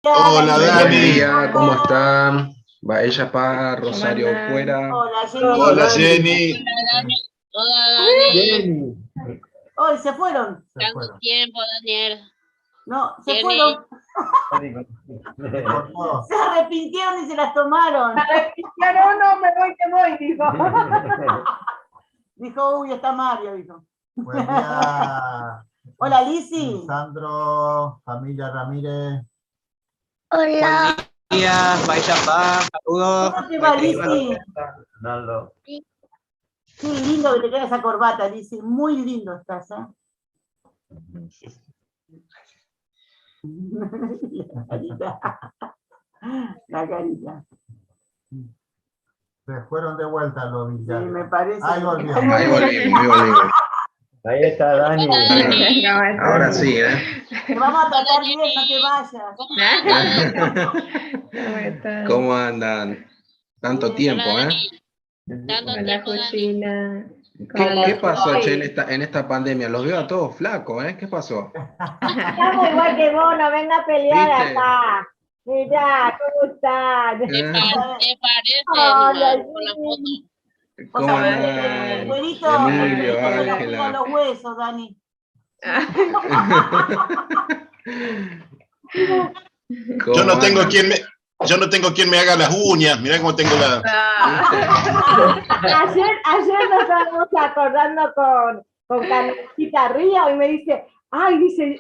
Hola, Buen Dani. día, ¿cómo están? Va ella para Rosario andan? fuera. Hola, Jenny. Hola, Jenny. Hola, Dani. Jenny. Hoy se fueron. Tanto tiempo, Daniel. No, se Jenny. fueron. Se arrepintieron y se las tomaron. No, me voy, dijo. Dijo, uy, está Mario, dijo. Buen día. Hola, Lizzy. Sandro, familia Ramírez. Hola. Buenos días, vaya pa, saludos. ¿Cómo te va, Lizzy? Fernando. Qué lindo que te queda esa corbata, Lizzy. Muy lindo estás, ¿eh? La carita. La carita. Se fueron de vuelta los Sí, villanos. me parece. Ahí volvimos. Ahí volvimos. Ahí está Dani. Ahora sí, ¿eh? Te vamos a tratar bien, no te vayas. ¿Cómo andan? Tanto tiempo, ¿eh? Tanto Hola, tiempo, Dani. Justina. ¿Qué pasó, che, en esta pandemia? Los veo a todos flacos, ¿eh? ¿Qué pasó? Estamos igual que vos, no venga a pelear ¿Viste? acá. Mirá, ¿cómo estás? ¿Te parece Hola, con la foto? ¿Cómo andan? El güerito, Emilio, el güerito Ángela. tira los huesos, Dani. Yo no tengo quien me haga las uñas. Mirá cómo tengo la. Ayer nos estábamos acordando con Carmencita Río y me dice,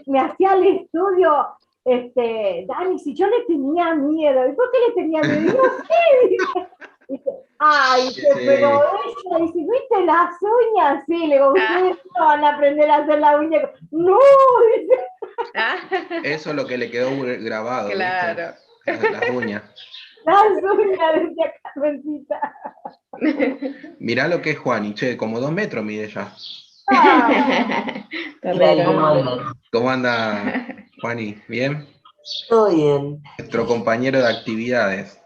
me hacía el estudio, Dani, si yo le tenía miedo. ¿Y por qué le tenía miedo? Y no sé, dice, pero ella, dice, ¿viste las uñas? Sí, le digo, ustedes no van a aprender a hacer la uña. No, dice. Eso es lo que le quedó grabado, Claro. ¿viste? Las uñas. Las uñas, decía Carmencita. Mirá lo que es Juani, che, como 2 metros mide ya. ¿Cómo anda, Juani? ¿Bien? Todo bien. Nuestro compañero de actividades.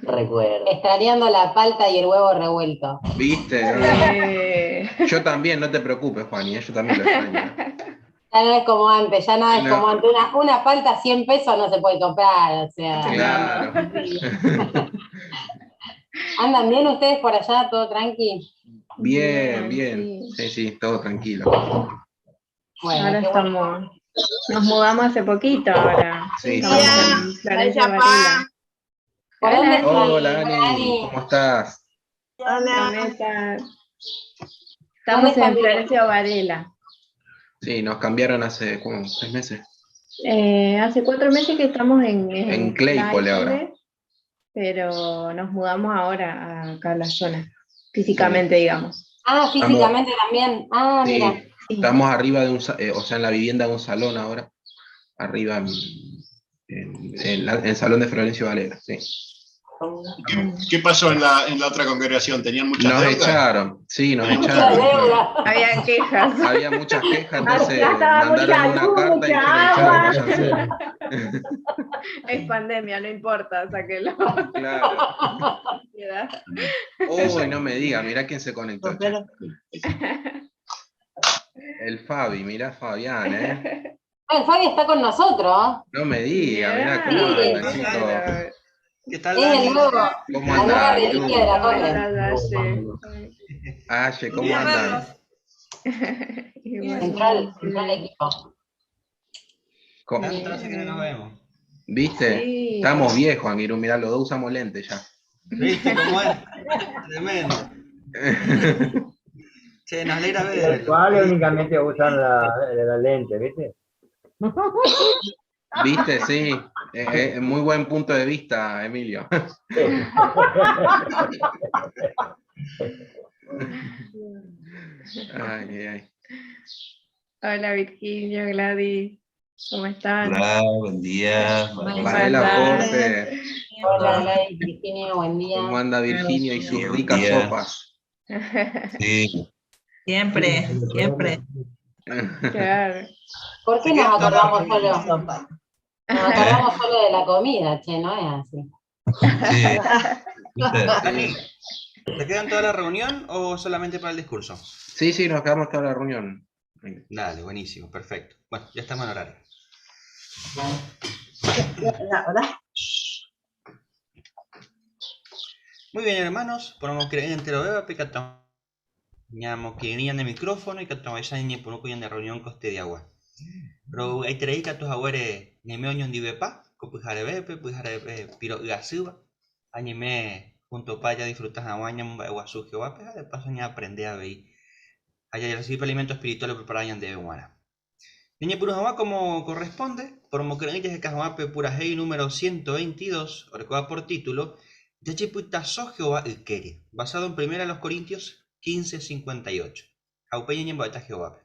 Recuerdo. Extrañando la palta y el huevo revuelto. ¿Viste? Yo también, no te preocupes, Juani, yo también lo extraño. Ya no es como antes, como antes. Una palta 100 pesos no se puede comprar, o sea. Claro. ¿Andan bien ustedes por allá, todo tranqui? Bien. Sí, todo tranquilo. Bueno, Ahora nos mudamos hace poquito ahora. Sí, Estamos en Florencia Varela. ¿Por dónde están? Hola, Ani, ¿cómo estás? Hola. Estamos en Florencia Varela. Sí, nos cambiaron hace, ¿cómo? 3 meses. Hace 4 meses que estamos en Claypole ahora. Pero nos mudamos ahora acá a la zona, físicamente, digamos. Ah, físicamente también. Ah, Sí, mira. estamos arriba de en la vivienda de un salón ahora. Arriba en el salón de Florencio Varela, sí. ¿Qué pasó en la otra congregación? ¿Tenían muchas Nos deudas? echaron, sí, nos echaron. Había quejas. Había muchas quejas, entonces Ya estaba mandaron mucha una luz, carta y mucha dijeron, agua. Es pandemia, no importa, sáquelo. claro. Uy, no me diga, mirá quién se conectó. Che. El Fabi, mirá Fabián, ¿eh? El Fabi está con nosotros. No me diga, mirá cómo anda, chicos. ¿Qué tal, Es el nuevo, ¿Cómo la nueva andan? reliquia de la torre. Aye, ¿cómo andan? Entró al equipo. Tanto hace que no nos vemos. ¿Viste? Sí. Estamos viejos, Angiru, mirá, los dos usamos lentes ya. ¿Viste cómo es? Tremendo. Che, nos alegra ver. ¿Cuál únicamente usan la lente, viste? ¿Viste? Sí. Muy buen punto de vista, Emilio. Ay. Hola Virginia, Gladys, ¿cómo están? Hola, buen día. Varela Porte. Hola, Gladys, Virginia, buen día. ¿Cómo anda Virginia y sus Buen ricas día. sopas? Sí. Siempre. Claro. ¿Por qué nos acordamos solo? Nos acordamos solo de la comida, che, no es así. Sí. ¿Viste? Dani, ¿te quedan toda la reunión o solamente para el discurso? Sí, nos quedamos toda la reunión. Dale, buenísimo, perfecto. Bueno, ya estamos en horario. La verdad. Muy bien, hermanos. Ponemos que entero beba, pica ñamo que niñan de micrófono y que tomáis ni por un de reunión coste de agua. Pero hay tres que tus abuelos ni me oñon di bepa, copujare bepe, piro gasuba. Añeme junto para disfrutas aguañam agua su Jehová, de paso ni aprende a ver. Allá recibir alimento espiritual preparayan de Beguana. Niña Purujama como corresponde, por Mocrenillas de Cajuape Purajei número 122, recuerda por título, Yachipuitazo Jehová Ikeri, basado en 1 Corintios 15:58. Aupeña en Baeta Jehová.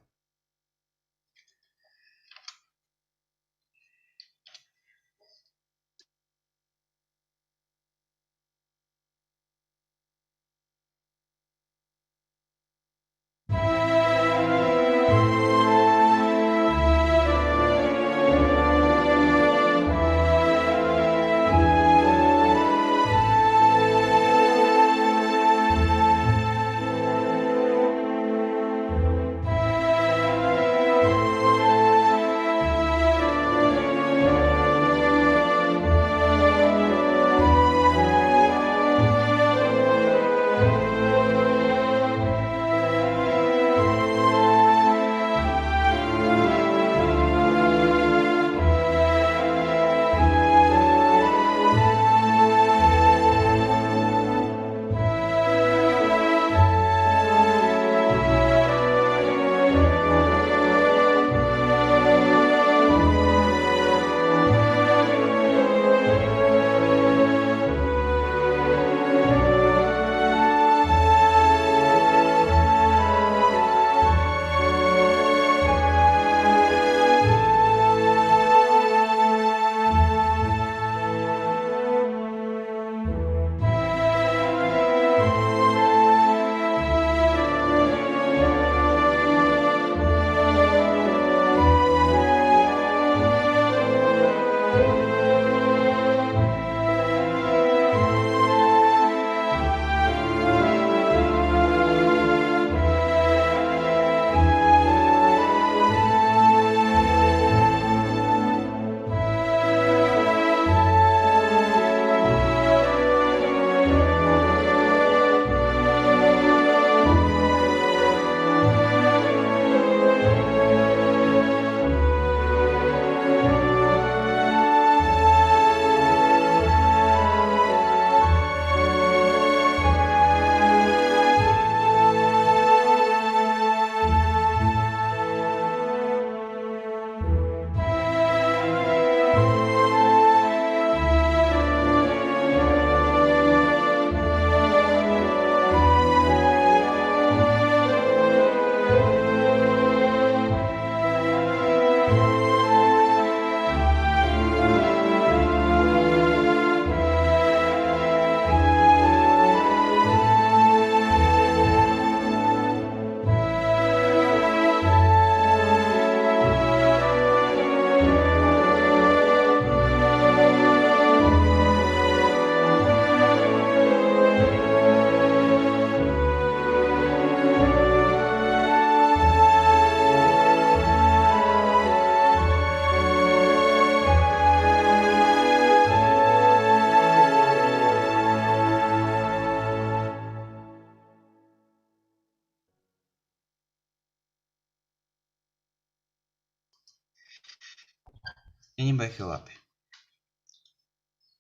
Ñemba de Jehová.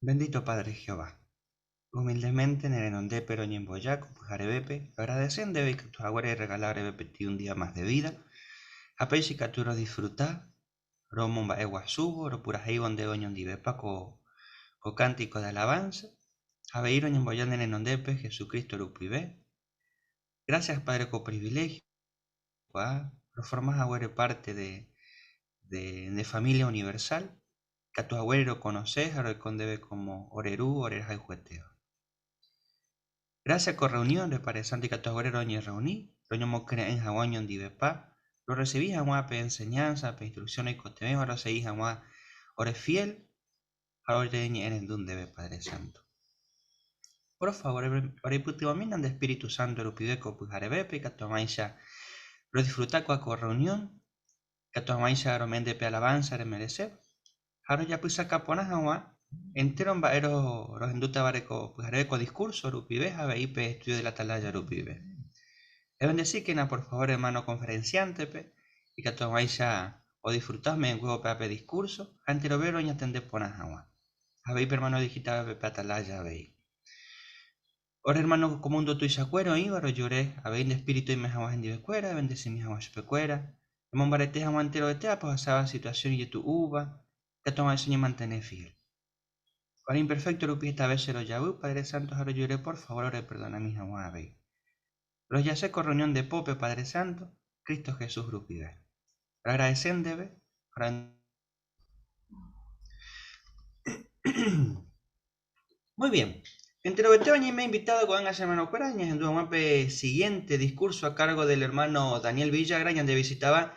Bendito Padre Jehová. Humildemente en el enondé pero ñemboyaco, pujarebepe, agradecen debe que tus aguares regalar ti un día más de vida. Apeixe caturo disfrutar, romomba egua subo, ropuras eibon de oñon dibepa co cántico de alabanza. Abeiro ñemboyan en el enondepe, Jesucristo rupibe. Gracias Padre con privilegio. Reformas aguare parte de familia universal. Que a tu abuelo conoces, ahora el condebe como orerú, oreja y jueteo. Gracias con reunión de Padre Santo y que a tu abuelo ni reuní, roño mocre en jaguaño en dibepa, lo recibís a mua pe enseñanza, pe instrucción y costeme, ahora seguís a mua ore fiel, ahora en el dun debe Padre Santo. Por favor, ahora y putibaminan de Espíritu Santo, rupideco, pujarebepe, que a tu amaisha, lo disfruta con reunión, que a tu amaisha aromende pe alabanza, re merecer. Ahora ya pues saca ponas agua. Entero en los enduta bareco, pues haré discurso, rupibe, habeipe, estudio de la atalaya, rupibe. Es bendecir que por favor, hermano conferenciante, pe, y que tomáis ya o disfrutarme en huevo pepe discurso, ante lo vero y atender ponas agua. Habeipe, hermano digital, pepe atalaya, habéis. Ahora, hermano, como un doto y sacuero, íbaro lloré, habéis de espíritu y me aguas en divecuera, bendecir mis aguas pecuera. El mombarete agua entero de tea, pues pasaba situación y tu uva, que tomáis y mantener fiel. Para imperfecto rupi esta vez se lo llamo, Padre Santo, ahora lloré, por favor, ahora perdona mis aguas, habéis. Los ya sé corroñón de pope, Padre Santo, Cristo Jesús rupi ve. Agradecen debe, Muy bien. Entre los que me he invitado con las hermano Cuarañas en un siguiente discurso a cargo del hermano Daniel Villagraña, donde visitaba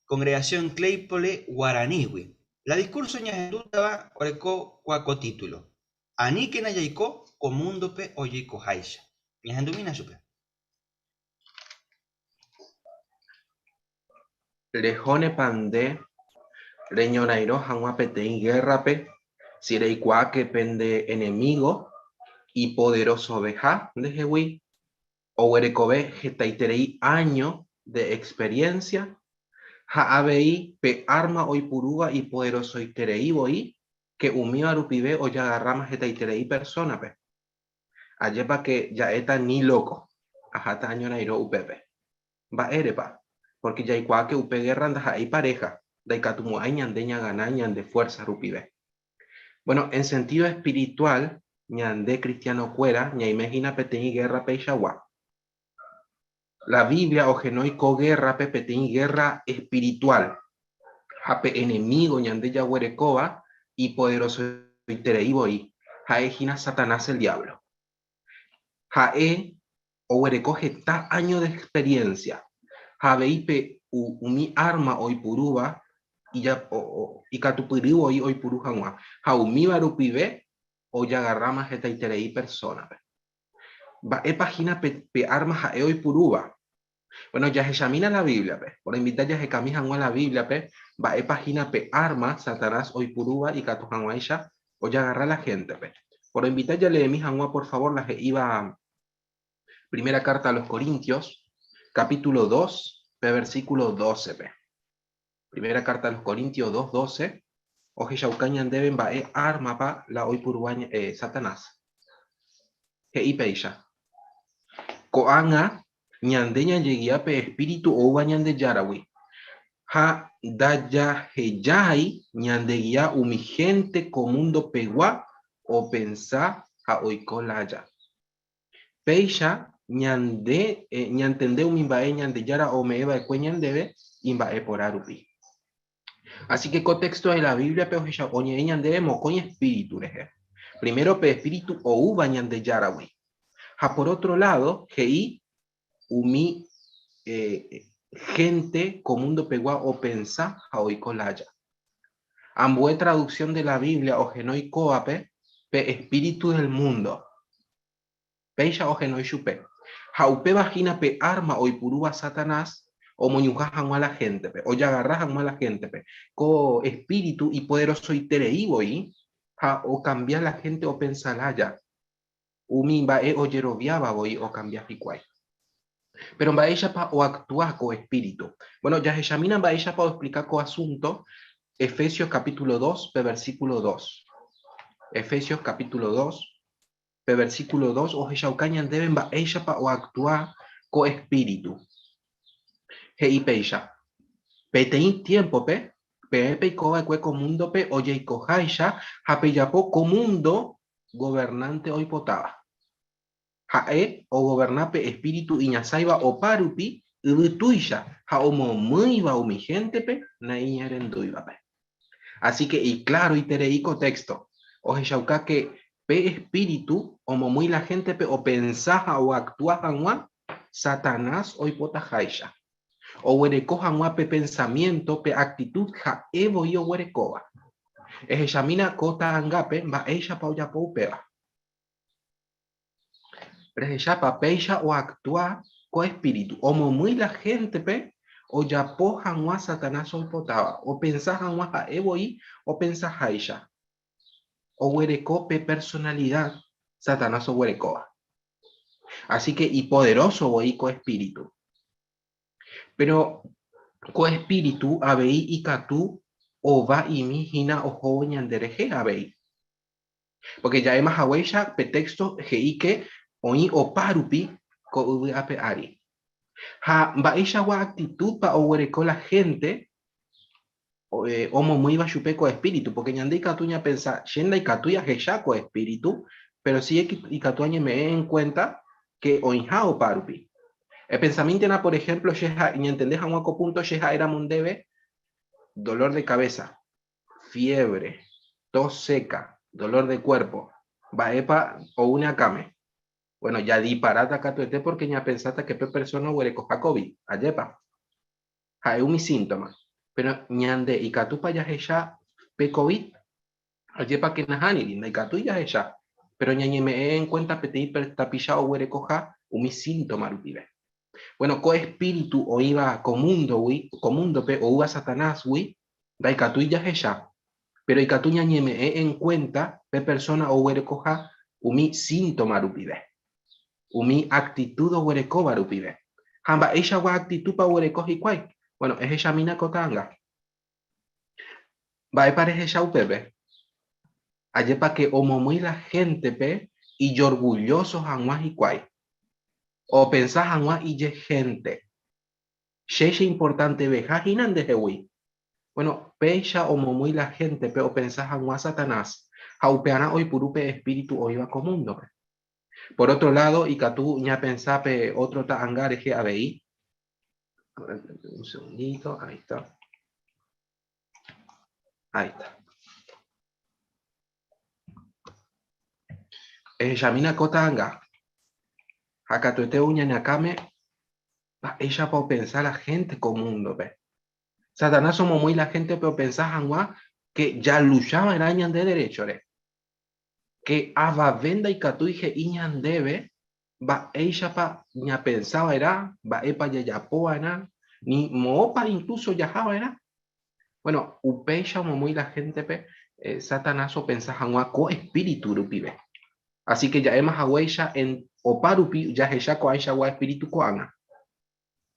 Congregación Claypole Guaraniwi. La discurso en dudaba oreco cuaco título. Aniken ayaiko comundope oyiko haisha. Ñahendumina supe. Lejone pande, reñonairo hanguapete guerrape, sireikua que pende enemigo y poderoso beja de Jehui, o huerecobe getaiterei año de experiencia, haabei pe arma hoy puruga y poderoso iterei boi, que umio arupibe o ya agarrama getaiterei persona pe. Ayepa que ya eta ni loco, ajata año nairo upepe. Va erepa. Porque ya hay que upe guerra anda hay pareja, de catumo hay ñandeña ganañan de fuerza rupibe. Bueno, en sentido espiritual, ñande cristiano cuera, ña imagina peteñi guerra peixagua. La Biblia o genoico guerra pepeteñi guerra espiritual. Jape enemigo ñande ya huerecoba y poderoso itereibo y jaejina Satanás el diablo. Jae o huerecoge ta año de experiencia. Habeipe umi arma hoy puruba y ya y catupuriu hoy purujanwa. Haumi barupibe o ya agarrama jeta iterei persona. Va e página pe arma jae hoy puruba. Bueno, ya se examina la Biblia, pe. Por invitar ya se camijan la Biblia, pe. Va e página pe arma Satanás hoy puruba y catujanwa ella o ya agarra la gente, pe. Por invitar ya le mijanwa por favor la que iba primera carta a los Corintios. Capítulo 2, versículo 12. Primera carta a los Corintios 2, 12. Oje Shaukañan deben va arma pa la hoy puruaña Satanás. He ipeisha. Koanga ñandeña lleguía pe espíritu o bañan de Yarawi. Ha daya heyai ñandeguía umigente comundo pegua o pensá ha oikolaya. Peisha ñande ñantende umimbae ñande yara o me eva cueñan debe imbae por arupi. Así que contexto de la Biblia pe oje oñe ñande mocoñ espíritu reje. Primero pe espíritu o uva ñande yarawi. Ha por otro lado gei umi gente comundo pegua o pensa a oikolaya. Ambue traducción de la Biblia o genoi coape pe espíritu del mundo. Peisha o genoi chupe. Jaupe vagina pe arma o ipurúa Satanás o moñujajan a la gente pe o ya agarrajan a la gente pe co espíritu y poderoso itereibo y o cambiar la gente o pensaraya umimba o yeroviaba voy o cambiar picuay. Pero va ella pa o actuar con espíritu. Bueno, ya se examinan va ella para explicar con asunto Efesios capítulo 2, versículo 2. Efesios capítulo 2, versículo 2, o Jaucañan deben va ella pa o actuar con espíritu. Hei peisha. Petein tiempo pe pe coba cue comundo pe oye cojaisha hapeyapo comundo gobernante hoy potaba. Jae o gobernape espíritu iñasaiba o parupi utuisha ha omo muiba o mi gente pe na iñerenduiba pe. Así que y claro y tereico texto. O Jauca que pe espíritu omo muy la gente pe o pensaja o actuajan Satanás hoy potajaisha. O huerecojan pe pensamiento pe actitud ja evo yo huerecoba. Ejamina cota angape va ella pa ya poupeba. Rejapa peisha o actúa con espíritu. Omo muy la gente pe O ya po hanwa Satanás o potaba. O pensás hanwa a eboi, o pensás a ella. O huereco pe personalidad. Satanás o huerecoa. Así que, y poderoso voy coespíritu. Pero, coespíritu, abei y catú, o va y mi hina o joven yandereje abei. Porque ya hemos haweisha petexto geike oí o parupi ko uve ape ari. Ha baisha wa actitud pa owereco la gente omo muy va chupe co espíritu, porque ñande y catuña pensa, shenda y catuya gesha co espíritu, pero sí y catuña me en cuenta que oinja o parupi. El pensamiento era, por ejemplo, sheha, y entendés a un punto, sheha era mundebe, dolor de cabeza, fiebre, tos seca, dolor de cuerpo, baepa o una came. Bueno, ya di parata catuete porque ya pensaste que persona huele coja COVID, ayepa. Hay un síntoma. Pero ñande y catupa ya ella pe COVID, ayepa que najani, linda y catu ya ella. Pero ñañe me en cuenta peti per tapilla o huele coja un síntoma rupibe. Bueno, co espíritu o iba comundo pe o uva Satanás da y catu ya ella. Pero y catu ñañe me en cuenta pe persona o huele coja un síntoma rupibe. Umi actitud o huereco barupibe. Hamba ella wa actitud pa huereco hikwai. Bueno, es ella mina kotanga. Va parece ella upebe. Aye pa que omo muy la gente pe y orgullosos hanwa hikwai. O pensás hanwa y ye gente. Sheche importante veja hinan de hewi. Bueno, pe ella omo muy la gente pe o pensás hanwa Satanás. Haupeana hoy purupe espíritu o iba comundo pe. Por otro lado, y Catú ya pensape otro taangareje abei. Un segundito, ahí está. Ahí está. Yamina kotanga. Hakatuete uña ñakame. Ella puede pensar la gente comundo, pe. Satanás somos muy la gente, pero pensás angua que ya luchaba en años de derecho, re. Que ava venda y catu dije iñan debe va ella pa ña pensaba era va epa ya yapoa era ni moopa incluso yajaba era. Bueno, upecha muy la gente pe Satanás o pensás angua co espíritu rupibe. Así que ya hemos agüeya en oparupi ya ella co aisha gua espíritu coana.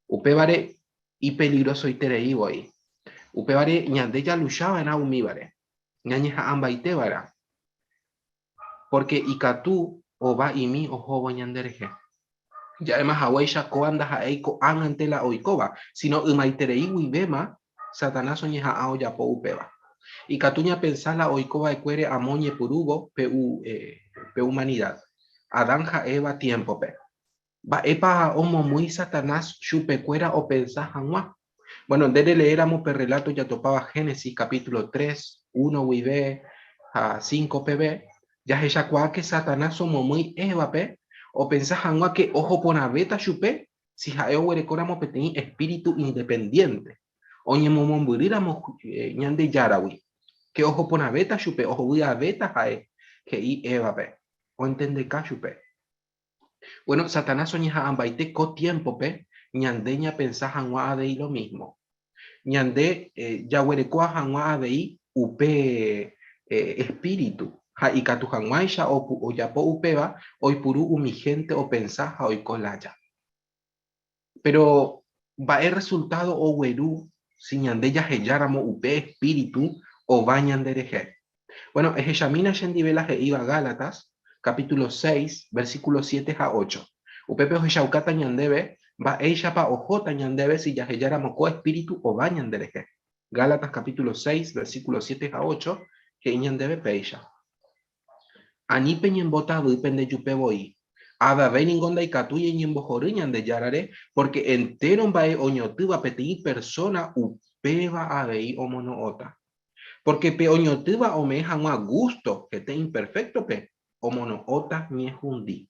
Upevare y peligroso y tereivo ahí. Upevare ñande ya luchaba en aumíbare. Ñañeja amba y tebara. Porque ikatu o va y mi o jovo ñandereje. Ya además haweisha ko anda ha eiko an ante la oikoba, sino umaiterei bema Satanás oñeja ao ya po upeba. Ikatuña pensar la oikoba ecuere amoñe purugo pe humanidad. Adán ja Eva tiempo pe. Va epa homo muy Satanás chupecuera o pensar hanwa. Bueno, desde leéramos per relato ya topaba Génesis capítulo 3, 1 wibe a 5 pb. Ya ella cuá que Satanás somos muy evape o pensás angua que ojo pona beta chupe si jaeo huerecoramos petení espíritu independiente o ñemomomburiramos ñande yarawi que ojo pona beta chupe ojo buya beta jae que i evape o entende ka chupe. Bueno, Satanás soñeja ambaite co tiempo pe ñande ña pensás angua de lo mismo ñande ya huerecoa angua de upe espíritu. Ha y katujanwaisha o yapo upeba hoy puru umigente o pensaja hoy colaya. Pero va el resultado o weru si ñandeya heyáramo upe espíritu o bañandereje. Bueno, ejamina shendivela he iba Gálatas capítulo 6 versículo 7 a 8. Upepe o yaukata ñandebe va ella pa ojota ñandebe si ya heyáramo co espíritu o bañandereje. Gálatas capítulo 6 versículo 7 a 8 que ñandebe peisha. Ani peñen bota depende yupe voy. Aba veningonda y catuye y embojoriñan de yarare porque entero bae oñotuba peti persona upeba abei o monoota. Porque pe oñotuba o me dejan a gusto que te imperfecto pe o monoota ni jundi.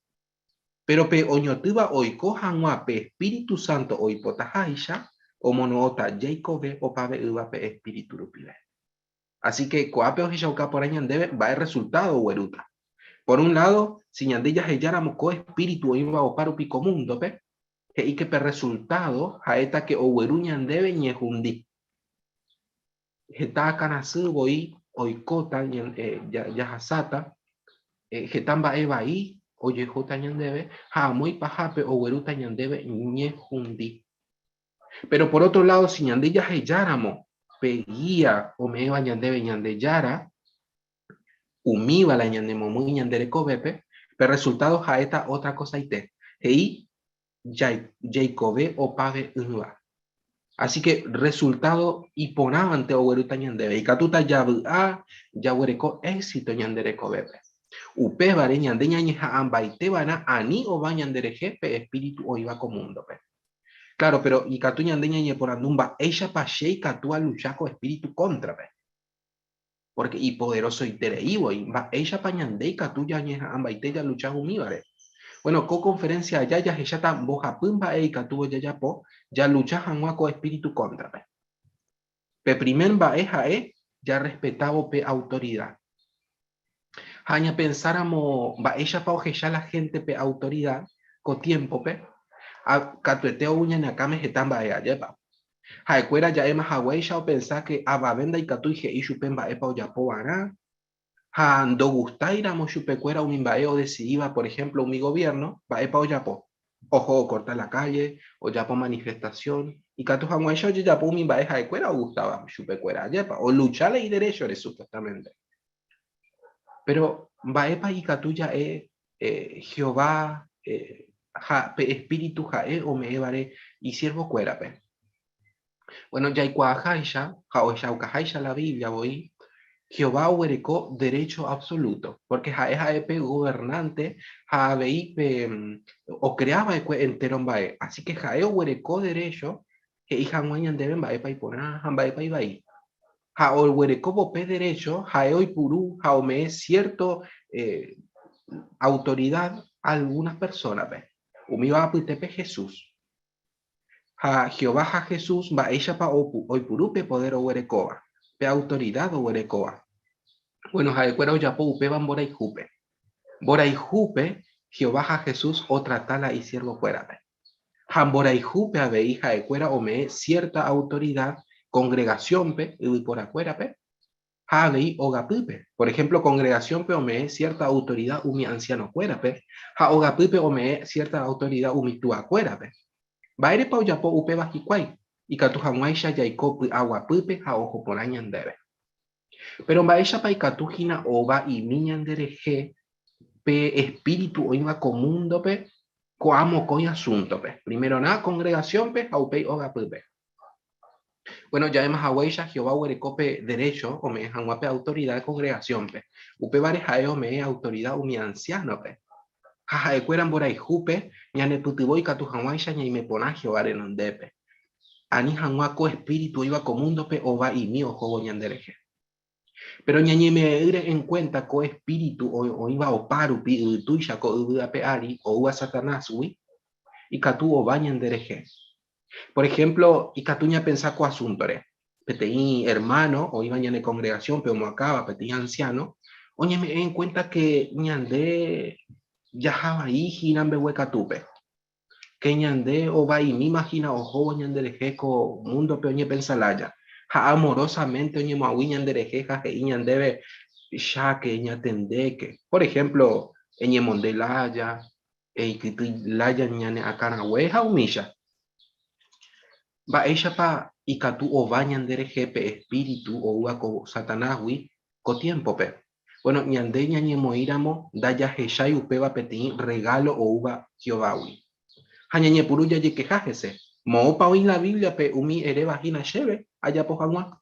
Pero pe oñotuba hoy cojan a pe Espíritu Santo o hipotajaisha o monoota Jacobe o pave uva pe espíritu rupile. Así que coape o hishauka por añan debe va el resultado hueruta. Por un lado, si ñandillas heyáramos co espíritu iba o parupi comundo, pe, y que per resultado jaeta que oweru ñandeve ñehundi jeta kanasu boi oikota yahasata jetamba ebai oyehuta ñandeve ha muy pajape oweruta ñandeve ñehundi. Pero por otro lado, si ñande ya heyáramo peguía o me eva ñandeve ñande yara umiva la ñandemo muy ñandere cobepe, pero resultado jaeta otra cosa ite hei Jacobe o pave unva. Así que resultado y ponavante o weruta ñandeve y katuta ya wereko éxito ñandere cobepe. Upe vare ñande ñañeja ambaite vana ani o va ñandere jefe espíritu o iba comundo pe. Claro, pero y katu ñande ñañe por andumba ella pache y katu a luchar con espíritu contra pe. Porque y poderoso y tereivo y va ella pañande y katu ñañeja ambaite ya luchar umíbare. Bueno, co-conferencia allá ya está boja pumba y katu ya po ya luchar con espíritu contra pe. Pe primer va ya respetaba pe autoridad. Haña pensáramos, va ella pa ojeya la gente pe autoridad, con tiempo pe, a catueteo uña ni acá me jetan va ella pa. Haecuera ya ema haweisha o pensar que abavenda y catu y chupen va epa o ya po vara. Ha ando gustaira mo chupecuera un imbaeo decidiva, por ejemplo, un mi gobierno, va epa o ya po. Ojo, cortar la calle, o ya po manifestación. Y catu hamuesha o ya po un imbae haecuera o gustaba chupecuera ya pa. O lucharle y derecho de supuestamente. Pero Baepa y Catuya Jehová, espíritu jae o me evare y siervo cuerape. Bueno, ya ikuajaisha, jaoishaukajaisha la Biblia voy, Jehová huerecó derecho absoluto, porque jaepe gobernante, jaeipe o creaba entero bae. Así que jae huerecó derecho, que hija guañan deben baepa y poner baepa y baí. Jaol huerecobo pe derecho, jaeoi purú, jaome es cierto autoridad a algunas personas. Umiva aputepe Jesús. Ja Jehová ja Jesús va ella pa hoy purú pe poder o huerecoa, pe autoridad o huerecoa. Bueno, jaecuero ya po upe van borai jupe. Borai jupe, Jehová ja Jesús otra tala y siervo cuerape. Han borai jupe a veí jaecuera o me cierta autoridad congregación pe y por afuera pe javei ogapupe. Por ejemplo, congregación pe o me cierta autoridad umi anciano cuera pe ha ogapupe o me cierta autoridad umi tua cuera pe baire pa yapo upe bajikwai y katu hamuaisha yaiko agua pupe ha ojo por añandebe. Pero baisha pa ikatu hina oba y miñandereje pe espíritu o iba comundo pe coamo coy asunto pe. Primero nada congregación pe haupei ogapupe. Bueno, ya hemos haweisha Jehová huerecope derecho o me hanguape autoridad de congregación pe. Upe barejaeo me autoridad umi anciano pe. Jajaecueran borai jupe ñane putiboy katu hawaisha ñai me pona Jehová renondepe. Ani hanguaco espíritu iba comundo pe o va y mi ojo ñandereje. Pero ñañe me ire en cuenta co espíritu o iba o parupi tuisha co uda pe ari o uba satanás ui y katu o va ñandereje. Por ejemplo, y Catuña pensar con asuntore, peteí hermano, o iba en congregación, pero mo acaba, peteí anciano, oye, me en cuenta que ñande ya jaba ahí, ginambe huecatupe, que ñande o va y me imagina, ojo, ñande lejeco, mundo peoñe pensalaya, ja amorosamente, oye, moawi ñande lejeja, que ñandebe, ya que ñatendeque. Por ejemplo, en monde laya, que tu laya ñane acanahueja humilla. Va ella pa y katu o bañan de jepe espíritu o ua co satanahui co tiempo pe. Bueno, ñande ñañe moíramo daya heshai upeba petín regalo o uva Jehovahui. Hañañe puruya ye quejajese. Moopa oí la Biblia pe umi ere vagina sheve allá po hanwa.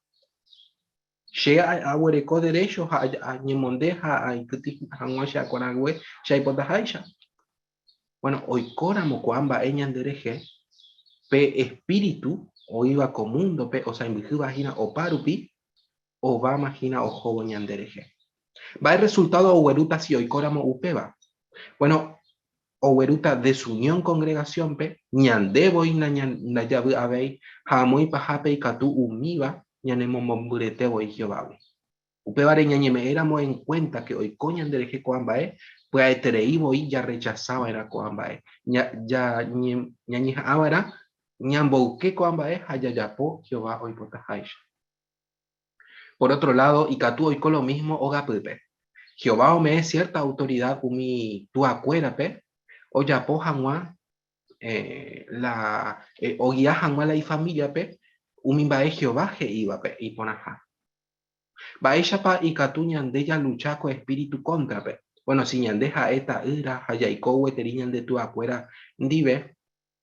Shea aguereco derecho a ñemondeja a ikuti hanwa sha coragüe sha ipotajaisha. Bueno, hoy coramo cuamba eñan dereje pe espíritu o iba comundo pe o sea en vagina o parupi o va magina o jobo ñandereje. Va el resultado o hueruta si hoy coramo upeba. Bueno, o hueruta desunión congregación pe ñandebo y nayabu abei jamui pajape y katu umiba ñanemo momburete o Jehová. Upevare ñañeme éramos en cuenta que hoy coñan de eje coambae, pues a tereíbo y ya rechazaba era coambae. Ya ñañija ábara, ñambouque coambae, hayayapo, Jehová hoy potajaisha. Por otro lado, Icatú hoy con lo mismo, ogapupe. Jehová me es cierta autoridad, umi tu acuérape, o yapo hanwa, o guía hanwa la y familia pe, umi bae Jehová je iba pe, y ponaja. Baeshapa y Catuñandeya lucha con espíritu contra. Bueno, si ñandeja esta ira, hayaiko weteriñan de tu acuera dive,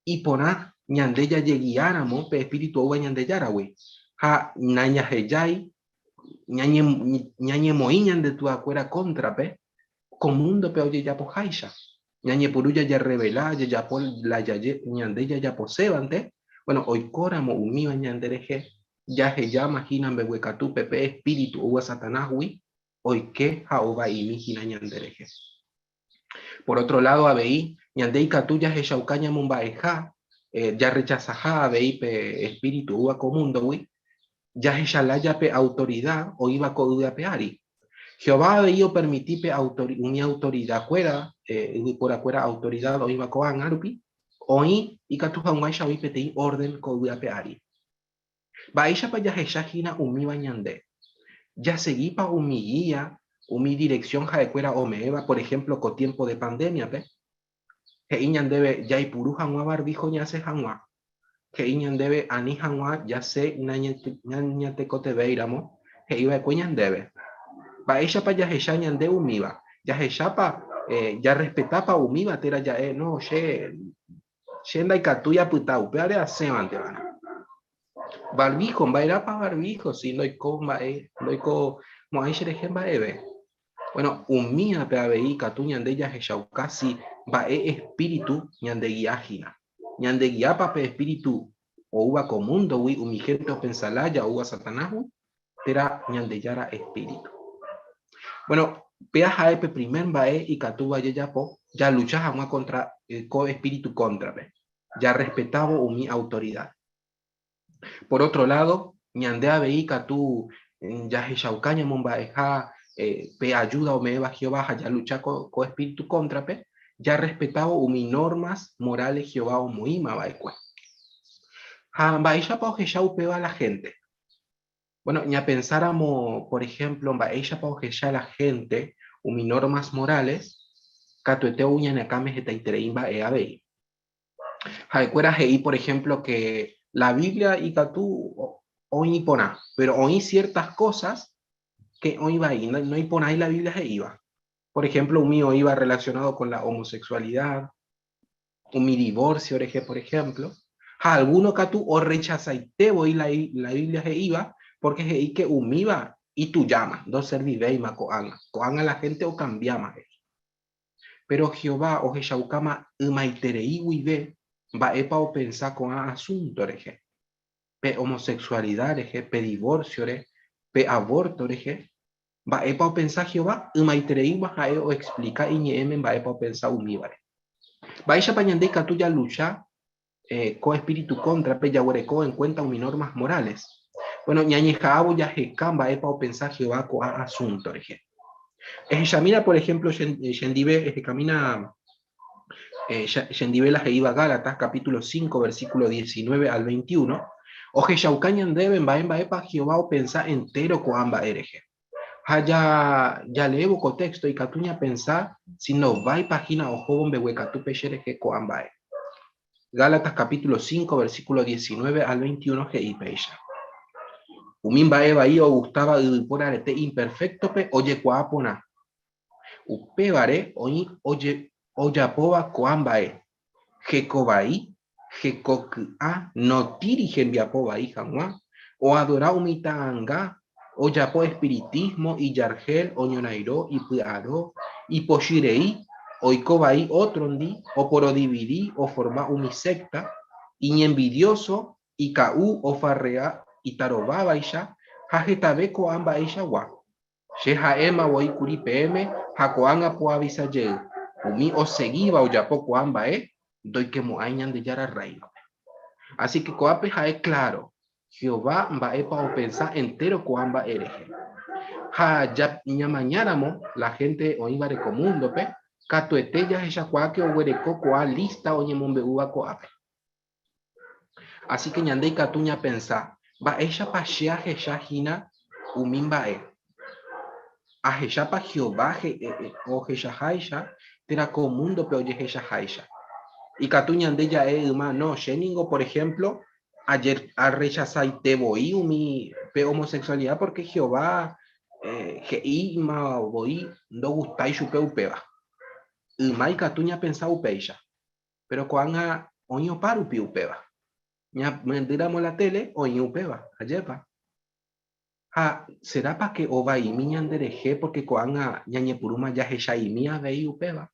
y pona ñandeya lleguiáramo, pe espíritu owe ñandeyarawe. Ha naña heyay, ñañe moiñan de tu acuera contra, pe, comundo pe oye ya pojaisha. Ñañe puruya ya revela, ya por la ñandeya ya posebante. Bueno, hoy coramo umiva ñandereje. Ya se llama Hinan Behuecatú, Pepe Espíritu, Uwa Satanáswi, hoy que Jaoba y mi Hinan Yandereje. Por otro lado, Abei, Yandei Catú ya se Shaucaña Mumbaeja, ya rechazaja Abei Pe Espíritu, Uwa Comundowi, ya se Shalaya Pe Autoridad, o iba Coduda Peari. Jehová Abei o permití Pe una autoridad fuera, por afuera autoridad, o iba Coan Arupi, hoy y Catú Hanwai Shawi Petei orden Coduda Peari. Baisha pa ya heshahina umi bañande. Ya seguí pa umi guía, umi dirección jaecuera o meeva, por ejemplo, con tiempo de pandemia, pe. Que iñan debe ya y puru hanwa barbijo ya se hanwa. Que iñan debe ani hanwa ya se ñañate cote beiramo. Que iba cuñan debe. Baisha pa ya heshañan de umiva. Ya heshapa, ya respetapa umiva, tera ya no, shenda y catuya putau, peare a semante van. Barbijo, va para barbijo, si no hay coma, no hay como hay ejemplo eve. Bueno, umía pe abei catuñan de ellas casi va espíritu ñan de guiágina. Ñan de guiapa pe espíritu o uva comundo, wi umigente pensalaya uva satanás, era ñan de yara espíritu. Bueno, peaja epe primer bae y catuba yapo, ya luchaba contra el co espíritu contra, ya respetaba mi autoridad. Por otro lado, ñandea veíca tú, ya he shaucaña mombaeja, pe ayuda o me eva Jehová, ya lucha con espíritu contra, pe, ya respetado mi normas morales Jehová o muima baecua. Ha baisha pa ojeshau peba a la gente. Bueno, ya pensáramos, por ejemplo, baisha pa ojesha la gente, mi normas morales, catuete uña nakame jetaitereimba eabei. Jaecuera hei, por ejemplo, que la Biblia y Catú hoy pona, pero hoy ciertas cosas que hoy va ahí, no hay pona ahí la Biblia se iba. Por ejemplo, un mío iba relacionado con la homosexualidad, un mi divorcio, por ejemplo. Alguno Catú o rechaza y te voy la Biblia se iba, porque se i que umiva y tú llamas, dos ser vive y ma coanga a la gente o cambiama. Pero Jehová o Jeshaucama umaiterei vive va epa o pensar con asunto reje pe homosexualidad reje pe divorcio reje pe aborto reje va epa o pensar Jehová umaiterei va o explica y ñemen va epa o pensar umibare va isha pañandeca tuya lucha co espíritu contra pe yahuereco en cuenta un normas morales. Bueno, ñañejabo ya jecam va epa o pensar Jehová con asunto reje. Yamina, por ejemplo, Yendive camina Yendive la Jeiba Gálatas, capítulo 5, versículo 19 al 21. Oje Shaucañan deben va en baepa Jehová o pensar entero coamba ereje. Ya levo contexto y catuña pensar si no va y página o joven behuecatu pechereje coamba. Gálatas capítulo 5, versículo 19 al 21 Jei peisha. Umimba eva o gustaba de por arete imperfecto pe oye cuapona. Upebare oye oyapoba coambae. Jecobai, Jecoca, no tirigen viapoba y jamua. O adora umitanga, oyapo espiritismo y yargel, oñonairo y puaro, y poshirei, oikobai otrondi, o porodividi, o forma umisecta, y envidioso, y caú, o farrea, y tarobaba isha, jajetabeco amba isha wa. Sheha ema woi kuri pm, jacoanga po avisa ye. Umi o seguiba o yapoco amba doy que moañan de yara reino. Así que coape jae claro, Jehová va epa o pensar entero coamba ereje. ya mañana la gente o iba de comundo pe catuete ya ella que o coco a lista o ñemombe uva coape. Así que ñandei catuña pensa va ella pasea ella hina umimba a ella pa Jehová o ella haisha tera comundo pe oye ella haisha. Y catuña ande ya no sheningo por ejemplo ayer a rechazar te voy mi pe homosexualidad porque Jehová ma voy no gustáis su peupeba y mai catuña pensaba upeisha pero cuando oño paru piupeba ya mendiramos la tele oño upeba ayepa será para que ova y mi ñandereje porque cuando ñañe puruma ya hecha y mía vei upeba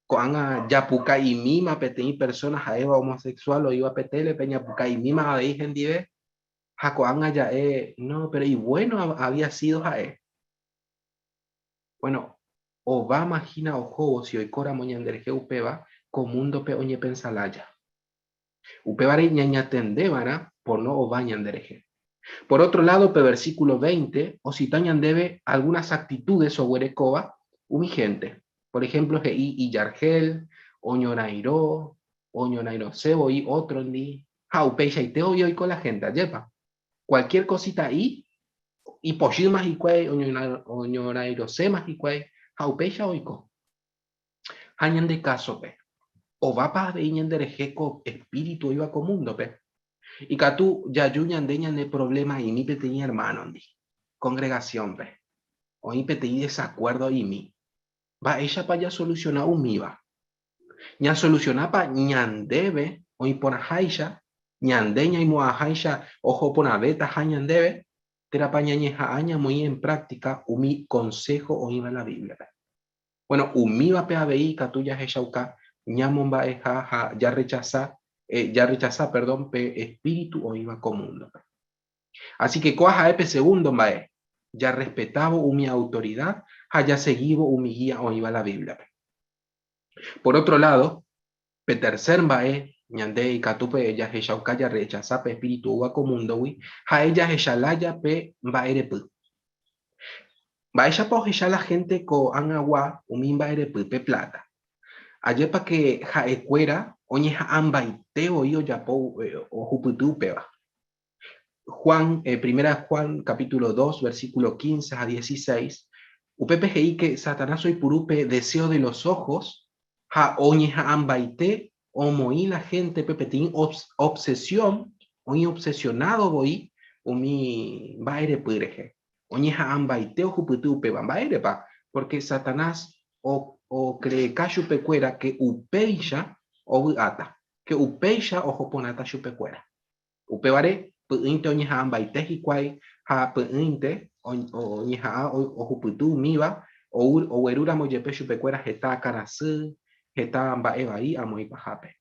cuando ya puca y mima petei personas a eva homosexual o iba petele peña puca y mima veis en dive Jacoán ya no, pero y bueno había sido Jaé. Bueno, o va imagina ojo si hoy cora moñanderje upeba comundo pe oñe pensalaya. Upeba re ñaña tendebara por no o va ñanderje. Por otro lado, pe versículo 20, o si tañan debe algunas actitudes o huerecoba humigente. Por ejemplo, y yargel, oñonairo sebo y otro ni. Jaupeisha y teo y hoy con la gente, yepa. Cualquier cosita ahí, y poshimas y cuey, oñonairo semas y cuey, jaupeisha oiko. Hañan de caso, pe. O va para de iñan de rejeco espíritu iba comundo, pe. Y catu ya yuñan deñan de problema y mi pe tenía hermano, ndi. Congregación, pe. O mi pe tenía desacuerdo y mi. Va ella para ya solucionar un miva. Ya solucionar para ñan debe, o y por ajaisha, ñandeña y moajaisha, ojo por beta hañan debe, terapañañeja aña muy en práctica, umi consejo o iba en la Biblia. Bueno, umiva pe abei, catuya heshauka, ñamomba eja, ya rechaza, perdón, pe espíritu o iba común. Así que coaja epe segundo mbae, ya respetaba mi autoridad, haya seguido mi guía o iba la Biblia. Por otro lado, pe tercer mbae, ñande y catupe ella heshauka ya rechaza pe espíritu uva comundo wi, ha ella heshalaya pe mbaere pu. Vaya pa ella la gente ko angagua umimba ere pu pe plata. Ayer para que jaecuera oñe amba y teo yo ya po o juputu peba. Juan, primera Juan capítulo 2 versículo 15 a 16. UPPGI que Satanás soy purupe deseo de los ojos, ja oñe amba y te o moí la gente pepetín obsesión, oñe obsesionado voy umi baere pureje. Oñe amba y te o juputu peba baere pa, porque Satanás o cree pecuera que upeisha o ata que upeisha o joponata chupecuera upevare puinte oñeja amba y tejiquai ha puinte o ñeja o juputu miva o werura moyepe chupecuera jeta carasu jeta amba evaí amoi pajape.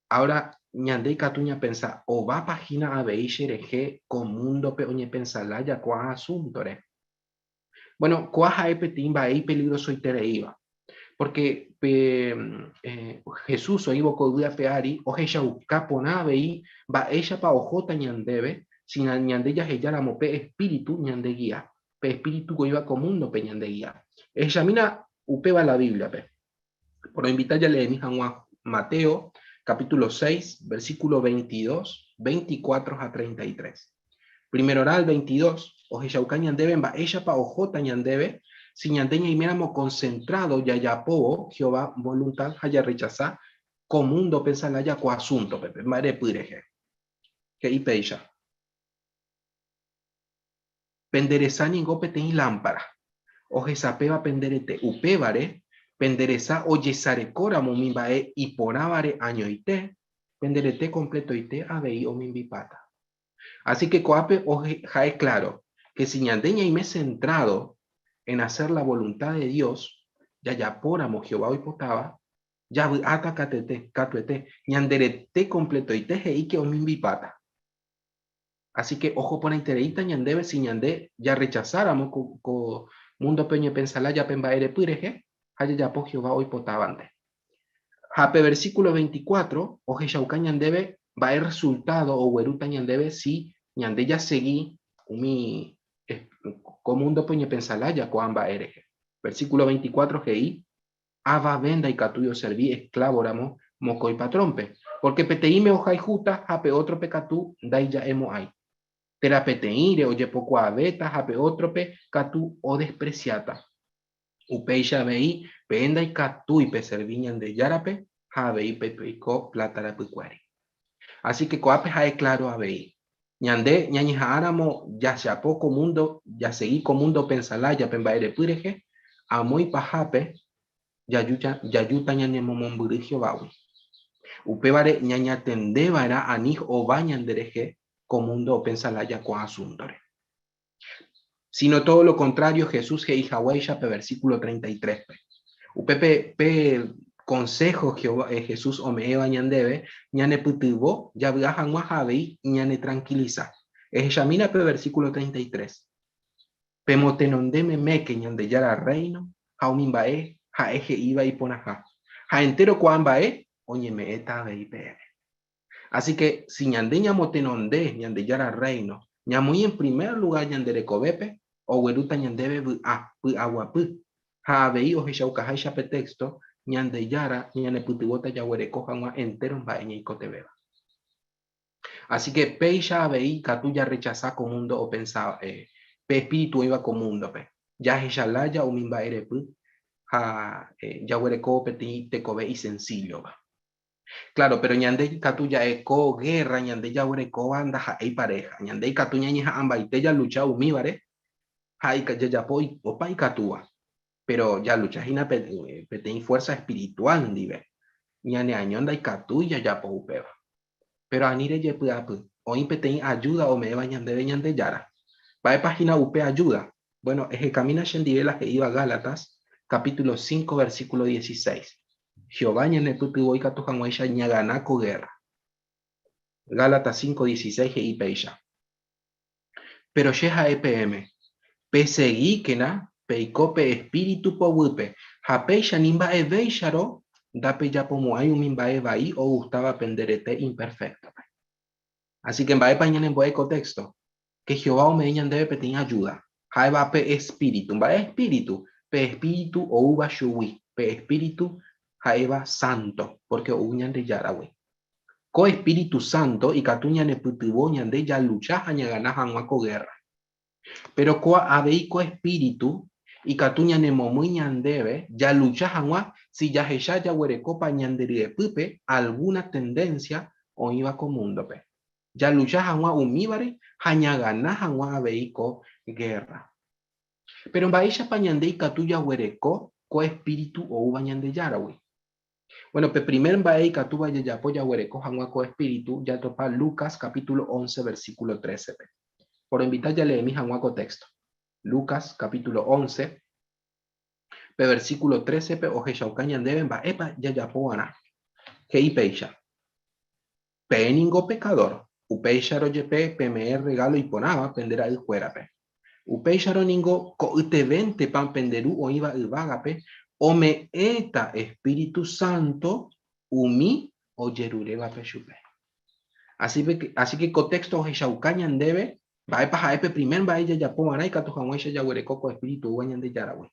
Ahora ñandei catuña pensa o va página a veishereje con mundo pe oñe pensala ya cuá asuntore. Bueno, cuaja epetimba y peligroso y tereiva. Porque Jesús o ibo coduya peari o ella ucaponave y va ella pa ojota ñandebe sin ñandella ella la mope espíritu ñande guía pe espíritu que iba comundo pe ñande guía ella mina upeba la Biblia pe por invitar ya le a Mateo capítulo 6 versículo 22 24 a 33 primero oral 22 o ella uca ñandebe va ella pa ojota ñandebe si ñandeña y miramos concentrado ya ya po Jehová voluntad haya rechazar comundo pensa la ya co asunto pepe mare pureje que y peisha pendereza ni gope ten lámpara o jesapeba penderete upevare pendereza o yesare cora mumimbae y porávare año ite penderete completo ite avei o mimbipata. Así que coape o jae claro que si ñandeña y me centrado en hacer la voluntad de Dios, ya poramo Jehová hoy potaba, ya ata catuete, ñanderete completo y teje y que omimbipata. Así que ojo por intereita ñandebe si ñande ya rechazáramos co mundo peño pensala ya pembaere pureje, haya ya po Jehová hoy potavante. Jape versículo 24, oje yauca ñandebe va a resultado o hueruta ñandebe si ñande ya seguí umi Comundo peñe pensalaya coamba ereje. Versículo 24 GI. Ava venda y catuyo serví esclavoramo moco y patrompe. Porque peteíme ojai juta hape otro pecatú daija emo hay. Terapeteire oye poco aveta hape otro pe catú o despreciata. Upeisha vei venda y catú y pe serviñan de yarape habei pepeiko platara pecuari. Así que coape jae claro habei. Ñande ñañijáramo ya se poco mundo ya seguí con mundo pensalaya pembaere pureje amoi pajape yayuta ñanemomomburigio bawi. Upevare ñañatendeva era anij o bañandereje con mundo pensalaya con asundore. Sino todo lo contrario, Jesús Heijaweisha, versículo 33. Upepe consejo Jesús omea ñandebe ñane putivo ya viajan wahabei ñane tranquiliza. Ejamina versículo 33. Pemotenondeme meke ñande yara reino jaumimbae ja eje iba y ponaja ja entero cuambae oñeme eta veipe. Así que si ñande ñamotenonde ñande yara reino ñamuy en primer lugar ñande recobepe o hueruta ñandebe aguapu ja vei o jeshaukajaisha pretexto ñande yara ñane putibota ya huereco janwa entero mbae ñeicotebeba. Así que peisha vei catu ya rechaza con mundo o pensaba pe espíritu iba con mundo pe ya jeshalaya o mimba erepu ja ya huereco peti tecobe y sencillo va. Claro, pero ñande catu ya eco guerra ñande ya huereco banda ja ei pareja ñande catu ñañeja ambaite ya lucha umíbare ja y ya poi opa y catua. Pero ya lucha hina peten fuerza espiritual dive ñane añonda y catuya ya po upeva. Pero anire ye puapu o peten ayuda o me ñande ñande yara. Va a página UP ayuda. Bueno, es que camina Shendivela que iba a Gálatas, capítulo 5, versículo 16. Jehová ñane putu y catujanguaisha ñaganaco guerra. Gálatas 5, 16 y peisha. Pero sheja EPM. Pesegui que na peikope espíritu powupe. Japeisha nimba eveisharo. Dape ya como hay un mimba evai o gustaba penderete imperfecto. Así que en bae pañan en boe contexto. Que Jehová o me debe pedir ayuda. Jaiba pe espíritu. Va espíritu. Pe espíritu o uva shui. Pe espíritu jaiba santo. Porque uñan de yarawe. Co espíritu santo y catuñan de putiboñan de ya lucha aña ganajan guaco guerra. Pero co abei co espíritu y catuñan de momuñan debe ya lucha jangua si ya hecha ya huereco pañan de pupe alguna tendencia o iba con mundo pe. Ya lucha jangua umíbare haña gana jangua abeiko guerra. Pero en baisha pañande y catuya huereco co espíritu o ubañan de yarawi. Bueno, pe primer bae catuba ya apoya huereco jangua co espíritu ya topa Lucas capítulo 11 versículo 13 pe. Por invitar ya leí mi jangua co texto. Lucas capítulo 11 pe versículo 13 pe o jeshaucañan deben ba epa ya apoana. Hei peisha. Peningo pecador. Upeisharo yepe PMR regalo y ponaba penderá el juerape. Upeisharo ningo coitevente pan penderu o iba el vagape o me eta Espíritu Santo umi o yerureba peshupe. Así que contexto heshaucañan debe va a pajaepe primer va ella ya po anai katu jamweisha ya huerecoco Espíritu guañan de yarawe.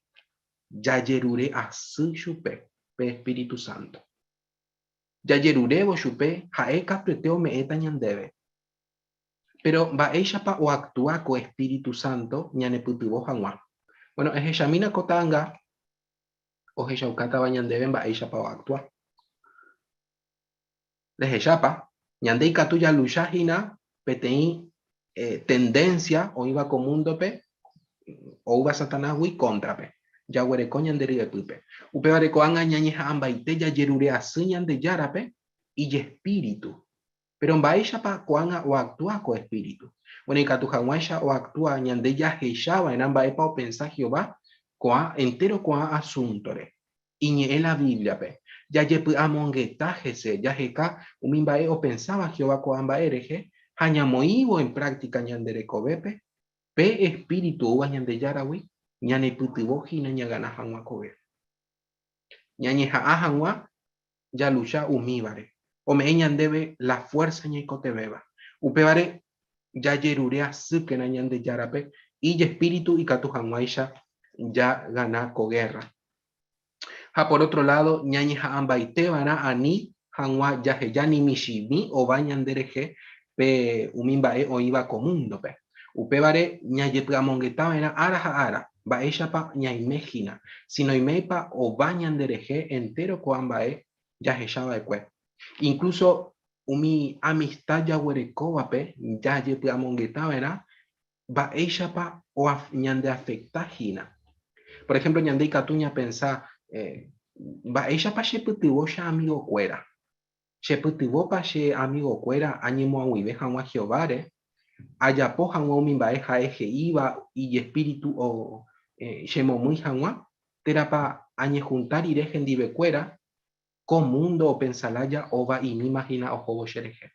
Ya yerure a su chupe pe Espíritu Santo. Ya yerurebo chupe jaeka preteo me eta ñan debe. Pero va ella pa o actúa con Espíritu Santo ñane putibo jangwa. Bueno, es examina kotanga o hechaukata bañan deben va ella pa o actúa. Les echapa ñande ikatuya lucha hina petei tendencia o iba con mundo pe o iba Satanás wi contra pe. Ya huereco ñanderi de pupe. Upe vareco anga ñañeja ambaite ya yerure aseñan de yarape y espíritu. Pero en baisha pa kuanga o actúa con espíritu. Bueno, y catujanguaisha o actúa ñande ya hechaba en amba epa o pensa Jehová koa entero koa asuntore. Y en la Biblia pe. Ya yepu amongetajese ya jeka umimbae o pensaba Jehová koa amba ereje hañamoivo en práctica ñandere kobepe pe espíritu uva ñande yarawi ñane putiboji na ñagana hangwa kobe. Ñañe hangwa ya lucha umíbare. O me debe la fuerza ñe cotebeba. Upebare ya yerurea suke na ñande yarape y espíritu y katu hanwaisha ya gana guerra. Por otro lado, ñañi ambaite vana ani hanwa yaheyani mishimi o bañandereje pe umimbae o iba comundo pe. Upevare ñayepgamongeta vena ara baeshapa ñaimejina, sino imeipa o bañandereje entero coambae yaheshaba ekue. Incluso umi amistad yahuerekoba pe yayepgamongeta vena baeshapa o ñande afectajina. Por ejemplo, ñandei katuña pensa baeshapa shepytyvó che amigo kuéra. Chepytyvópa che amigo kuéra añemoag̃uive hag̃ua Jehováre ajapo hag̃ua umi mba'e ha'ejeíva y espíritu o chemomýi hag̃ua térapa añehunta rire hendivekuéra comundo o pensalaya ova imímahina ohóvo cherehe.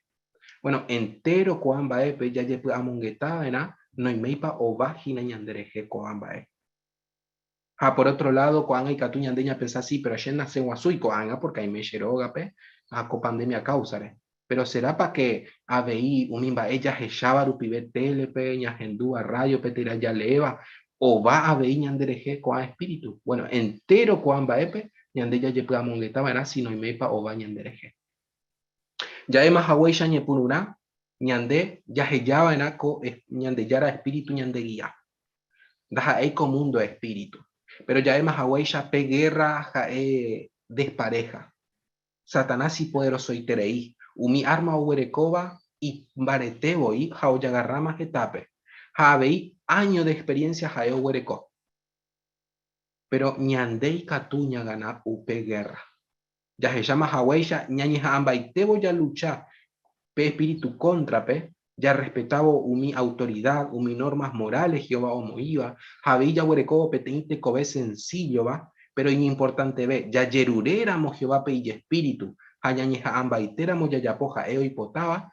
Bueno, entero koamba'épe jajepy'amongetava'erã noiméipa ováhina ñanderehe koamba'e. Por otro lado, ko'ág̃a ikatu ñande ñapensá sí, pero che nace guasúi ko'ág̃a porque aime che rógape ko pandemia causare. Pero será para que avei umi mba'e jahecháva rupive télepe, ñahendúva radiope tirajaléva, ova avei ñanderehe ko'ã espíritu. Bueno, entero ko'ã mba'épe ñande jajepy'amongetava'erã sinoiméipa ova ñanderehe. Ja'emahaguéicha ñepyrũrã ñande jahejava'erã ko ñandejára espíritu ñande guía. Ndaha'éiko mundo espíritu. Pero ja'emahaguéicha pe guerra ha'e despareja. Satanás y poderoso iterei. Umi arma oguerekóva y mbaretevoi ha ojagarrama hetápe. Ha avei años de experiencia ha'e oguereko. Pero ñandei katu ñagana upe guerra. Jahechamahaguéicha ñañeha'ãmbaitévo ya lucha pe espíritu contrape, ya respetaba umi autoridad, umi normas morales, Jehová omoíba, había ya huereco peteinte cobe sencillo, va, pero importante ve, ya yeruréramos Jehová pe y espíritu, hayañeja ambaitéramos ya yapoja eo y potaba,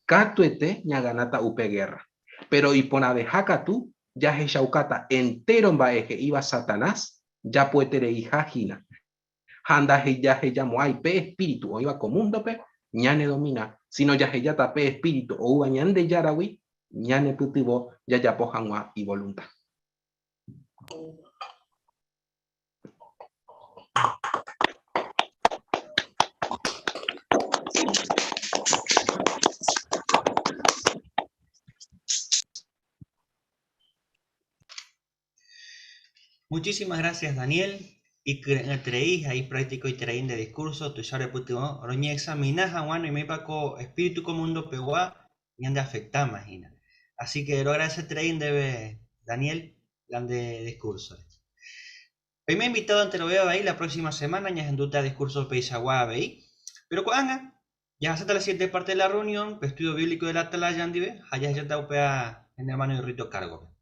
catuete ñaganata upe guerra. Pero y ponabejaca tú, ya jechaukata entero en baeje iba Satanás, ya puetere hijajina. Handa ya moai pe espíritu, o iba comundo pe, ñane domina, sino ya ya tape espíritu, o uva ñande yarawi, ñane putivo, ya yapojanwa y voluntad. Muchísimas gracias, Daniel. Y creéis ahí práctico y traín de discurso, tu sabe puto, roñe examinas a guano y me paco espíritu como mundo pegua y ande afectar, imagina. Así que lo agradece traín debe Daniel, de discurso. Hoy me he invitado ante lo veo ahí la próxima semana, ya en duda discurso peisaguá ahí. Pero cuando ya hasta la siguiente parte de la reunión, estudio bíblico de la Atalaya, andive, allá ya está upea en el mano y rito cargo.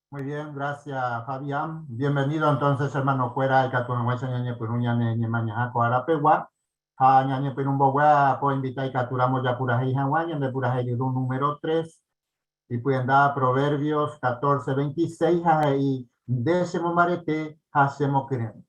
Muy bien, gracias Fabián. Bienvenido entonces, hermano Cuera, el Catuanhuesa ñañe Peruña ñe mañajaco Arapegua. Ñañe Perumboguea, puedo invitar y capturamos ya pura Heijanguaña, de pura Heiridun número 3. Y pueden dar Proverbios 14:26 y décimo marete hacemos queremos.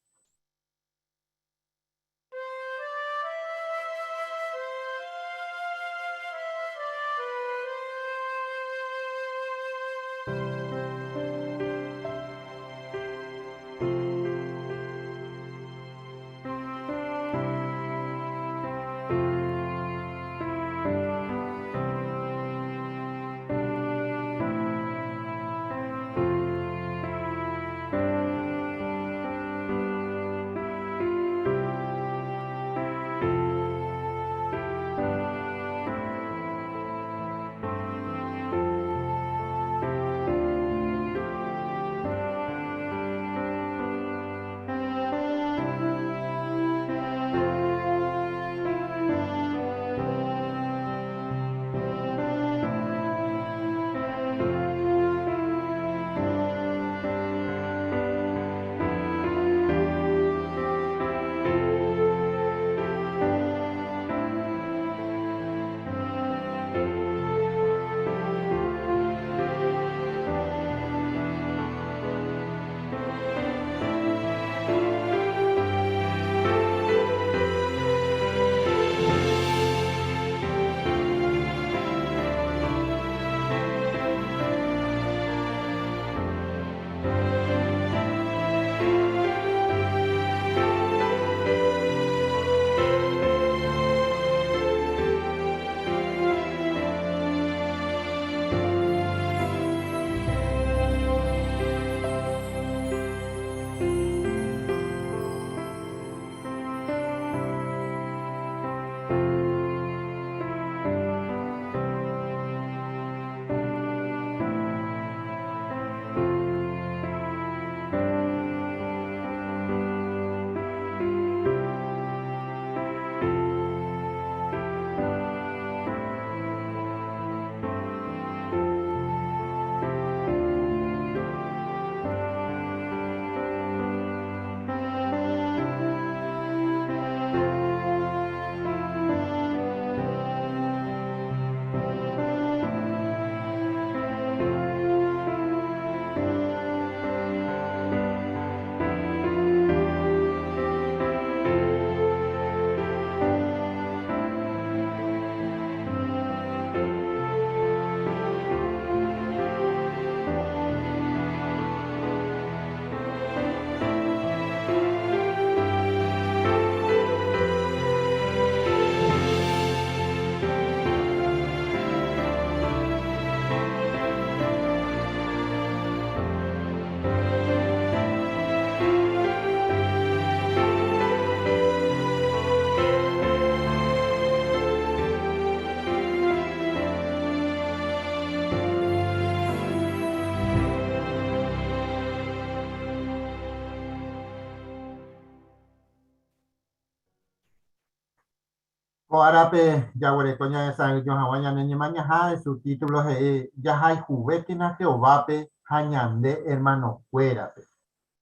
Coarape, Yaguarecoña de San Johawaña Neñe Mañaja, su título es Yajai Jubetina Jeovape, Jañande, hermano Cuérape.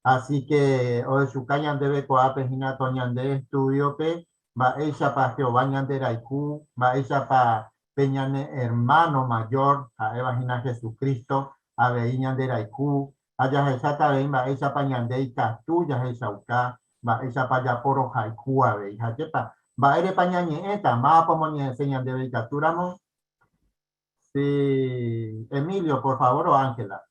Así que hoy su cañan debe coape hina toñande estudio pe va ella pa Jehová ñande raiku va ella pa peñane hermano mayor a Eva hina Jesucristo a ve ñande raiku allá esa tabe va ella pa ñande ika tuya esa uka va ella pa ya poro haiku a ve hija chepa va ere pa ñañe eta ma como ñe enseñan de veikaturamo. Sí, Emilio, por favor, o Ángela.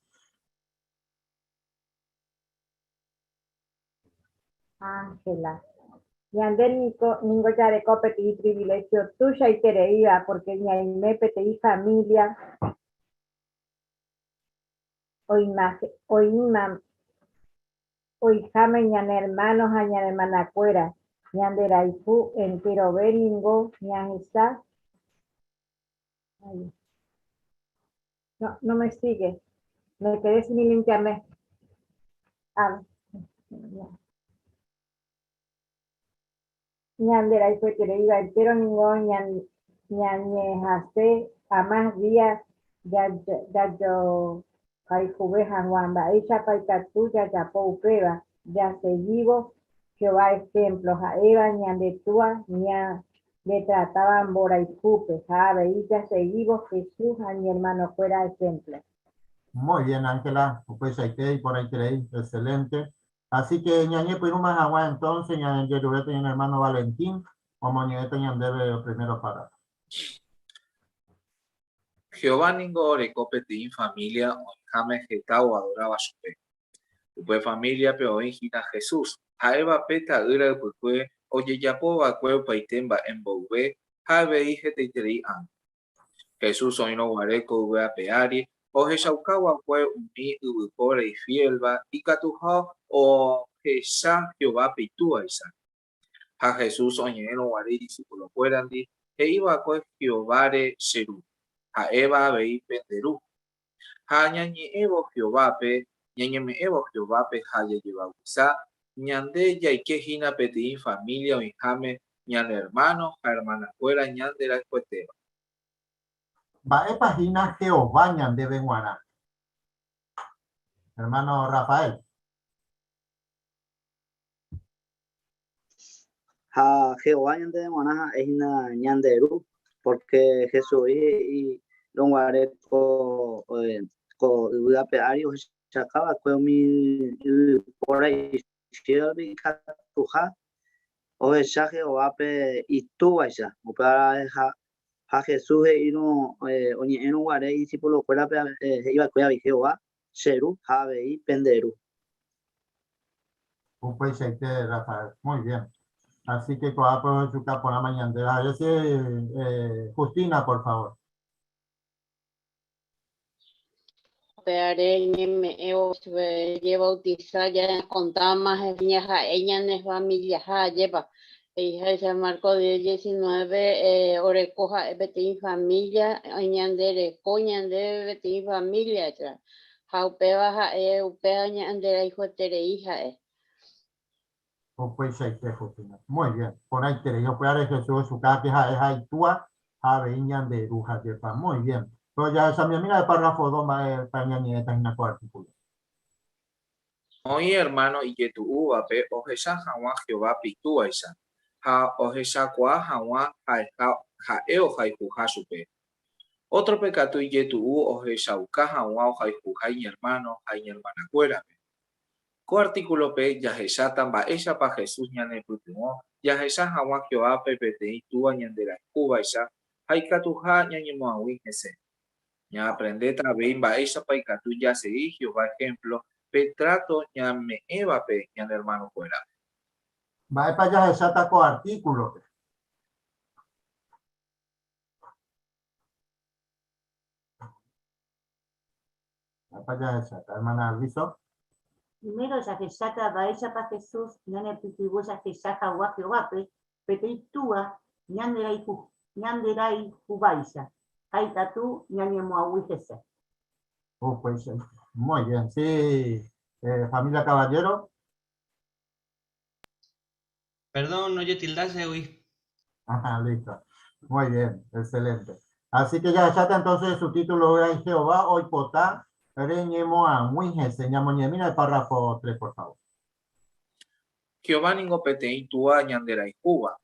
Ángela. Yandel ningo ya de copete y privilegio tuya y querida, porque ni hay mepete y familia. Hoy jame ñan hermanos, ñan hermana cuera, ñan de raifu, entero beningo, ñan está. No me sigue. Me quedé sin el internet. Ñan de raifu querida, entero ningo, ñañejaste, a más días, ya yo. Caijubeja Juamba, ella paitatu ya yapou prueba, ya seguimos Jehová ejemplos a Eva ñandetúa ña le trataban bora y cupe, sabe, y ya seguimos Jesús a mi hermano fuera ejemplo. Muy bien, Ángela, pues ahí y por ahí creí, excelente. Así que ñañe pues más agua entonces, ñañe yerubete y el hermano Valentín, como ñañe ñandebe primero para. Jehová ningo recopete familia, jame getao adoraba su pe. Upe familia pe oingina Jesús. Jaeva peta ira upue, oye yapo va cuerpo y temba en boube, jave hije te iteri an. Jesús oino guareco ube peari, o jeshaukawa fue uni ubupore y fielba, y catuja o jesá Jehová pitua isa. Ja Jesús oñeno guari discípulo fueran di, e iba a Jehová seru. A Eva veí penderú. Ha ñañi evo Jehová pe, ñañeme evo Jehová pe haya lleva usa, ñande ya y que hina peti familia o injame, ñan hermano, hermana fuera, ñan de la escuetera. Va e página Jehová ñande benguana. Hermano Rafael. Jehová ñande benguana es una ñanderu, porque Jesús y don guare ko uda peario chacaba ko mi por ahí sirve catuja o esa Jehová pe y tú vaya o para a Jesús y no oñe en guare discípulo fuera iba a Jehová seru have y penderu. Pues Rafael, muy bien. Así que por su por la mañana. A ver Justina, por favor. Me lleva bautizar ya contaba más ella en familia lleva hija de San Marcos de 19 orecoja betín familia añandere coñande betín familia jaupeba upea ñandera hijo tere hija Pues Justina. Muy bien. Por ahí queréis yo puedo Jesús su casa es aitua a veñan de brujas de pan. Muy bien. Pues ya esa mi amiga de párrafo 2 va para ñañeta en la artículo. Oye hermano y que tu uva pe ojesa jawa Jehová pitua isa. Ja ojesa kwa jawa ja eo jaijuja su pe. Otro pecado y que tu ojesa uka jawa jaijuja y hermano y hermana cuera pe. Co artículo pe ya jesa tamba esa pa Jesús ñane putumo ya jesa jawa Jehová pe pete y tu ñandera cuba isa. Haikatuja ñañe moawi ese. Ya aprende también va esa paika tú ya seguí Jehová ejemplo petrato ya me eva pe ya hermano fuera. Va para allá esa taco artículo. Va para allá esa hermana Alviso. Primero ya que saca va ella para Jesús, ñane pitibuya que saca guape, petitúa, ñanderai jubaisa. Hay tatu, ñane moahuijese. Pues muy bien, sí. Familia Caballero. Perdón, no yo tildase, güey. Ajá, listo. Muy bien, excelente. Así que ya está entonces su título era Jehová hoy potá, reñemo a muy enseñamos mira el párrafo 3, por favor. Jehová ningo petei tua ñandera Cuba.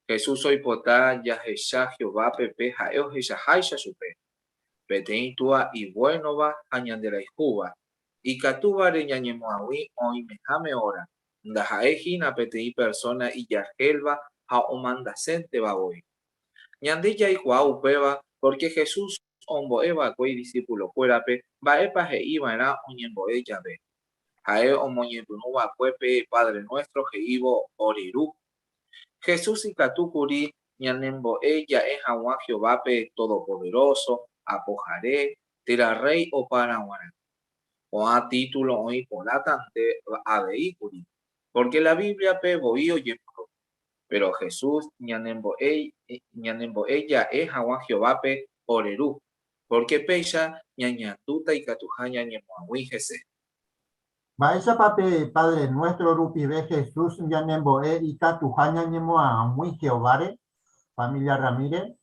Jesús hoy potá yajesha Jehová pepe jaeo jeshajaisha supe. Petei tua y bueno va a ñandera Cuba. Y catuba re ñañemoawi hoy mejame ora. Ndajaejina petei persona y yajelva ha omandacente va hoy. Ñandilla y upeva, porque Jesús omboeva cuei discípulo cuerape, vaepa iba era oñemboe llave. Jae omoñebunuba cuepe, Padre nuestro, jeivo oriru. Jesús y catucuri, ñanemboe ya es agua Jehovape todopoderoso, apojaré, tira rey o paraguana. O a título hoy polatante a vehículi. Porque la Biblia pe boío yepro. Pero Jesús, ñanembo ella es agua Jehovape oreru, porque peya ñañatuta y catuja ñañemoahui Jesús. Vaisa pape Padre nuestro rupibe Jesús yanembo y catujaña ñemo a muy Jehovare, familia Ramírez.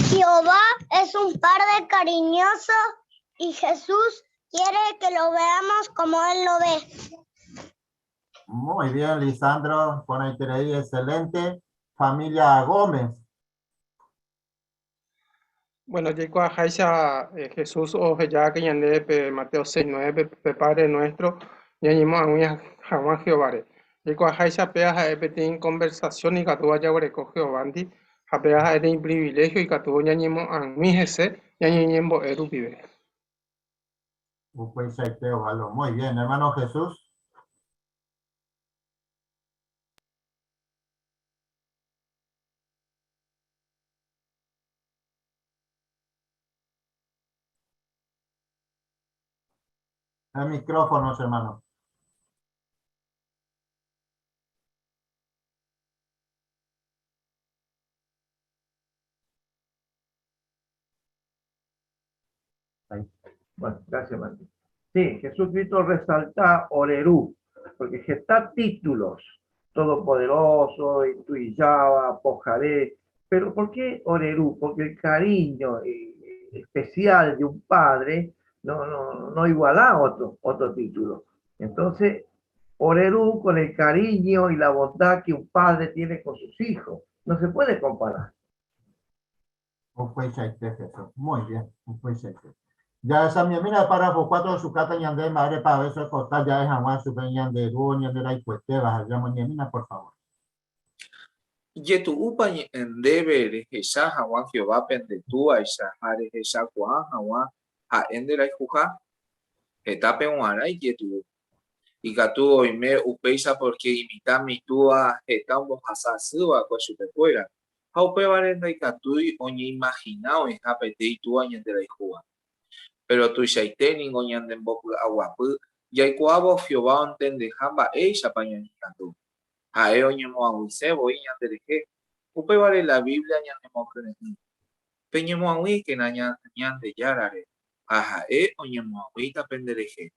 Jehová es un padre cariñoso y Jesús quiere que lo veamos como Él lo ve. Muy bien, Lisandro, con ahí, excelente. Familia Gómez. Bueno, llegó a Jaisa Jesús o ya que yande Mateo 6:9 Padre nuestro, ya ñimo a Juan Jehová. Llegó a Jaisa pea en conversación y catuvo ya con Jehová. A pea en privilegio y catuvo ya ñimo a mi Jesús, ya ñimo erupibe. Muy bien, hermano Jesús. El micrófono, hermano. Bueno, gracias, Martín. Sí, Jesucristo resalta Orerú, porque está títulos, Todopoderoso, Intuyaba, Pojaré, pero ¿por qué Orerú? Porque el cariño especial de un padre no iguala a otro título. Entonces, Orerú con el cariño y la bondad que un padre tiene con sus hijos, no se puede comparar. Muy bien, ya esa mira el párrafo 4 de su carta ñande madre para eso cortar ya es jamás su ñande ñande la cueste baja llamo ñemina por favor. Yetu upa en debe esa Juan Jehová pende tú a esa are esa Juan Juan a endera y juja etape uara y yetu y gatu hoy me upeisa porque imita mi tua eta un bojaza suba con su pecuera a upe varenda y gatu y oñe imaginado es apete y tua ñandera y juja. Pero tu shaiteni goñan de boku aguapu ya ikuabo Jehová entende jamba ella pañanito a eoñemo aguise voy ñandereje upe vale la Biblia ñanemo creni peñemo agui que ñande yarare aja oñemo aguita pendereje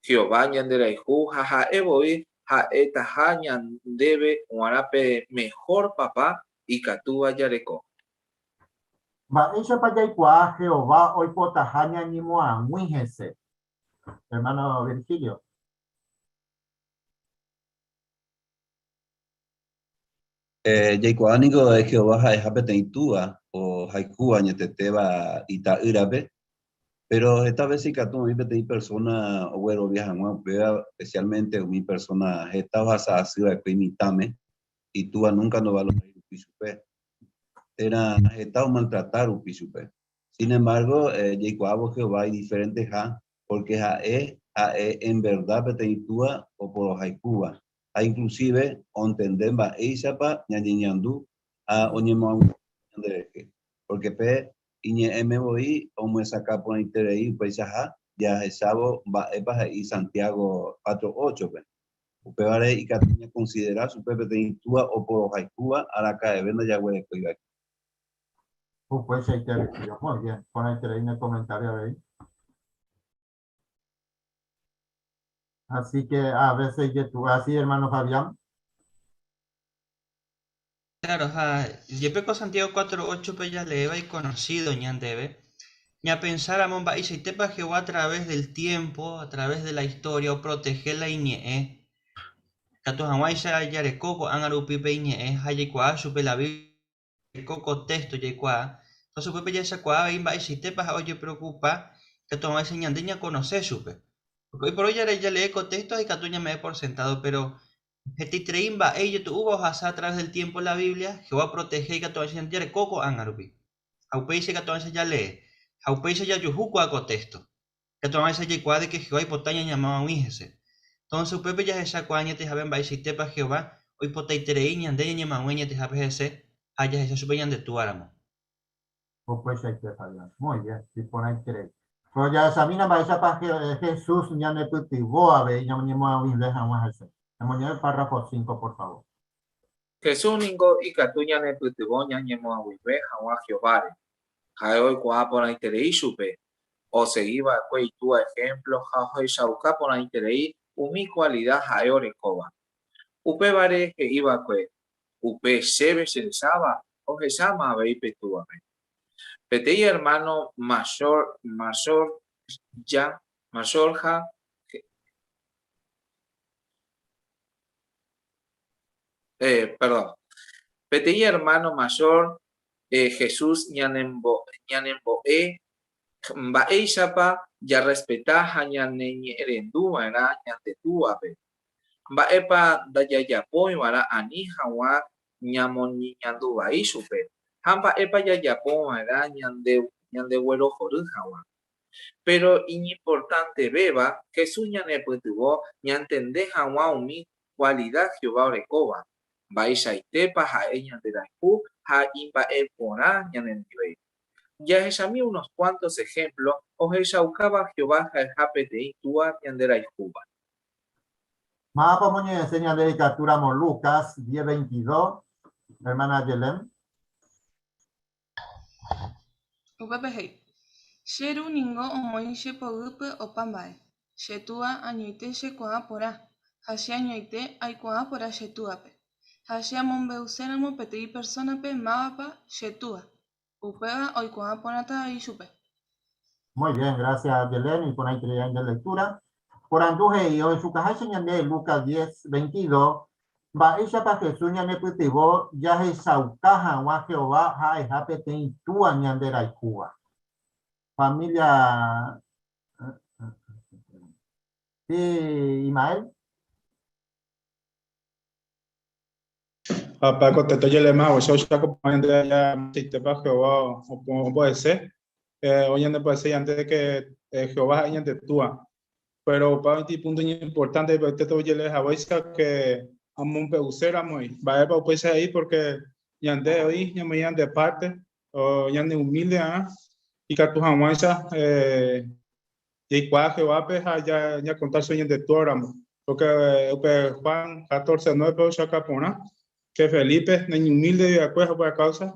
Jehová ñandereju jaja voy ja etaja ñandebe guarape mejor papá y catúa yareco. Ella para allá Jehová hoy potajaña ni moa muy jese. Hermano Virgilio. Yaikuánico de Jehová haipeteitua o haikua ñeteteba ita irabe, pero esta vez sí que tú me pedí persona o bueno viajan especialmente mi persona estaba así de imitame y tú nunca no va a lograr era estado maltratar un pisupe. Sin embargo, Jacob Jehová hay diferentes ja, porque ja en verdad peteitua o por haikuba. Inclusive ontendemba eisapa ñañiñandu a oñemau porque pe iñe me voy o me saca por interei pues ya sabo va epa y Santiago 4:8 pe. Upe vale y catiña considerar su pepe peteitua o por haikuba a la cae venda ya huele coiga. Pues muy bien, pon ahí el comentario ahí. Así que a veces que tú, así hermano Fabián. Claro, Yepeco Santiago 4:8 pues ya le y conocido ñan debe. Ya pensar a Momba y Tepa Jehová a través del tiempo, a través de la historia, o proteger la iñe. Cato Hawaii ya de coco, angarupi pe iñe, hayekua, supe la Biblia, coco texto yekua. Entonces, pues ya se cuava y y Tepa oye preocupa, que tu Hawaii ñandeña conoce supe. Porque hoy por hoy ya le eco texto y Catuña me he por sentado, pero Hetitreimba, ella tu hubo a través del tiempo la Biblia, Jehová protege y que tu Hawaii ya de coco, angarupi. Aupeise que tu Hawaii ya lee. Aupeise ya yujuco a contexto. Que tu Hawaii ya cuade que Jehová y potaña llamaba a Wijese. Entonces, Pepe ya esa cuaña te jaben baisi tepa Jehová, hoy potai tereíña de ña mamueña te jabe ese, haya esa supeñan de tu áramo. Pues hay que fallar. Muy bien, si por ahí crees. Pues ya examina para esa página Jesús, ya me cultivó a ver, ya me a un dejamos hacer. Vamos a el párrafo 5, por favor. Jesús ningo y catuña ne putiboña ñemo a wibe hawa Jehová. Jaoy kwa por ahí terei supe. O se iba a tu ejemplo, jaoy shauka por ahí terei, mi cualidad jaore koba. Upe vare que iba kwe. Upe shebe se o que llama a ver petuame. Petei hermano mayor ya, mayor ja, perdón. Petei hermano mayor Jesús ñanembo mbae chapa ya respeta ñane erendu era ñantetuape. Mbaepa dayayapo vara ani hawa ñamoni ñandu vai supe. Hamba epa yayapo era ñande vuelo joru hawa. Pero importante beba Jesús ñaneputuvo ñantende hawa umi cualidad Jehová orekoba. Baisha itepa ha ella de la ha imba pora ñanendive. Ya examí unos cuantos ejemplos, o ella usaba Jehová japete tua ñandera Cuba. Más vamos a enseñar de captura Lucas 10:22, hermana Yelem. Upepehei. Sheru ningo omoishe pogupe opambae. Shetua añoite shekua pora. Hashi añoite aikua pora shetuape. Hashi amombeuseramo petei persona pe mapa shetua. Upeva oikua ponata ishupe. Muy bien, gracias Yelem y por ahí creían de lectura. Por anduje y hoy su caja señal de Lucas 10:22. Va ella para Jesús ñane putivo ya es saucaja wa Jehová ha ejapete in tu añandera y Cuba. Familia sí, Imael. Para contestar yo le más, yo ya acompañé ya si te para Jehová o puede ser. Hoy en puede ser antes de que Jehová haya de tua. Pero para un punto importante, pero te voy a leer a que amón peusera muy. Va a pues ahí porque ya de hoy ya me llaman de parte o ya de humilde y que tu jamuesa y cuál Jehová ya contar sueños de tu óramo. Porque Juan 14:9 ya capona que Felipe ni humilde de acuerdo por causa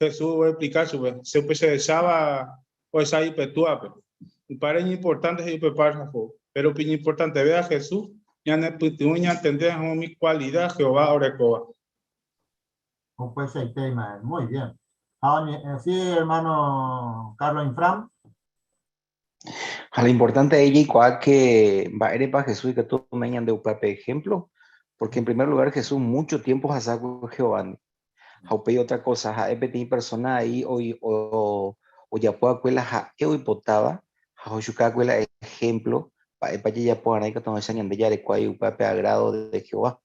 Jesús va a explicar se se desaba pues ahí petuape. Un par importante es el párrafo, pero lo importante vea Jesús ya no putuña entender mi cualidad Jehová orecoa. Pues el tema, muy bien. Sí, hermano Carlos Infram. A lo importante es ella que va a ir para Jesús y que tú me de un ejemplo, porque en primer lugar Jesús mucho tiempo ha sacado Jehová. Haupei otra cosa, ha pedir persona ahí o ya puedo cuela ha hoy potaba, ha chuca cuela ejemplo, para ya puedo ahí que tomo esa ñande ya de cuál upape agrado de Jehová.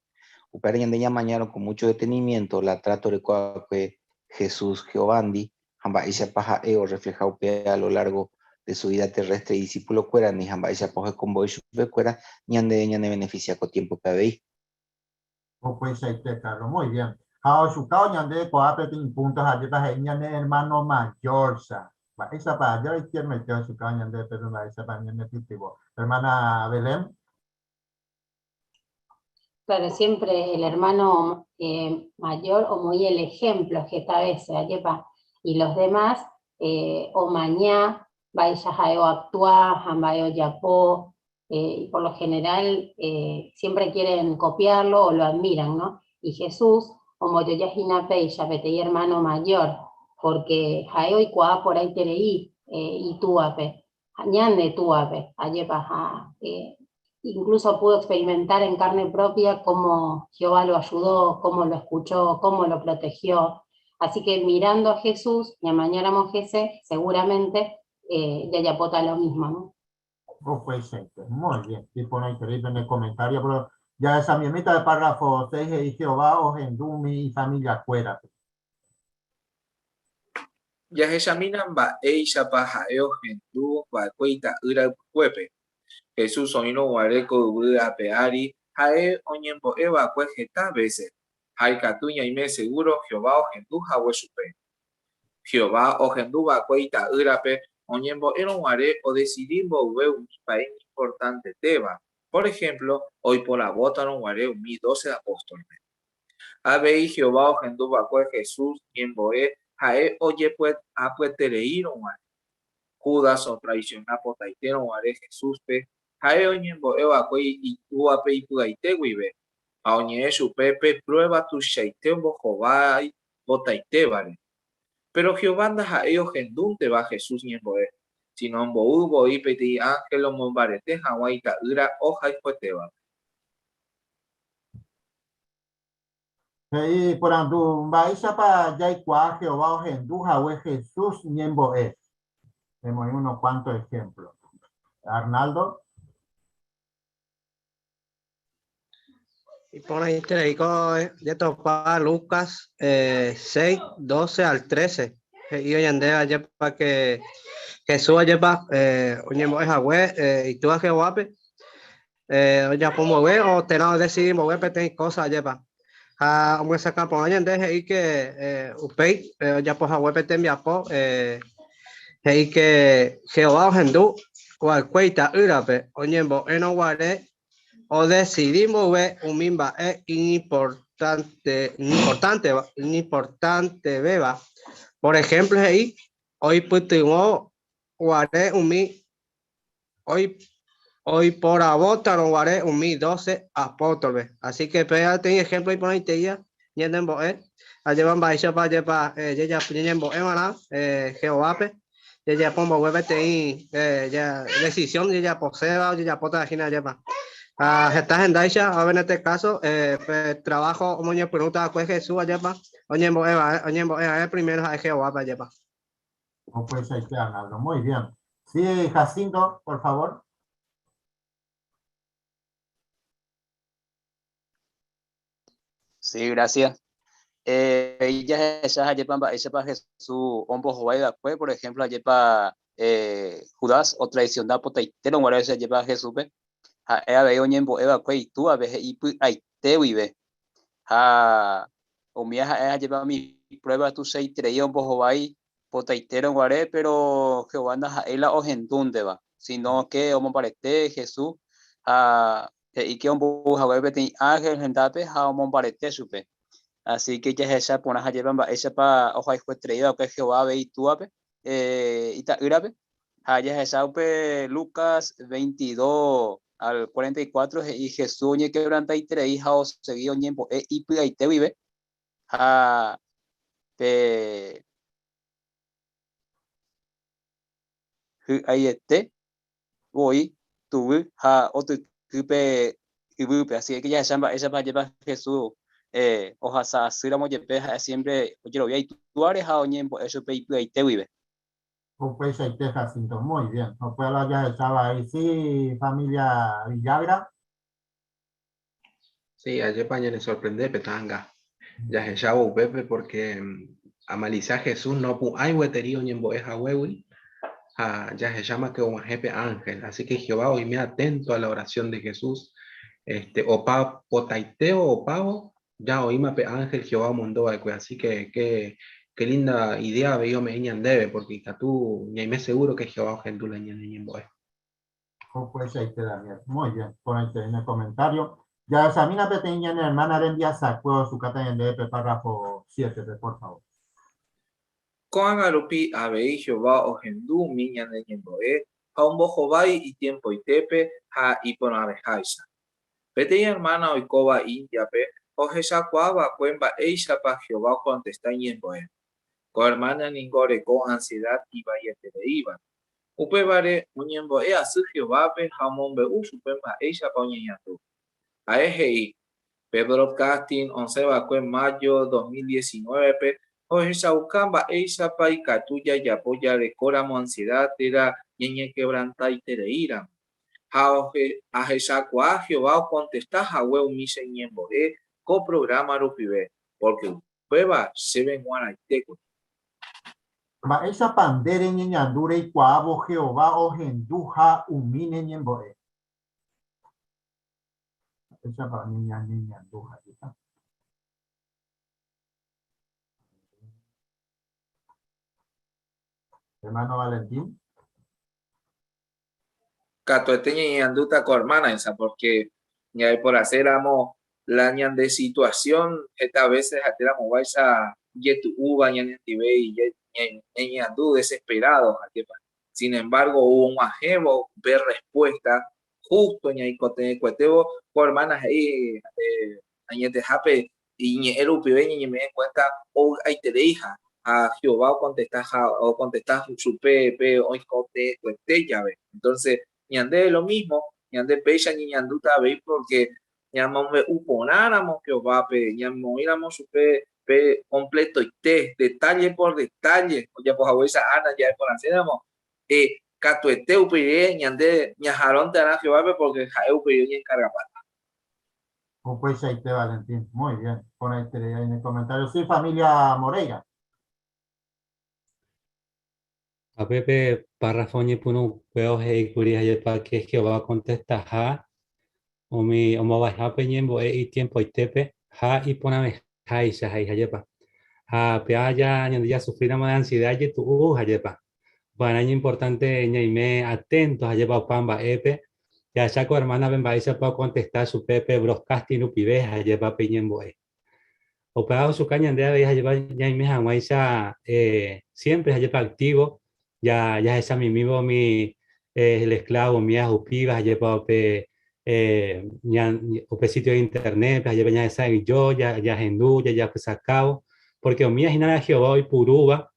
Upare ñande ya mañana con mucho detenimiento la trato de cuál que Jesús Jehovandi, hamba y se paja o refleja upe a lo largo de su vida terrestre y discípulo cuera ni hamba y se apoge con voy supe cuera ñande beneficia con tiempo que veis. Pues ahí te Carlos, muy bien. Ahora su cao ñande coape tin puntos allí para ñande hermano mayor sa. Esa para yo quiero meter su cao ñande pero la esa para ñande pitivo. Hermana Belén. Claro, siempre el hermano mayor o muy el ejemplo que esta vez se lleva y los demás o mañana vaya a actúa, jambayo yapo, y por lo general siempre quieren copiarlo o lo admiran, ¿no? Y Jesús, como yo ya y Yapetei hermano mayor, porque Jaeo y Cuá por ahí tereí, y Tuape, Ñande Tuape, Ayepa, incluso pudo experimentar en carne propia cómo Jehová lo ayudó, cómo lo escuchó, cómo lo protegió. Así que mirando a Jesús, y a mañana Mojese, seguramente ya pota lo mismo, ¿no? Oh, pues, muy bien. Y pone increíble en el comentario, pero ya esa mismita de párrafo 6 y Jehová os endumi y familia fuera. Ya examinan va ella paja ellos en tu va cuenta ira cuepe. Jesús oino guareco buda peari jae oñembo eva cuejeta veces. Hay catuña y me seguro Jehová o gendu jawe supe. Jehová o gendu va cuenta irape oñembo ero guare o decidimos ve un país importante teba. Por ejemplo, hoy por la bota no guare un 12 apóstoles. Ave Jehová o gendu va cue Jesús ñemboe jae oye pues a pues tereiro guare. Judas o traicionar por taitero guare Jesús pe jae oñembo eva cue y uape y pugaite guibe. A oñe su pepe prueba tu shaite un bojobay botaite vale. Pero Jehová anda jae o gendun te va Jesús ñemboe. Si no hubo y peti ángel o mombarete hawaita ira o jai te va. Y por andu, vais para Yaikua, Jehová os enduja, o Jesús ñembo es. Tenemos unos cuantos ejemplos. Arnaldo. Y por ahí te digo, de topar Lucas 6, 12 al 13. Y hoy en día ya para que Jesús lleva, ñembo es agüe, y tú a Jehová, ya por mover o tenemos decidir mover, pero tenéis cosas lleva. Ông sẽ có bỏ nhân đấy hay cái update ya por web tem ya po hay que Jehová hendu cual cuenta urabe oñembo eno guare o decidimos ver un mimba es importante beba. Por ejemplo ahí hoy pudimos guare un mi hoy por abota no guaré un 12 apóstoles. Así que pégate ejemplo y ponete ya. Y en boe. Allá van a ir para allá ya en boe mana Jehová pe. Ya pongo webete ya decisión ya poseba ya pota gina ya va. Estás en Daisha, a ver en este caso trabajo como yo pregunta a Jesús allá va. Oñe boe primero a Jehová para allá va. No puede ser que Arnaldo. Muy bien. Sí, Jacinto, por favor. Sí, gracias. Ella esa ayepa Jesús ombo jovaida fue por ejemplo ayepa Judas o traicionar por taitero guarda esa ayepa Jesús pe a veo ñembo eva fue tú a veces y aite vive a omia ayepa mi prueba tu sei treía ombo jovai por taitero guarda pero Jehová anda ela o gendunde va sino que homo parete Jesús a y que ombo jovai beti ángel gendape a homo parete supe. Así que ya esa ponas a llevar esa para ojo fue traído que Jehová ve y tú ape y ta irape allá esa upe Lucas 22 al 44 y Jesús ni quebranta y tres hija o seguido tiempo y pida y te vive a te ahí este voy tu a otro cupe y así que ya esa para llevar Jesús ojalá siramos de siempre oye lo vi tú eres a oñembo eso pe y te vive. Pues ahí te Jacinto, muy bien. No puedo hablar ya de Chava ahí. Sí, familia Villagra. Sí, ayer paña le sorprende petanga. Ya se chavo Pepe porque a Malicia Jesús no hay hueterío ni en boeja huewi. Ya se llama que un jefe ángel. Así que Jehová hoy me atento a la oración de Jesús. O pa potaiteo o pavo. Ya oíme pe ángel Jehová mundo así que qué linda idea veo me debe porque tú ni me seguro que Jehová gendula ni en boe. Pues ahí te Daniel. Muy bien, ponete en el comentario. Ya Samina Peteña, hermana de envía sacó su cata en el párrafo 7, por favor. Con agarupi ave Jehová o gendu miña de ñemboe Haumbohovai y tiempo y tepe, ha y ponarejaisa. Pete hermana oikova indiape, ojesa cuava cuemba eisa pa Jehová contesta ñemboe. Co hermana ningore con ansiedad y vayete de iba. Upevare uñemboe a su Jehová pe jamombe usupemba eisa pa uñeñatu. AEGI, Broadcasting 11 de mayo 2019 pe, ojesa ukamba eisa pa y catuya y apoya de coramo ansiedad era ñeñe quebranta y tereira. Ajeshakua Jehová contesta Jahwe umise ñemboe co programa rupibe porque prueba se ven guanaiteco. Ma esa pandere ñeñandure y cuavo Jehová o genduja umine ñemboe. Esa pa ñeñanduja. Hermano Valentín. Catoete ñeñanduta con hermana esa porque ya por hacer amo la ñan de situación esta veces ateramos vaisa yetu uva ñan tibe y ñeñandu desesperados. Sin embargo hubo un ajebo ver respuesta justo ñaicote cuetebo por hermanas ahí añete jape y ñeru pibe me en cuenta o hay te hija a Jehová o contestar su pe hoy cote cuete llave. Entonces ñande lo mismo, ñande pecha ni ñanduta veis porque ñamome uponáramos Jehová pe ñamoíramos su pe completo y te detalle por detalle, oye pues a esa Ana ya por hacemos catuete upire ñande ñajaron te hará Jehová pe porque jae upire y encarga pata. Pues ahí te Valentín, muy bien, pon ahí en el comentario. Sí, familia Moreira. A Pepe Parrafoñe puno puedo heikuria y para que Jehová contesta ja o mi o baja peñembo y tiempo y tepe ja y poname jaisa jayepa a peaya ya sufrir más de ansiedad y tu jayepa bueno es importante ñaime atentos jayepa pamba epe ya saco hermana benbaisa para contestar su Pepe broadcasting upibe jayepa peñembo o pegado su caña de jayepa ñaime janguaisa siempre jayepa activo ya esa mi el esclavo mi ajupiva lleva pe sitio de internet ya esa yo ya hendú ya pues sacado porque mi es Jehová y puruba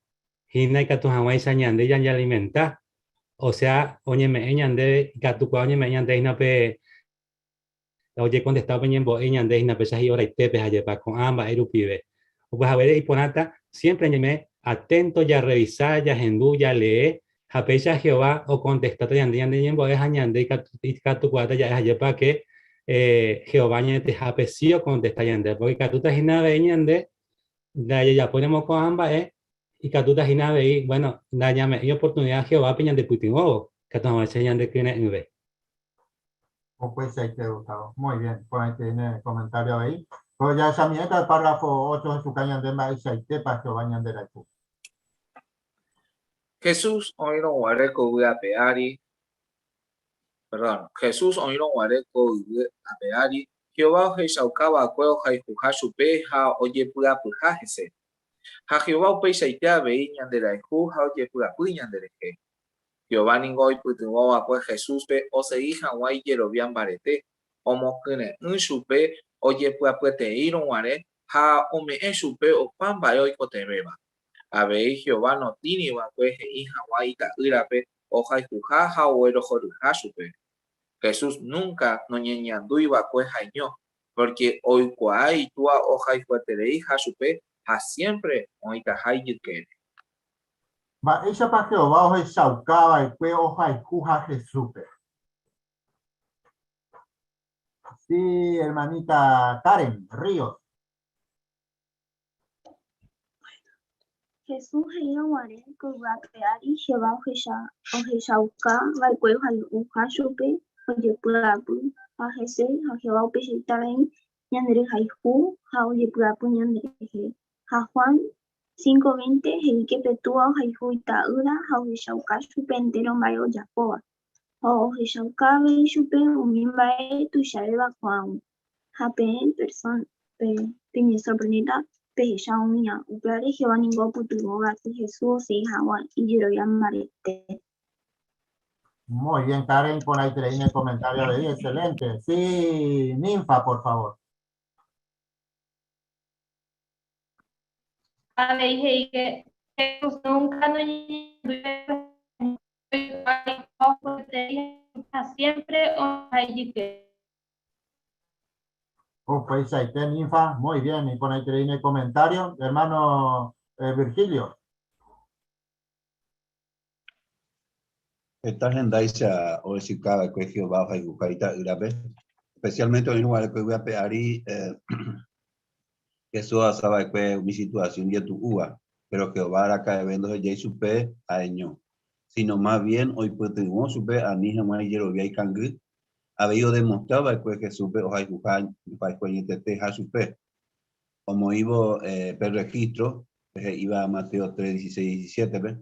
hina y catu hawaii sañande ya alimenta o sea oye me ñande catu oye me ñande hina pe oye cuando estaba peñembo ñande hina pe sahi hora y tepe lleva con ambas erupive o pues a ver y ponata siempre ñeme atento ya revisar ya hendú ya lee Japeisha Jehová o contestate yande yembo es añande y catu cuata ya es para que Jehová ñete jape sí o contesta yande porque catuta jina ve ñande ya ponemos con ambas y catuta jina ve bueno dañame y oportunidad Jehová piñande putinovo catuta va yande que ne ve. Pues ahí te Gustavo, muy bien, pon ahí en el comentario ahí. Pues ya esa mieta el párrafo 8 de su caña de maíz y te para Jehová ñande la tu. Jesús oíron guareco a peari, perdón, Jesús oíron guareco a peari, Jehová ojeshaucaba a cueo jaijuja su peja, oye pura pujajese. Ja Jehová upeisa y te aveiñan de la ejuja, oye pura puñan de leje. Jehová ningoy putuo a pues Jesús pe, o se hija guay yerobian barete, o mosquene un supe, oye pura puete iron guare, ja ome en supe o pan bayoy cotebeba. Abe Jehová no tiene pues hija guaita irape hoja y jujaja o erojorujasupe. Jesús nunca no ñeñandu iba pues jaño porque hoy cuai tua hoja y fuerte hija supe a siempre oita hay que Va ella para Jehová hoja saucaba y fue hoja y juja Jesupe. Sí, hermanita Karen Ríos. Jesús heía guare kuvapeari Jehová ohechauka vaikue ohashupe ojepyapu ha hese ha Jehová upeichaiterei ñanderehayhu ha ojepyapu ñanderehe ha Juan 5:20 he'íke petúva ohayhu ita'ýra ha ohechauka chupe entero mba'e ojapóva ha ohechaukáve chupe umi mba'e tuichavéva Juan ha me sorprendida pecha mía, upeare Jehová ningún putuvo gato Jesús se hija y yo ya marete. Muy bien, Karen, por ahí traí el comentario de ahí, excelente. Sí, Ninfa, por favor. Dije que nunca no siempre o ahí que Pues ahí está, Ninfa, muy bien, y por ahí traí el comentario. Hermano Virgilio. Esta gendaisa o si cada que Jehová hay bucaita irabe, especialmente en lugar que voy a pegar y eso sabe que mi situación ya tu uva, pero Jehová acá vendo ya supe a eño, sino más bien hoy pues tenemos supe a ni jamás yerovia y cangri, había demostrado que Jesús o hay bucar para que te ha supe, como iba per registro, iba a Mateo 3, 16, 17, ¿ves?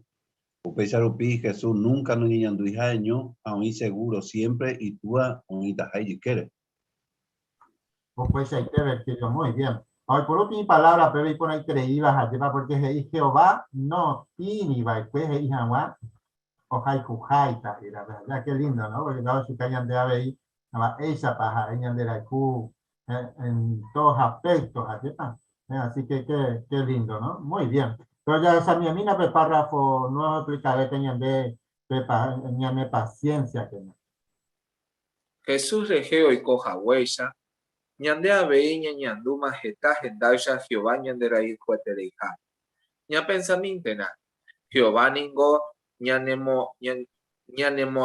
Upecharupi Jesús nunca no niñan tu hija año, aún seguro siempre y tú a un y quiere. Pues ahí te Virgilio, muy bien. Hoy por última palabra, pero y por ahí creíbas a llevar porque Jehová no tiene va después de hija wa o hay kujaita y la verdad qué lindo, ¿no? Porque dado su cañan de ave ella paja ella de la cu en todos aspectos, así que qué lindo, ¿no? Muy bien. Pero ya esa mi mina párrafo no explicaré tenían de paciencia que no. Jesús regeo y coja huella. Ñandea veía ñanduma jeta gendaya Jehová ñandera y cuetereja. Ña pensamintena. Jehová ningo ñanemo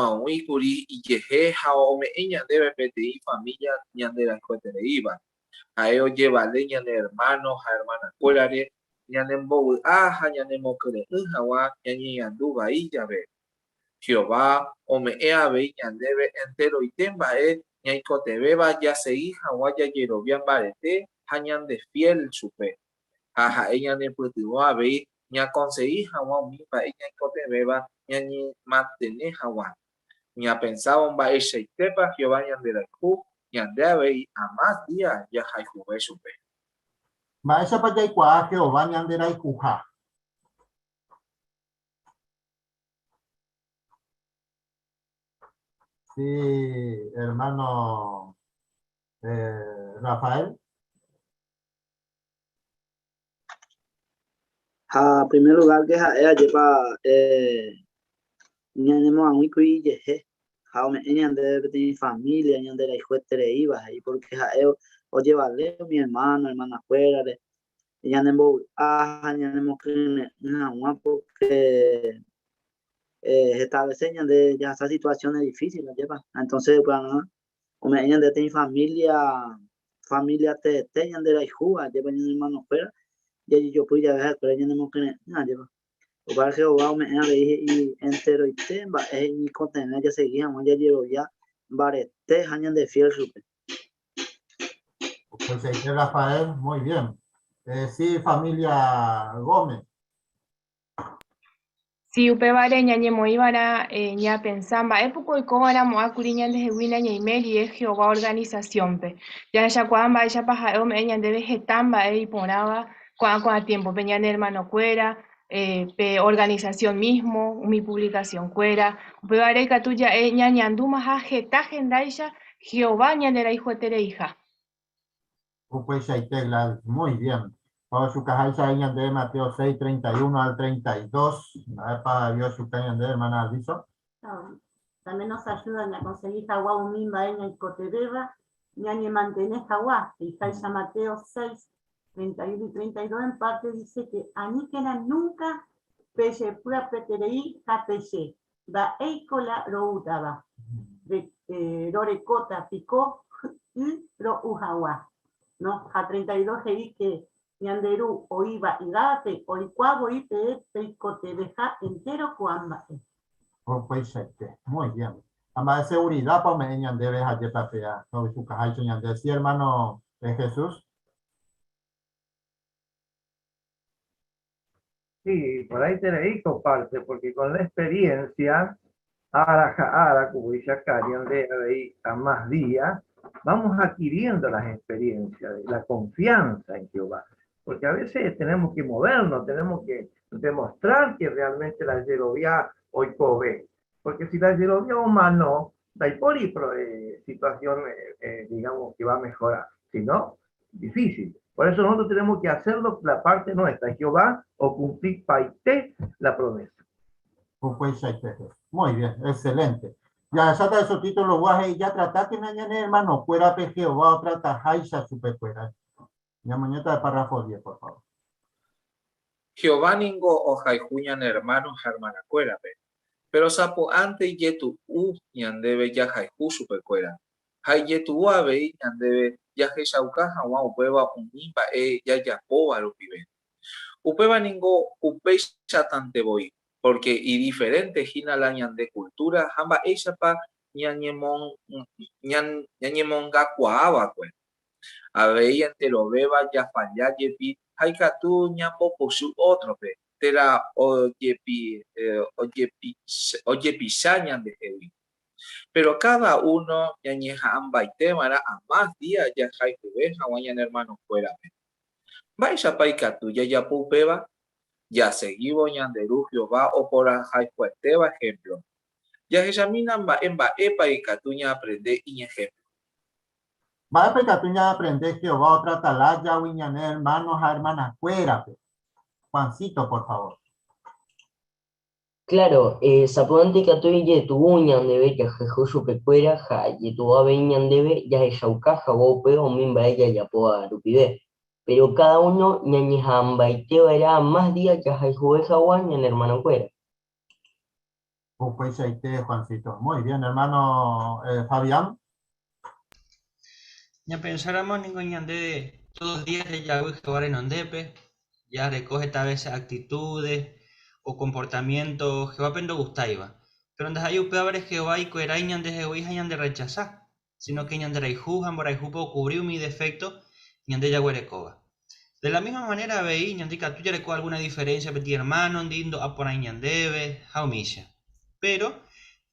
a un ikuri y yeje jaome ñandebe peti familia ñandera y cuetereiva. A ellos llevale ñane hermanos, a hermanas cuelare, ñanembo aja ñanemo kere jawa ñani yanduba y llave. Jehová ome ave ñandebe entero y temba ñaicotebeba ya se hija guaya yerobian barete hañan de fiel supe aja ella ne putimo ave ña conseguí jawa mipa ñaicotebeba ñañi mantene jawa ña pensaba un bae tepa Jehová ñande la ku ñande ave a más días ya hay juve supe Esa para allá y Jehová ñandera y cuja. Sí, hermano Rafael. En primer lugar, que ella lleva ñanemo a muy cuille, me ella de mi familia, ella de la hijo de iba ahí, porque o llevarle mi hermana fuera, ñanemo ñanemo que no, porque esta vez ella de ya esa situación es difícil, la lleva. Entonces, bueno, como ella de mi familia te ella de la hijo, lleva mi hermano fuera. Y yo pude ver, pero ella no me nada lleva. O para Jehová me dije y entero y temba es mi contener ya seguía ya llevo ya barete años de fiel supe. Pues ahí Rafael, muy bien. Sí, familia Gómez. Si upe vare ñañe moíbara ña pensamba época y cómo era moa curiña de Hewina ña imeri es Jehová organización pe ya ella cuamba ella paja me ña de vegetamba y ponaba cuando tiempo peña hermano cuera pe organización mismo mi publicación cuera upe vare catuya ña ñanduma ja geta gendaisha Jehová ña de la hijo de hija. Pues ahí muy bien. Para su caja ella de Mateo 6, 31 al 32. Para Dios su caña de hermana Alviso. También nos ayudan a conseguir Jaguá un mimba en el Cotebeba, ni mantener Jaguá, y Jaisa Mateo 6, 31 y 32 en parte dice que Aníquera nunca peye pura preterei japeye, va eikola routaba, rorecota picó y ro ujaguá, ¿no? A 32 que que Ñanderú o iba y date o icuago y te cotebeja entero cuamba. Pues muy bien. Además de seguridad, pues me enseñan de vejas de papea. Todo su caja enseñan de sí, hermano de Jesús. Sí, por ahí te dedico parte, porque con la experiencia, ahora, como dice acá, de ahí a más días, vamos adquiriendo las experiencias, la confianza en Jehová. Porque a veces tenemos que movernos, tenemos que demostrar que realmente la Yerovia hoy ve. porque si la Yerovia humano, da por situación, digamos, que va a mejorar. Si no, difícil. Por eso nosotros tenemos que hacerlo la parte nuestra. Jehová o cumplir paite la promesa. Muy bien, excelente. Ya sata esos títulos guaje ya trataste mañana hermano fuera pe Jehová otra tajaisa super fuera. Ya mañana de párrafo 10, por favor. Jehová ningo o jaijuñan hermanos hermana cuera pe. Pero sapo ante yetu ñandebe ya jaiju super cuera. Hay yetu ave ñandebe ya jeshauka hawa upeba unimba ya yapoba lo pibe. Upeba ningo upecha tante boy. Porque y diferente gina la ñande cultura hamba ella pa ñañemonga cuava pues. Ave ante lo beba ya falla yepi haikatu ñambo posu otro pe. Tera oyepi sañan de hevi. Pero cada uno ñañeja amba y temara a más días ya jaijubeja guañan hermanos fuera pe. Vaya paikatu ya pupeba. Ya seguimos ñanderu Jehová o por jaijueteba ejemplo. Ya examinan en epa y catuña aprende y ejemplo. Va a catuña aprender Jehová otra talaya wiñané hermanos a hermanas fuera. Juancito, por favor. Claro, saponte que tu yetu ñandebe ya jejusu pecuera ja yetu ave ñandebe ya jeshauka jabope o mimba ella ya poa rupibe. Pero cada uno ñañejamba y te verá más días que jaijuve jawan en hermano cuera. Pues ahí te Juancito. Muy bien, hermano Fabián. Ya pensáramos ningún ñande todos los días de Yahweh Jehová en ondepe, ya recoge tal vez actitudes o comportamientos Jehová pendo gustaiva. Pero donde hay upeabre Jehová y coera ñande Jehová y ñande rechazar, sino que ñande raijú, jamboraijú puedo cubrir mi defecto, ñande Yahweh recoba. De la misma manera veí ñande que tú ya recoba alguna diferencia entre hermano, dindo a por ahí ñandebe, jaumilla. Pero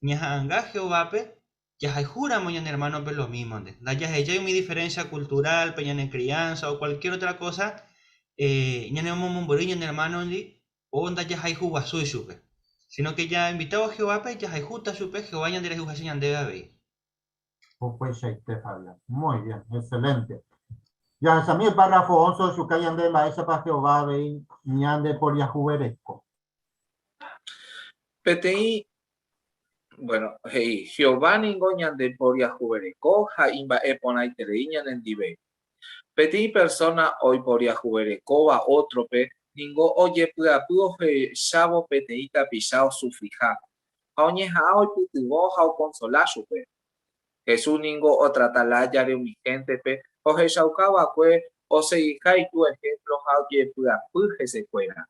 ñajanga Jehová pe ya hay jura moñan hermano pe lo mismo de la ya hay mi diferencia cultural peñan en crianza o cualquier otra cosa ñane momomborín hermano de o onda ya hay juba su supe sino que ya invitado a Jehová pe ya hay justa supe Jehová ñan de juba ñan debe haber. Pues ahí te Fabián. Muy bien, excelente. Ya es a mí el párrafo 11 su cayan de maestra para Jehová ve ñande por yajuberesco. PTI. Bueno, hey, Jehová ningoñan de poria jubereco, jaimba epona y tereiñan en dibe. Peti persona hoy poria jubereco va otro pe, ningo oye puapuo he chavo peteita pisao su fija. Aoñe ha hoy putuvo jao consola su pe. Jesús ningo otra talaya de mi gente pe, o he chaucaba cue, o se hija y tu ejemplo oye puapu que se fuera.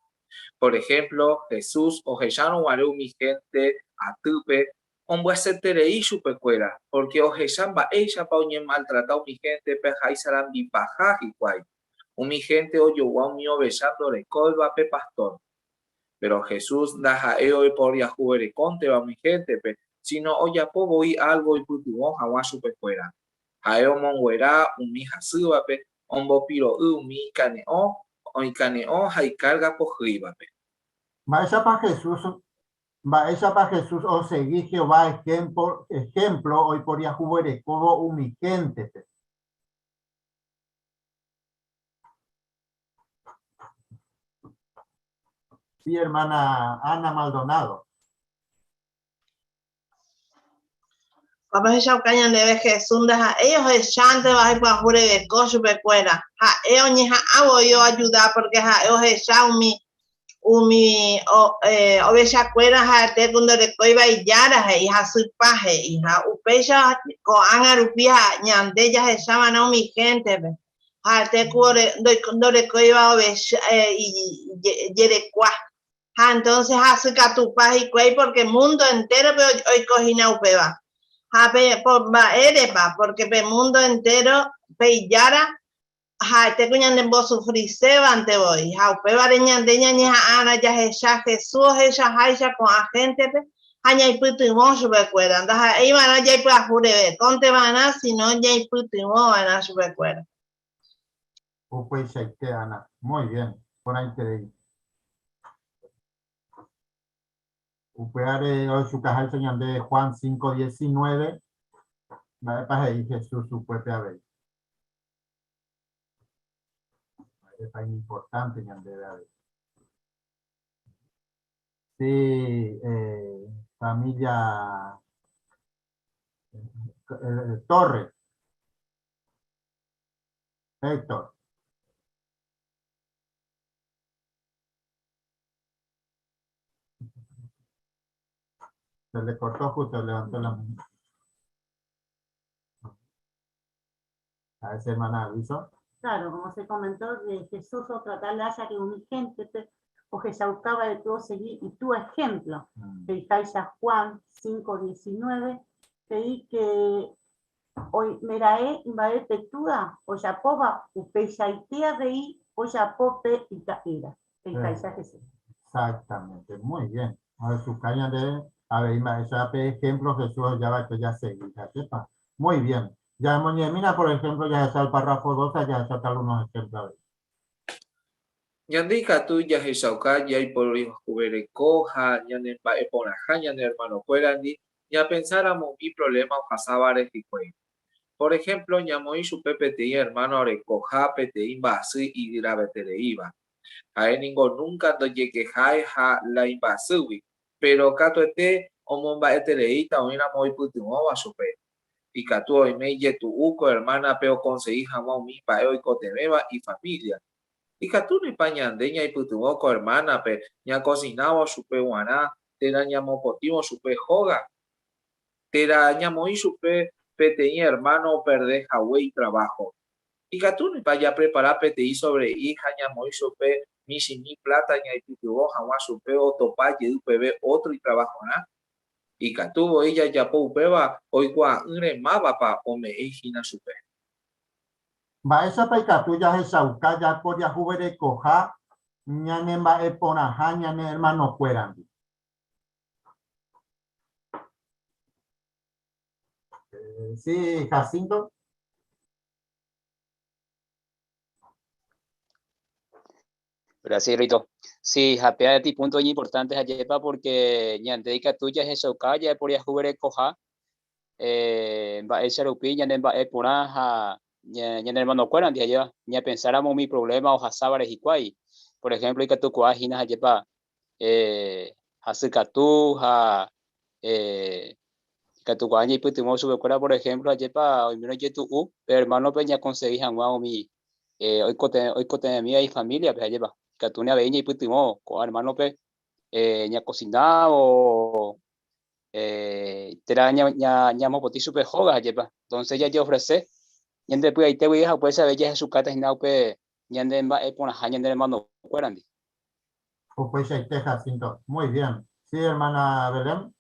Por ejemplo, Jesús o Jesano Waru mi gente a tupe, hombre se terei chupecuera, porque o Jesamba ella pa oñe maltratado mi gente pe jaisaran mi paja y guay. Mi gente o yo guau mío besando le colva pe pastor. Pero Jesús daja eo por ya jubere conte va mi gente pe, sino o ya po voy algo y putuón jawa chupecuera. Jaeo monguera mi jasuba pe, ombo piro mi caneo. Hoy caneo hay carga por arriba. Maestra para Jesús o seguir Jehová ejemplo hoy por Yahuwere como un gente. Sí, hermana Ana Maldonado. Papá ya cañan de Jesús deja ellos el chante va a para jure de coche pecuera. Ja ellos ni ja hago yo ayudar porque ja ellos el chaumi oveja cuera ja te cuando le coiba y yara y ja su paje y ja upecha con angarupia ñande ya se llama no mi gente ja te cuando le coiba oveja y yerecua. Ja entonces ja su catupa y cuey porque el mundo entero hoy cogina upeba. Por porque el mundo entero peyara te cuñan de vos sufrirse ante voy pe vareñan de ña ana ya Jesús ella con agente aña y puto y mocho recuerda anda ahí van a ya y pues jure conte van a si no ya y puto y mo van a su recuerda. Pues te Ana muy bien por ahí te digo. Upeare hoy su caja enseñan de Juan 5:19. Vale, para ahí Jesús su puede ver. Es tan importante en de ver. Sí, familia Torres. Héctor. Se le cortó justo, levantó la mano. A esa hermana aviso. Claro, como se comentó, de Jesús o tratar de haya que unir gente, o que se buscaba de todo seguir, y tu ejemplo, que ya Juan 5:19, pedí que hoy merae invade petuda, o ya poba, upeya y tia reí, o ya pope y taira. Exactamente, muy bien. A ver, su caña de, a ver, ya ejemplo, Jesús ya va que ya seguir, ya sepa. Muy bien. Ya, mira, por ejemplo, ya está el párrafo 2, ya está algunos ejemplos. Ñandika tu ya hesauka ya y por hijo coja, ñane pa eponaja, ñane hermano cuerandi, ya pensáramos mi problema o jasabare y por ejemplo, ñamoy su PPTI hermano recoja PTI base y grave iba. A nunca no llegue ja la invasui, pero cato o momba etereita o ina muy putumo a su pe. Y catu hoy me ye tu uco hermana peo conseguí jamón mi paeo y cotemeba y familia. Y catu ni pañandeña y putumo hermana pe ña cocinaba su pe guaná, te da ñamopotimo su pe joga. Te da ñamoy su pe PTI hermano perde Huawei trabajo. Y Gatún para ya preparar PTI sobre hija ñamoy supe mi plata ña y pitubo jamás supe o topa y UPB otro y trabajo na. Y Catubo ella ya po upeba hoy cua maba pa o me hijina supe. Va esa paika ya es sauka ya por ya jubere coja ñane va eponaja ñane hermano cueran. Sí, Jacinto. Gracias, Rito. Sí, japea de ti punto muy importante ayepa porque ñandeica tuya es eso calla por ya jugar coja va ese rupi ñane va ponaja ñane hermano cueran de allá ña pensáramos mi problema o jasabares y cuay. Por ejemplo, y que tu coajinas ayepa hasicatu ha que tu coaña y putimos sube cuera por ejemplo ayepa hoy menos tu hermano peña conseguí janguao mi hoy cote mía y familia pues ayepa que tú ne veña y putimos con hermano pe ña cocinado tera ña mo poti super joga ayepa entonces ya yo ofrece ñande pues ahí te voy a pues saber ya su cata y nao pe ñande va por la ñande hermano cuerandi. Pues ahí te Jacinto. Muy bien. Sí, hermana Belén.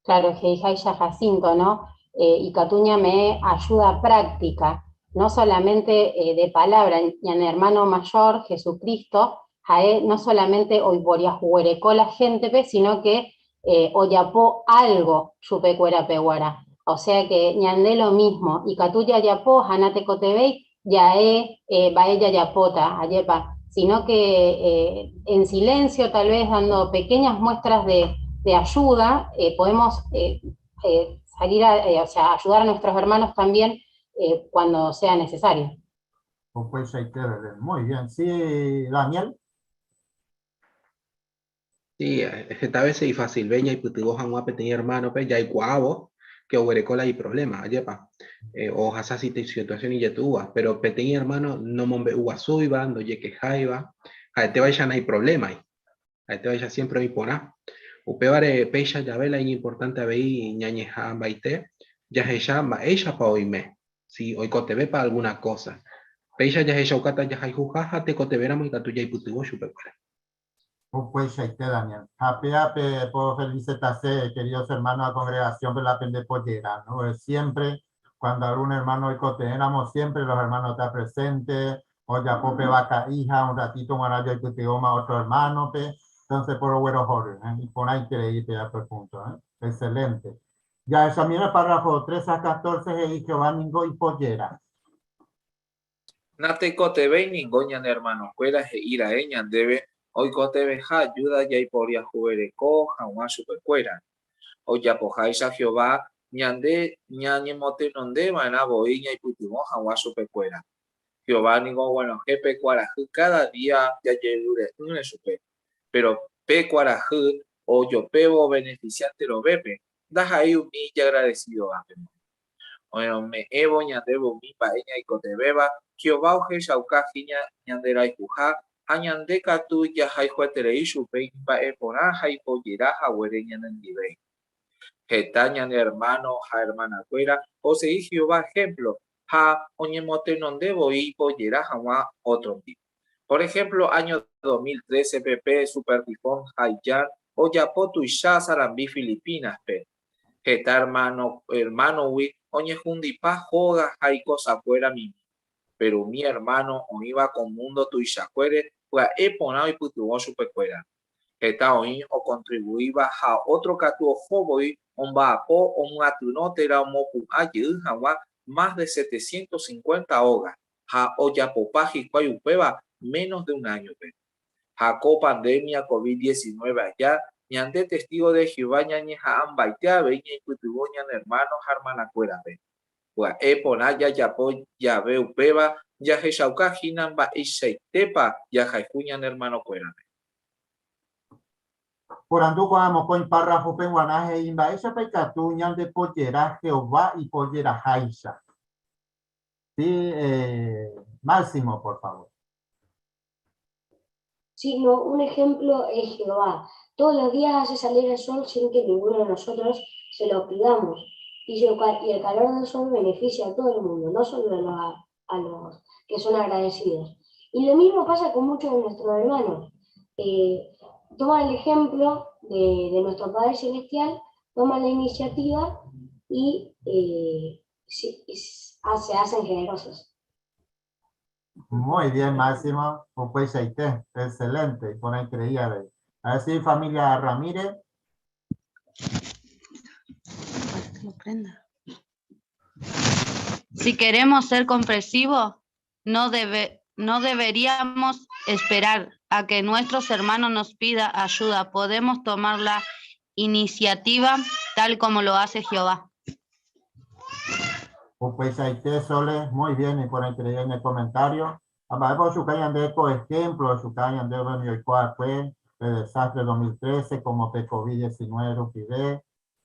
Claro, Heija Jacinto, ¿no? Y Catuña me ayuda práctica, no solamente de palabra, en hermano mayor, Jesucristo, no solamente hoy voría juguerecó la gente, sino que oyapó algo, chupecuera peguara. O sea que ñandé lo mismo, y Catuya yapó, Hanate Cotebey, va ella yapota, ayepa, sino que en silencio, tal vez dando pequeñas muestras de ayuda, podemos salir o sea, ayudar a nuestros hermanos también cuando sea necesario. Pues hay que ver. Muy bien. Sí, Daniel. Sí, esta vez es fácil, veña y putigo jamás tenía hermano, pues ya hay guavo, que huerecola y problema, ayepa. O esa situación y ya tuva, pero peteña hermano no mombe uasuiba, no ye que jaiba, a este vaya no hay problema ahí. A este vaya siempre hay pona. Upevare pecha ya vela es importante veí ñañeja baite, ya ella pa oíme, si hoy cote para alguna cosa. Pecha ya ella ukata ya hay jujaja te cote vera muy ya y putigo chupecuera. Pues ahí te Daniel. Happy por felicitarse, queridos hermanos de la congregación de la Pendepollera, ¿no? Siempre, cuando algún hermano hoy coteéramos, siempre los hermanos están presentes, o ya pope vaca hija, un ratito, un horario que te otro hermano, pe. Entonces, por bueno, Jorge, y por ahí creíste ya por punto, excelente. Ya examina el párrafo 3 a 14, y Jehová Ningo y Pollera. Nate cote ve ningoñan hermano cuera e ira eñan debe Oikote beja ayuda ya y poria jubereco, jaua supercuera. Oyapojaisa Jehová, ñande, ñañe mote nonde, mana boiña y putimo, jaua supercuera. Jehová digo, bueno, jepe cuarajú, cada día ya lleve un supe. Pero pe cuarajú, o yo pebo beneficiante lo bepe. Das ahí un ya agradecido a bueno, me evo ñandebo mi paeña y cotebeba, Jehová oje shauka jiña ñandera y puja, añandeca tu ya hay jueterei supe pa epona hay pollera jahuere ñanandibei. Getaña hermano, ja hermana cuera, o se Jehová ejemplo, ja oñemote nondebo y pollera jamás otro tipo. Por ejemplo, año 2013 PP Super Tifón Haiyan o Yapotu y ya Sarambí Filipinas pe. Geta hermano wi oñe jundipa joga hay cosa fuera mi. Pero mi hermano o iba con mundo tu ishacuere, pues he ponado y putuó supercuera. Geta oí o contribuiba a otro catuo joboy, un vapo o un atunote era un mopu ayu jawa más de 750 hogas. Ja oya popaji cuayupeba menos de un año. Jaco pandemia COVID-19 allá, ñande testigo de Jehová ñañeja ambaitea veña y putuboñan hermanos hermanacuera ve. Pues eponaya ya po ya veu peba ya jeshauka jinan ba ishaitepa ya jaijuñan hermano cuera. Por anduco amo con párrafo penguanaje imba esa pecatu ñande pollera Jehová y pollera Jaisa. Sí, Máximo, por favor. Sí, no, un ejemplo es Jehová. Todos los días hace salir el sol sin que ninguno de nosotros se lo pidamos. Y el calor del sol beneficia a todo el mundo, no solo a los que son agradecidos. Y lo mismo pasa con muchos de nuestros hermanos. Toman el ejemplo de nuestro Padre Celestial, toman la iniciativa y se hacen generosos. Muy bien, Máximo. Pues excelente. Por ahí creía. Así, familia Ramírez. Si queremos ser comprensivos, no deberíamos esperar a que nuestros hermanos nos pidan ayuda. Podemos tomar la iniciativa tal como lo hace Jehová. Pues ahí Sole, muy bien, y por ahí creía en el comentario. Abajo su cañan de ejemplo, su cañan de el cual fue el desastre 2013, como de COVID-19, Rupide.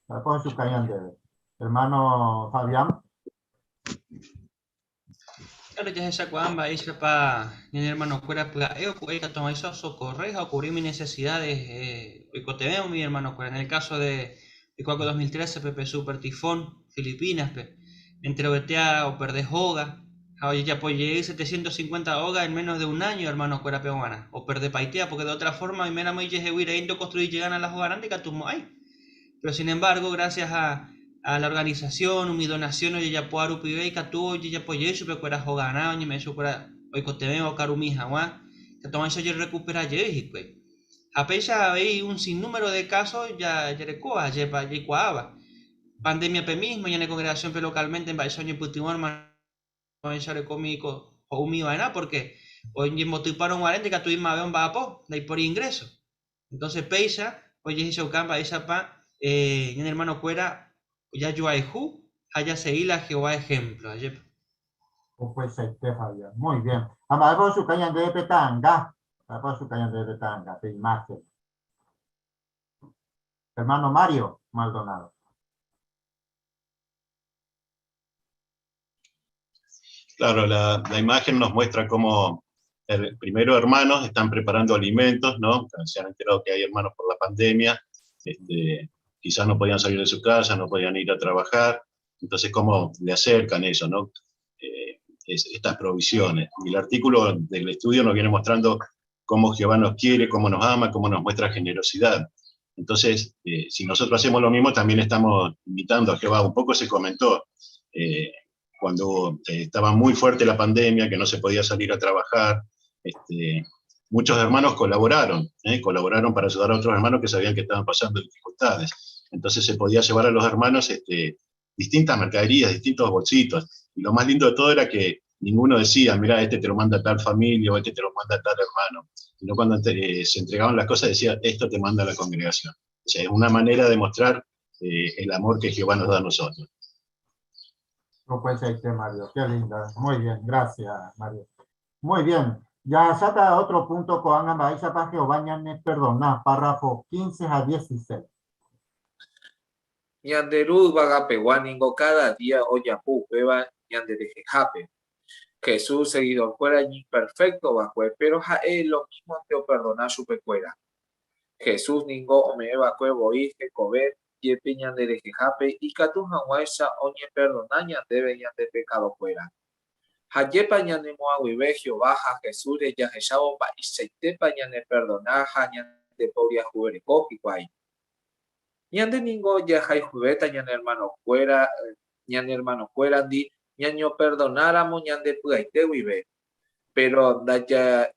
Abajo su cañan de hermano Fabián. Claro, ya esa cuamba ella para mi hermano fuera que tomar eso socorrer o cubrir mis necesidades veo mi hermano fuera en el caso de Cuaco 2013 Pepe Super Tifón Filipinas entre obetea o perder hoga oye ya pues llegué 750 hogas en menos de un año hermano fuera peruana o perder paitea porque de otra forma y menos muy llegué a construir llegan a las hogaránticas tu hay pero sin embargo gracias a la organización, mi donación, y ya puedo arupir y catu, y ya puedo ir super para jugar, y me supera hoy conteme o carumija, ¿va? Que toma eso yo recupera y pues. A pesar de un sinnúmero de casos ya recoa, ya para ya cuava. Pandemia pe mismo, ya en congregación pe localmente en Baisoño Putimor, ya recómico o humilde, ¿no? Porque hoy en motivaron 40 que tuvimos a ver un vapo, de ahí por ingreso. Entonces pesa, hoy es eso campa esa pa, en hermano fuera. Ya yo haya seguido a Jehová ejemplo. Pues Fabián. Muy bien. Abajo su cañan de petanga. Abajo su cañan de petanga. De imagen. Hermano Mario Maldonado. Claro, la imagen nos muestra cómo primero hermanos están preparando alimentos, ¿no? Se han enterado que hay hermanos por la pandemia. Quizás no podían salir de su casa, no podían ir a trabajar, entonces cómo le acercan eso, ¿no? Estas provisiones. Y el artículo del estudio nos viene mostrando cómo Jehová nos quiere, cómo nos ama, cómo nos muestra generosidad. Entonces, si nosotros hacemos lo mismo, también estamos imitando a Jehová. Un poco se comentó, cuando estaba muy fuerte la pandemia, que no se podía salir a trabajar, muchos hermanos colaboraron para ayudar a otros hermanos que sabían que estaban pasando dificultades. Entonces se podía llevar a los hermanos distintas mercaderías, distintos bolsitos. Y lo más lindo de todo era que ninguno decía, mira, este te lo manda tal familia o este te lo manda tal hermano. sino cuando se entregaban las cosas decía, esto te manda la congregación. O sea, es una manera de mostrar el amor que Jehová nos da a nosotros. No puede ser, Mario. Qué linda. Muy bien, gracias, Mario. Muy bien. Ya saca otro punto con Ana Maísa para Jehová, perdona, párrafo 15 a 16. Ñanderu vagapeguaningo cada día oyapu peba ñanderejejape. Jesús, seguidor fuera imperfecto bajo, pero jae lo mismo te perdonar su pecuera. Jesús ningo ome bakue boije cover yepe ñanderejejape y catu hawaisa oñe perdonar ñandebe ñande pecado fuera. Hayepa ñanemo aguive Jehová ja Jesús de yajeshao pa iseitepa ñane perdonar ja ñande pobria jubereco piguay. Ñande ningo yajai jubeta ñane hermano fuera di ñaño perdonáramos ñande pyaite vive. Pero ya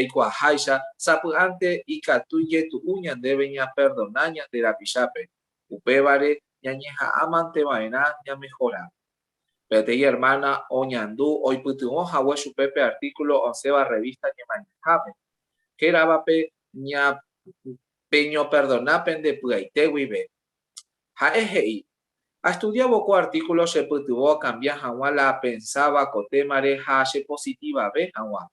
ikuajaisa sapyante ikatuye tu ñande veña perdonar ñande la pichape. Upevare ñañeja amante vaina ña mejora. Pete y hermana oñandú hoy putuo jahue su pepe artículo 11 revista ñemañajape. Que era ña peño perdonapen de pyaite vive. Jaejei. A estudiar boco artículo se putuvo cambiar jawa la pensaba cotemare hache positiva ve jawa.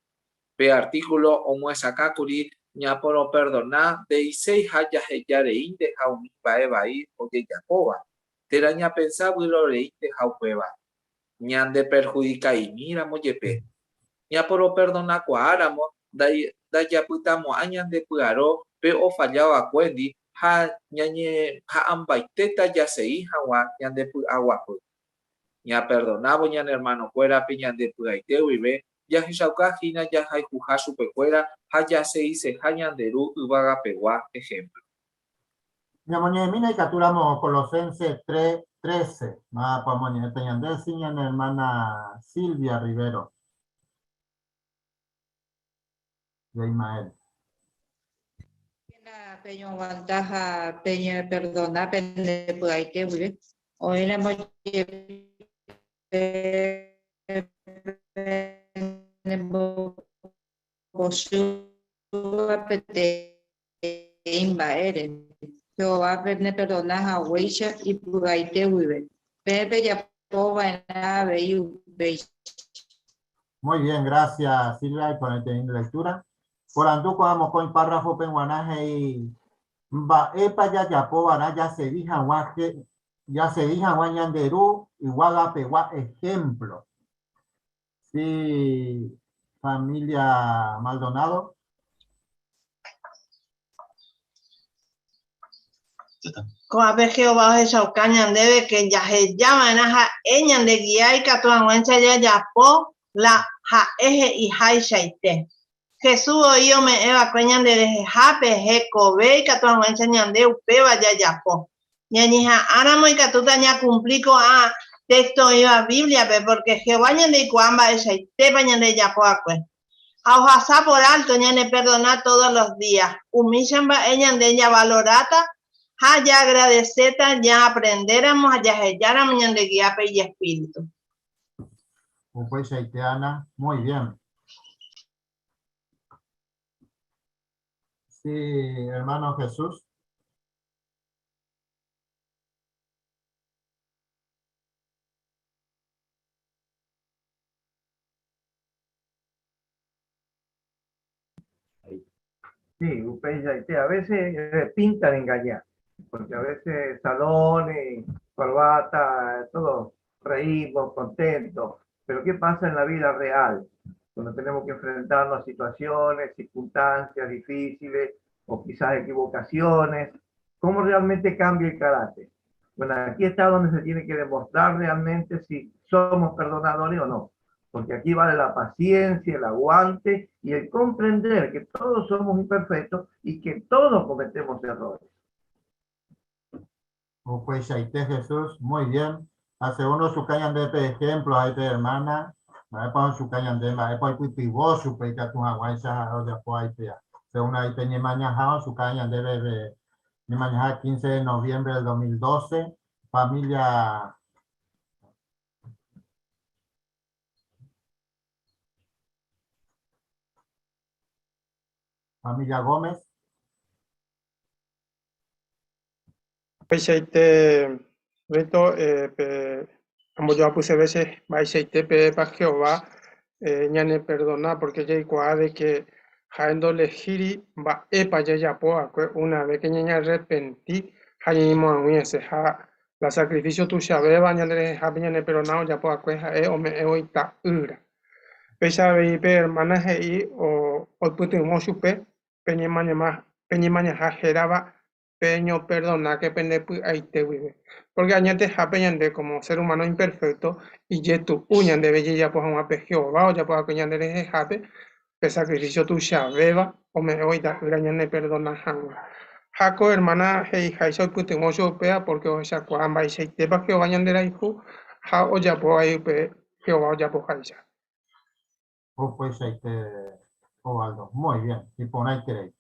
Pe artículo omo sakakuri ña poro perdonar de isei haya heyare inde jaumi paebai oye yakoba. Teraña pensaba lo reite jaupeba. Ñande perjudica y mira moyepe. Ña poro perdonar cuáramo da ya putamo añande pyaro pe o fallaba cuendi ha ñañe ha ambaiteta ya se hija wa ñande pu agua pu. Ña perdonabo ñan hermano fuera pe ñande pyaite vive ya hishauka hina ya hay juja supe fuera ha ya se hice ha ñanderu uvaga pegua ejemplo. Mina y capturamos Colosenses 3:13. Más para ñande siñan hermana Silvia Rivero. De Ismael. Peño vantaja peña perdona pende puaite vive o era mo pete imbaere Jehová pende perdona a huecha y puaite vive pepe ya poba na veiu. Muy bien, gracias Silvia y por el teniendo lectura. Por anduco vamos con el párrafo penguanaje y va epa ya pobana ya se dijan guaje ya se dijan guañanderú y guaga pegua ejemplo. Sí, familia Maldonado. Coape Jehová Jesauca ñandebe que ya se llaman a ella de guía y catuanguancha ya yapo la ja eje y jai shaite. Jesús oío me eva cueñan de jape jecobe y catuanguancha ñande upeba ya yapo. Ñañija áramo y catuta ña cumplico a texto iba Biblia porque Jehová ñande cuamba esa itepa ñande yapo acue. A hojasa por alto ñande perdona todos los días. Humillan va ella de ella valorata. Ya agradeceta, ya aprenderamos, ya halláramos ñande guiape y espíritu. Pues haitiana, muy bien. Sí, hermano Jesús. Sí, a veces pintan engañar, porque a veces salones, corbata, todo reímos, contentos, pero ¿qué pasa en la vida real? Cuando tenemos que enfrentarnos a situaciones, circunstancias difíciles o quizás equivocaciones, ¿cómo realmente cambia el carácter? Bueno, aquí está donde se tiene que demostrar realmente si somos perdonadores o no. Porque aquí vale la paciencia, el aguante y el comprender que todos somos imperfectos y que todos cometemos errores. Pues Shaite Jesús, muy bien. Hace uno su cañan de ejemplo, ahí te hermana, para su cañan de para cultivo su peca tu agua esa de apoyo ahí según ahí tenía mañana su cañan de mañana 15 de noviembre del 2012, familia. Familia Gómez. Paishaite reto amo yo puse veces paishaite pe pa Jehová ñane perdona porque ya igual de que jaendo lejiri va epa ya po una vez que ñaña arrepentí jañimo a ese ja la sacrificio tu shabeba ñane ja ñane perdonado ya po ja o me oita ura pesa ve pe hermana hei o putu mo chupe peñe maña ja jeraba peño perdona que pende aite vive porque añate japeñande como ser humano imperfecto y yetu uñan de bella ya pues un ape Jehová o ya pues acuñande de jape pe sacrificio tu beba o me oida grañane perdona hanga jaco hermana hei jaiso putimo pea porque o sea cuamba y se te pa Jehová ñande la hijo ja o ya pues ahí pe Jehová o ya pues jaisa Pues Ovaldo, muy bien, y por ahí queréis.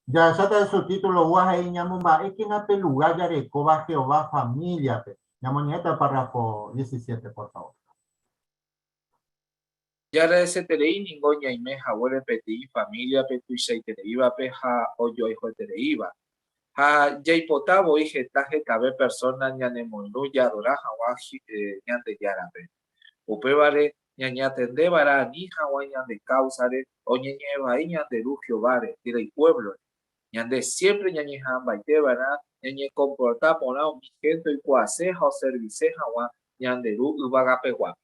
Ya está su título, Guaje y Ñamumba, es que en este lugar ya recoba Jehová familia. Ñamoñeta, párrafo 17, por favor. Yara ese terei ningoña y meja huele peti familia petu y se tereiva peja o yo hijo tereiva. Ha jaipotavo y getaje cabe persona ñanemonu ya doraja guaji ñante yarape. Upevare ñañatende vara ni jaguaña de causare o ñeñeva y ñante rugio vare tira y pueblo. Ñande siempre ñañejamba y tebara ñañe comporta pona un vigento y cuaseja o serviceja gua ñande ru ubagapegua.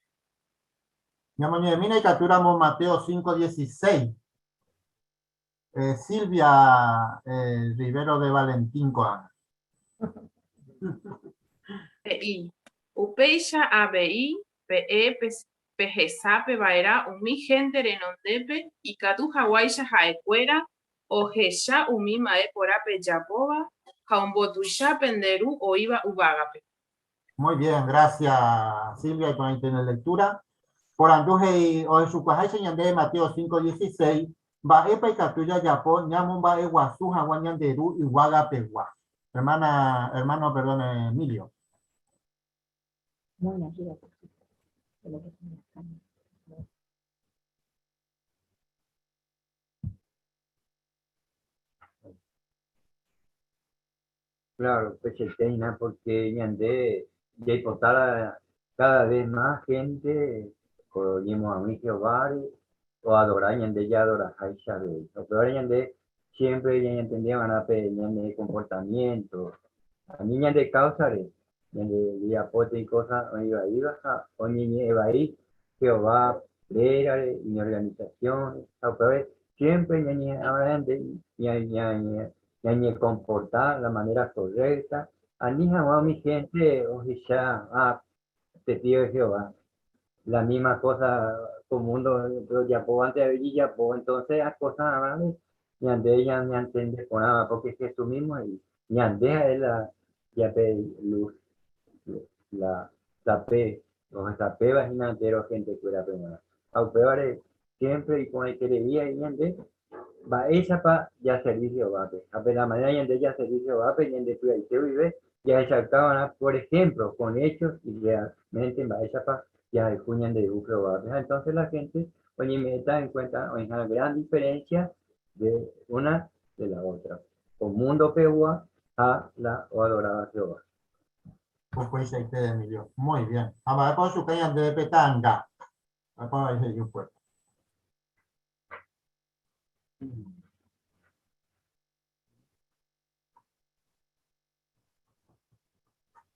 Ñamoñe, mira y capturamos Mateo 5:16. Silvia Rivero de Valentín Coana. PI. Upeisha ABI, PE, PGSA, PBAERA, UMI gente renondepe, y Catu Hawaisha Jaecuera, o Jesha UMI Mae Pora Peyapova, Jaumbotusha Penderu o Iba Ubagape. Muy bien, gracias Silvia, y con ahí tiene lectura. Por Anduje o su cuajacha ñande Mateo 5:16, va epa y catuya yapo, ñamun va eguazú, jaguañanderu y guagapegua. Hermano, perdón, Emilio. Claro, pues el tema porque ñande ya importara cada vez más gente oímos a mi Jehová o adorar ñande ya adorar Haisha de o peor ñande siempre ya entendían a ñande comportamiento a mí ñande causa de ñande apote y cosas o iba o ñe iba ahí Jehová era y organización o peor siempre ñande ahora ñande comportar la manera correcta a mi gente o ya te pido Jehová la misma cosa como mundo ya po antes de ya po entonces las cosas ¿vale? Ñande ya me entiende por nada porque es Jesús mismo y ñande es la ya pe luz la pe los pe imagínate gente que era pena au peor siempre y con el que debía y ñande va esa pa ya servicio va a ver la manera ñande ya servicio va pe ñande tú ahí te vive ya exaltaban por ejemplo con hechos y realmente va esa pa ya el puñan de Jehová. Entonces la gente oye me da en cuenta una gran diferencia de una de la otra. O mundo Peúa a la o adorada Jehová. Pues ahí te Emilio. Muy bien. Ahora por su caña de petanga. Ahora ahí yo pues.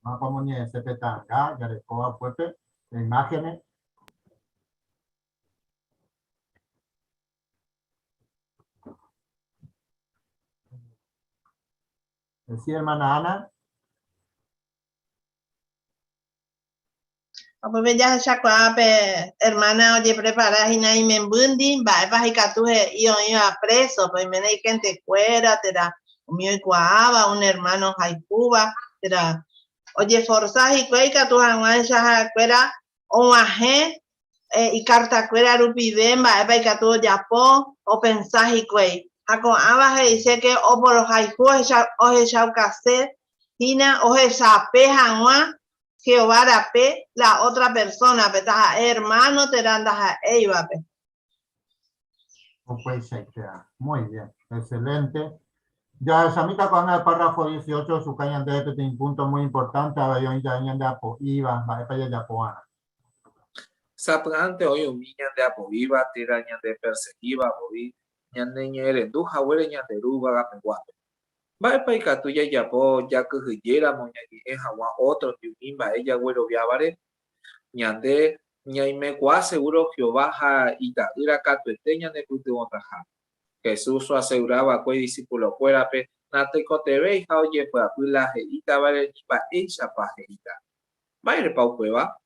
Vamos a poner ese petanga, ya le pongo fuerte imágenes. Sí, hermana Ana. Pues ya hermana, oye, prepara y nadie me embundi, va a y catuje y iba preso, pues me hay gente fuera, te da mío y cuava, un hermano jaicuba, te da oye, forzas y cueca, tu aguas ya fuera, o aje, y carta cuera rupidem, va a y catu ya po, o pensás y cuey. Con abajo dice que o por los jaicuas, o esa cassette, tina, o esa peja, Jehová rape la otra persona, petaja hermano te randas a Eiva. Pues muy bien, excelente. Ya Samika con el párrafo 18, su caña de un punto muy importante, a ver, yo ya de apo, iba, va a pedir de apoana. Saplante hoy humilla de apoviva, tiraña de perseguiva, bovi, ñandeñere, duja, huele ñanderuba, gapeguape. Va a ir tuya ya po, ya que hillera, moñaki, en Jaguá, otro, tiumimba, ella, güero, viavare, ñande, ñaime, cuá, seguro, Jehová, ja, ita, ira, catueteña, de putuotaja. Jesús aseguraba que discípulo fuera, pe, nate cote hija, oye, pues, la jeita, vale, pa, ella, pa, jeita. Va a ir pa, cueva.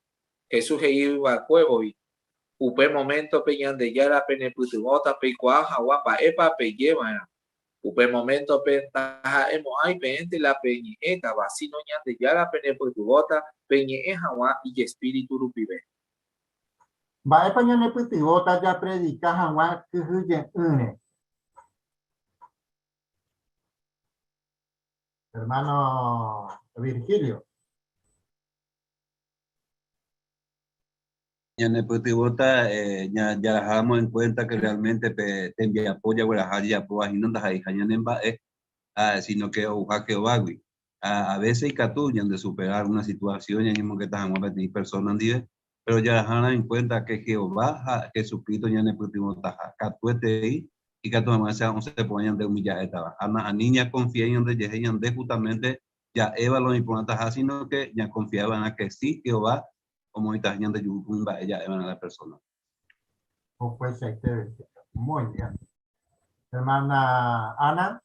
Jesús iba a cuevo y upe momento peñan de yara pene putumota pe cuaja guapa epa pe lleva upe momento pe taja emo ay peente la peñeta vacino ñan de yara pene putumota peñe ejawa y espíritu rupibe. Va a peña ne putumota ya predica jawa que huye une. Hermano Virgilio. Ya ya dejamos en cuenta que realmente te envía apoyo a ya pues y no das ahí sino que a veces hay de superar una situación y mismo que estamos a tener personas pero ya dejan en cuenta que Jehová que su pito ya ne putivota catuete y que todas más se ponían de humillar esta a niña confía en de justamente ya Eva lo importante sino que ya confiaban a que sí Jehová como ahorita de Yumba, ella es la persona. Pues muy bien. Hermana Ana.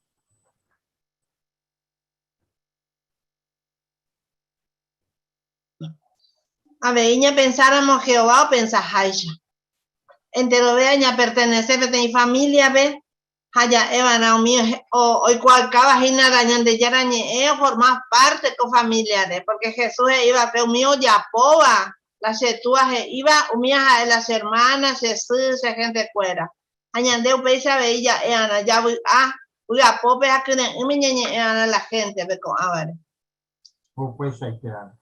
A ver, ña pensáramos Jehová o pensar Haisha. Entero vea ña pertenece a mi familia, ve. Haya Eva Naomi o cual cada gina dañan de yarañe o formar parte con familiares, porque Jesús iba a mío ya poba. Las setúas iba umías a las hermanas, Jesús, gente fuera. Añandeu peisa veía ana ya voy a pope a que ana la gente ve con avare. Pues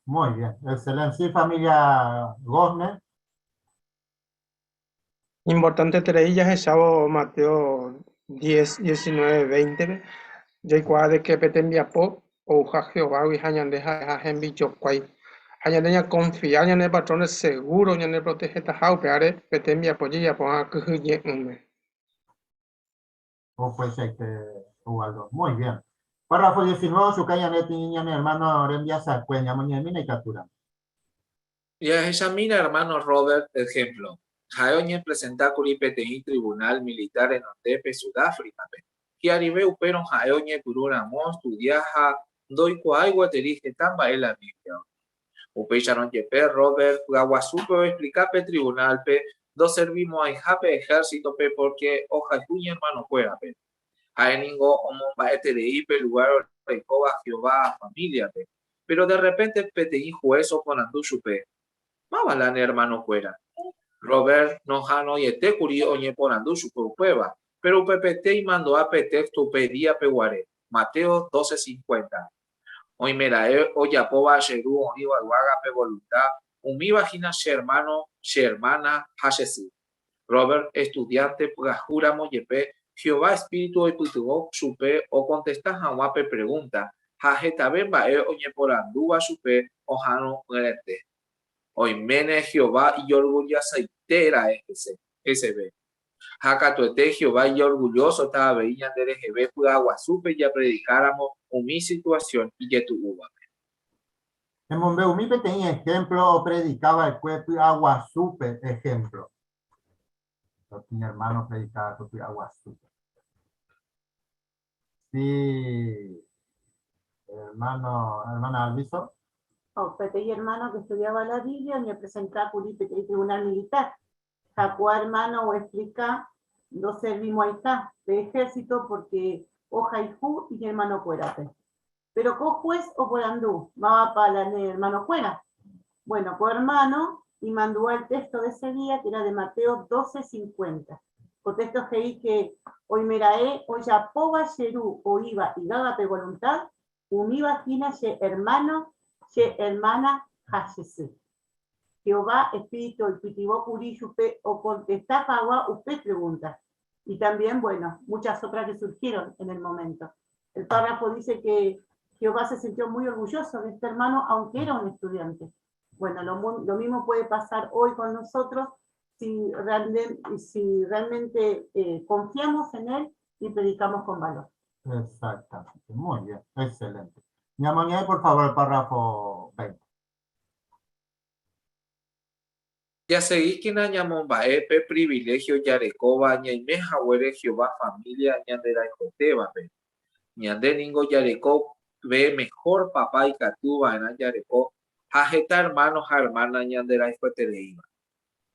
muy bien, excelente. Sí, familia Gosner. Importante treillas es sábado Mateo 10, 19, 20. Ya de que peten viapo o Jehová y hañandeja en bicho cuay. Hañandeña confía en el patrón seguro en el protege tajao peare peten viapo ya ponga que huye hombre. Pues Ubaldo. Muy bien. Párrafo 19, su caña neti niña hermano Rembia Sacueña, Moñamina y Captura. Ya examina, hermano Robert, ejemplo. Jaoñe presenta curipete en tribunal militar en Ontepe, Sudáfrica. Que arribe upero jaoñe puruna monstu viaja doy cuaigua te dije tamba en la Biblia. Upecharon yepe Robert Gaguasupe explicape tribunal pe dos servimos a jape ejército pe porque hoja cuña hermano fuera pe. Jaeningo homo baete de ipe lugar recoba Jehová familia pe. Pero de repente peteí juez o con anduchupe. Mabalan hermano fuera. Robert Nojano y Etecuri oñe ponando su cueva, pero PPT y mandó a pretexto pedía peguare. Mateo 12:50. Hoy merae oyapoba sheru oniva guaga pe voluntad, umivagina hermana hashesi. Robert estudiante jura moyepe, Jehová espíritu y putugo supe o contesta jaguape pregunta, jajetabe oñe porandúa supe ojano gerente. Hoy mene Jehová y orgullosa itera ese ve. Jacatuete Jehová y orgulloso estaba veía de GB fue agua supe ya predicáramos mi situación y ya tu uva. En Monbeumi tenía ejemplo, predicaba el cuerpo agua supe ejemplo. Mi hermano predicaba el cuerpo agua supe. Sí, hermana Alviso. Petey hermano que estudiaba la Biblia me presentaba por el tribunal militar. Jacó hermano o explica dos servimos ahí está de ejército porque hoja y ju y hermano cuérate. Pero co juez o por andú, va para el hermano cuera. Bueno, por hermano y mandó el texto de ese día que era de Mateo 12:50. O texto que hoy merae o ya poba serú o iba y gágate voluntad, univa gina ye hermano che hermana hashese. Jehová, espíritu, el pitibó curí, o contestá agua, usted pregunta. y también, bueno, muchas otras que surgieron en el momento. El párrafo dice que Jehová se sintió muy orgulloso de este hermano, aunque era un estudiante. Bueno, lo mismo puede pasar hoy con nosotros si realmente confiamos en él y predicamos con valor. Exactamente, muy bien, excelente. Ñamañay, por favor, el párrafo 20. Ya seguí que na ñamombae pe privilegio yarekova ñaime jawere Jehová familia ñandera joteba pe. Ñande ningo yareko ve mejor papá y catuba en yareko jajeta hermanos a hermana ñandera joteba.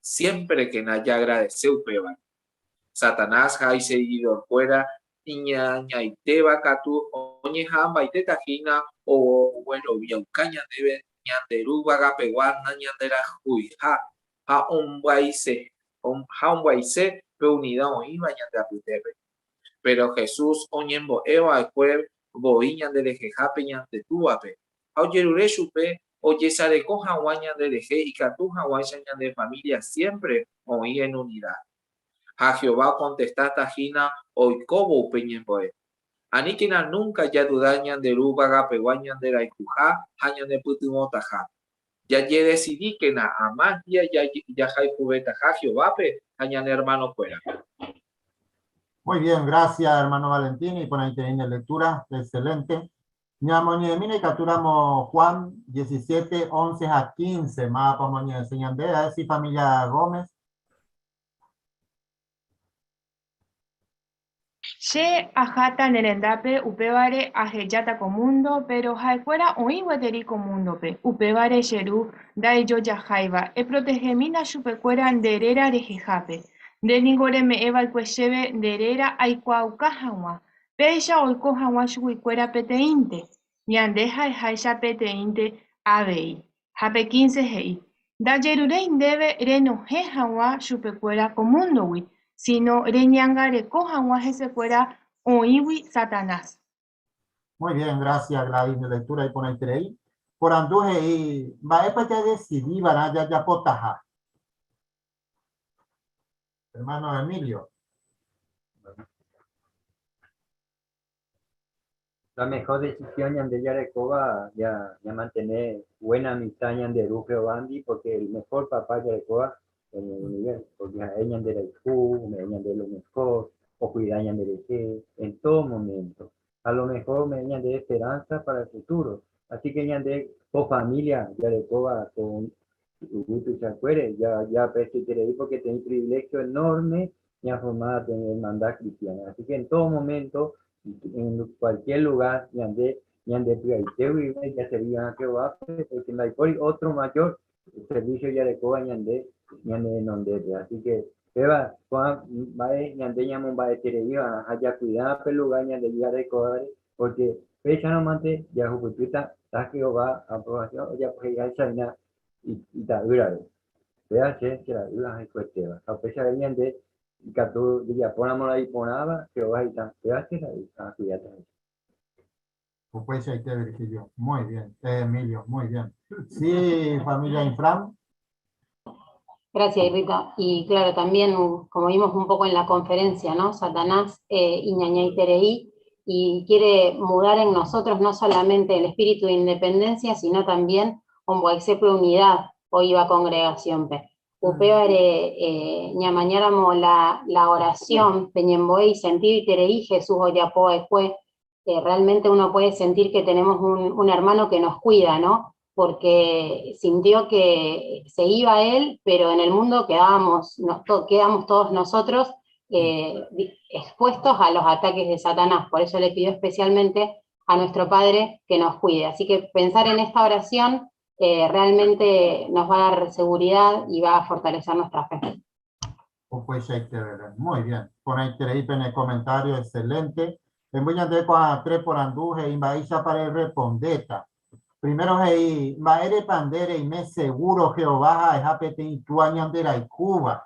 Siempre que naya agradece upeba. Satanás hay seguidor fuera ñañaiteba catu oñe jamba ite tajina o bueno biaucaña debe ñanderuba gapeguana ñandera juija. Ha un guaise pe unidad o iba ñande. Pero Jesús oñembo eva después boiña de lejejape ñante tuape. Auyerure chupe oye sareco jaguaña de leje y catu jaguaña de familia siempre oí en unidad. A Jehová contesta tajina oikobo peñemboe. Anikina nunca ya dudañan de rubaga peguañan de la ikuja hañan de putumotaja. Ya decidí que na amás ya hay cubeta Jehová pe hañan hermano fuera. Muy bien, gracias hermano Valentín y por ahí teniendo lectura, excelente. Ñamoñemina y capturamos Juan 17, 11 a 15, más para moñe enseñan de a si familia Gómez. She ajata nerendape upevare ajeyata comundo, pero jaifuera oígueteri comundope, upevare sheru, dai yo yajaiva, e protegemina chupecuera nderera rejejape. De ningore me eva el cuecheve nderera aicuaucajawa, peisha oikojawa chuicuera peteinte, ñandeja jaisha peteinte abei, jape 15 hei. Da yerurei debe renojejawa chupecuera comundowi, sino reñangare cojawa se fuera oiwi Satanás. Muy bien, gracias Gladys de lectura y por ahí ahí. Por anduje y va a ya decidí, van ya potaja. Hermano Emilio. La mejor decisión de Yarecoba ya mantener buena amistad de Rufio Bandi, porque el mejor papá de Yarecoba en el universo, porque ella de la IQ, ella de lo mejor, o cuidar de en todo momento. A lo mejor me de esperanza para el futuro. Así que ella de familia Yarecoba con Ugutu Chacuere, ya presté porque tengo un privilegio enorme ya formada en hermandad cristiana. Así que en todo momento, en cualquier lugar, ñande ya sería a Jehová, porque no hay otro mayor servicio ya de Coba ñande donde. Así que Eva, ñande ñamon va a tereviva, haya cuidado el lugar ñande ya de Coba, porque fecha no mante ya juguetita, ta Jehová aprobación, ya pues ya china y ta urare. Vea que la ura hay cuestión. A pesar de ñande que tú dirías, ponamos ahí, ponaba, que vas a ir tan, te haces ahí, cuídate. Pues ahí te Virgilio, muy bien, Emilio, muy bien. Sí, familia Infram. Gracias, Rita. Y claro, también, como vimos un poco en la conferencia, ¿no? Satanás y ñañay tereí, y quiere mudar en nosotros no solamente el espíritu de independencia, sino también un boisepe unidad, o iba congregación pe. Upeare ñamañáramos la oración, peñemboe y sentido y tereí, Jesús oyapoe fue. Realmente uno puede sentir que tenemos un hermano que nos cuida, ¿no? Porque sintió que se iba él, pero en el mundo quedamos todos nosotros expuestos a los ataques de Satanás. Por eso le pidió especialmente a nuestro Padre que nos cuide. Así que pensar en esta oración realmente nos va a dar seguridad y va a fortalecer nuestra fe. Pues muy bien. Por ahí en el comentario, excelente. En voy a andar con a tres por anduje y va a para respondeta. Primero ahí va a ir pandere y me seguro Jehová es apete y tu añandera y Cuba.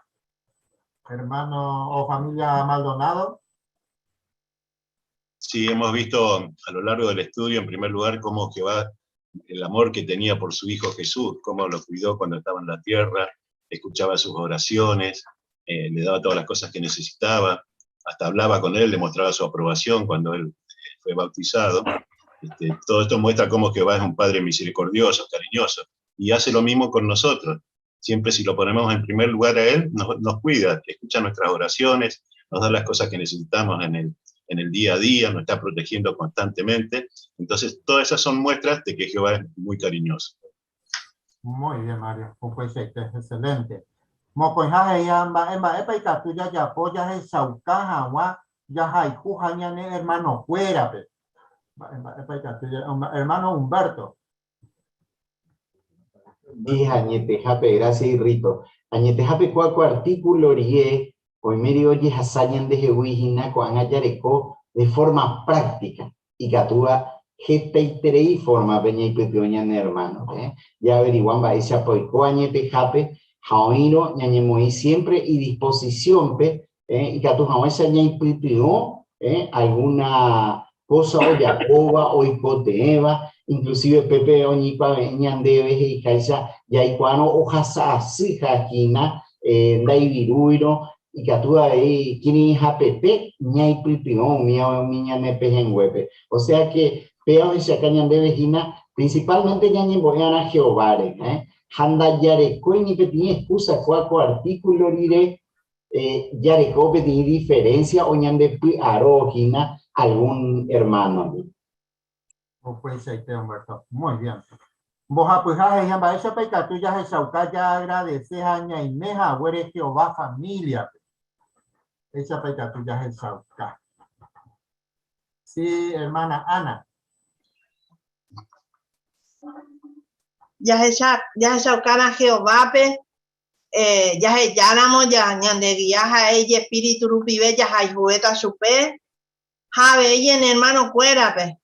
Hermano o familia Maldonado. Sí, hemos visto a lo largo del estudio, en primer lugar, cómo Jehová, el amor que tenía por su Hijo Jesús, cómo lo cuidó cuando estaba en la tierra, escuchaba sus oraciones, le daba todas las cosas que necesitaba, hasta hablaba con él, le mostraba su aprobación cuando él fue bautizado. Todo esto muestra cómo Jehová es un Padre misericordioso, cariñoso, y hace lo mismo con nosotros. Siempre si lo ponemos en primer lugar a Él, nos cuida, escucha nuestras oraciones, nos da las cosas que necesitamos en el día a día, nos está protegiendo constantemente. Entonces, todas esas son muestras de que Jehová es muy cariñoso. Muy bien, Mario. Pues excelente. Mocoijaje yamba, epa y catuya ya apoya el saucaja, wa ya haiku hañane hermano fuera, pe. Epa y catuya, hermano Humberto. Dije añetejape, gracias y rito. Añetejape cuaco artículo rie, hoy medio oye hasayan de jehuijina con ayareco de forma práctica y catúa gesta y terei forma peña y petioña hermano. Ya averiguan va ese apoico añetejape, jaoiro, ñañemoí siempre y disposición pe, y catú jaoin esa ña petio, alguna cosa o yacoba o icoteeva, inclusive Pepe Oñipa Ñandebe y Kaisa Yaikuano Ojasa Asija Daiviruiro y Catua ahí Kini Pepe Ñaipipio Miña Nepejenguepe. O sea que Peo y Shacañandebe Gina principalmente Ñañemboyana Jehovare, Handa Yareco y Petini excusa cuaco artículo rire Yareco Petini diferencia o Ñandepi Arogina algún hermano. Pues Humberto. Muy bien. Boja pues ya esa peca tuya es sauca ya agradeces aña y meja güere Jehová familia. Esa peca tuya es sauca. Sí, hermana Ana. Ya se saucana Jehová pe, ya se llamamos ya ñandeguía ja ella espíritu rupibe ya hay jugueta supe, ja ella en hermano fuera pe.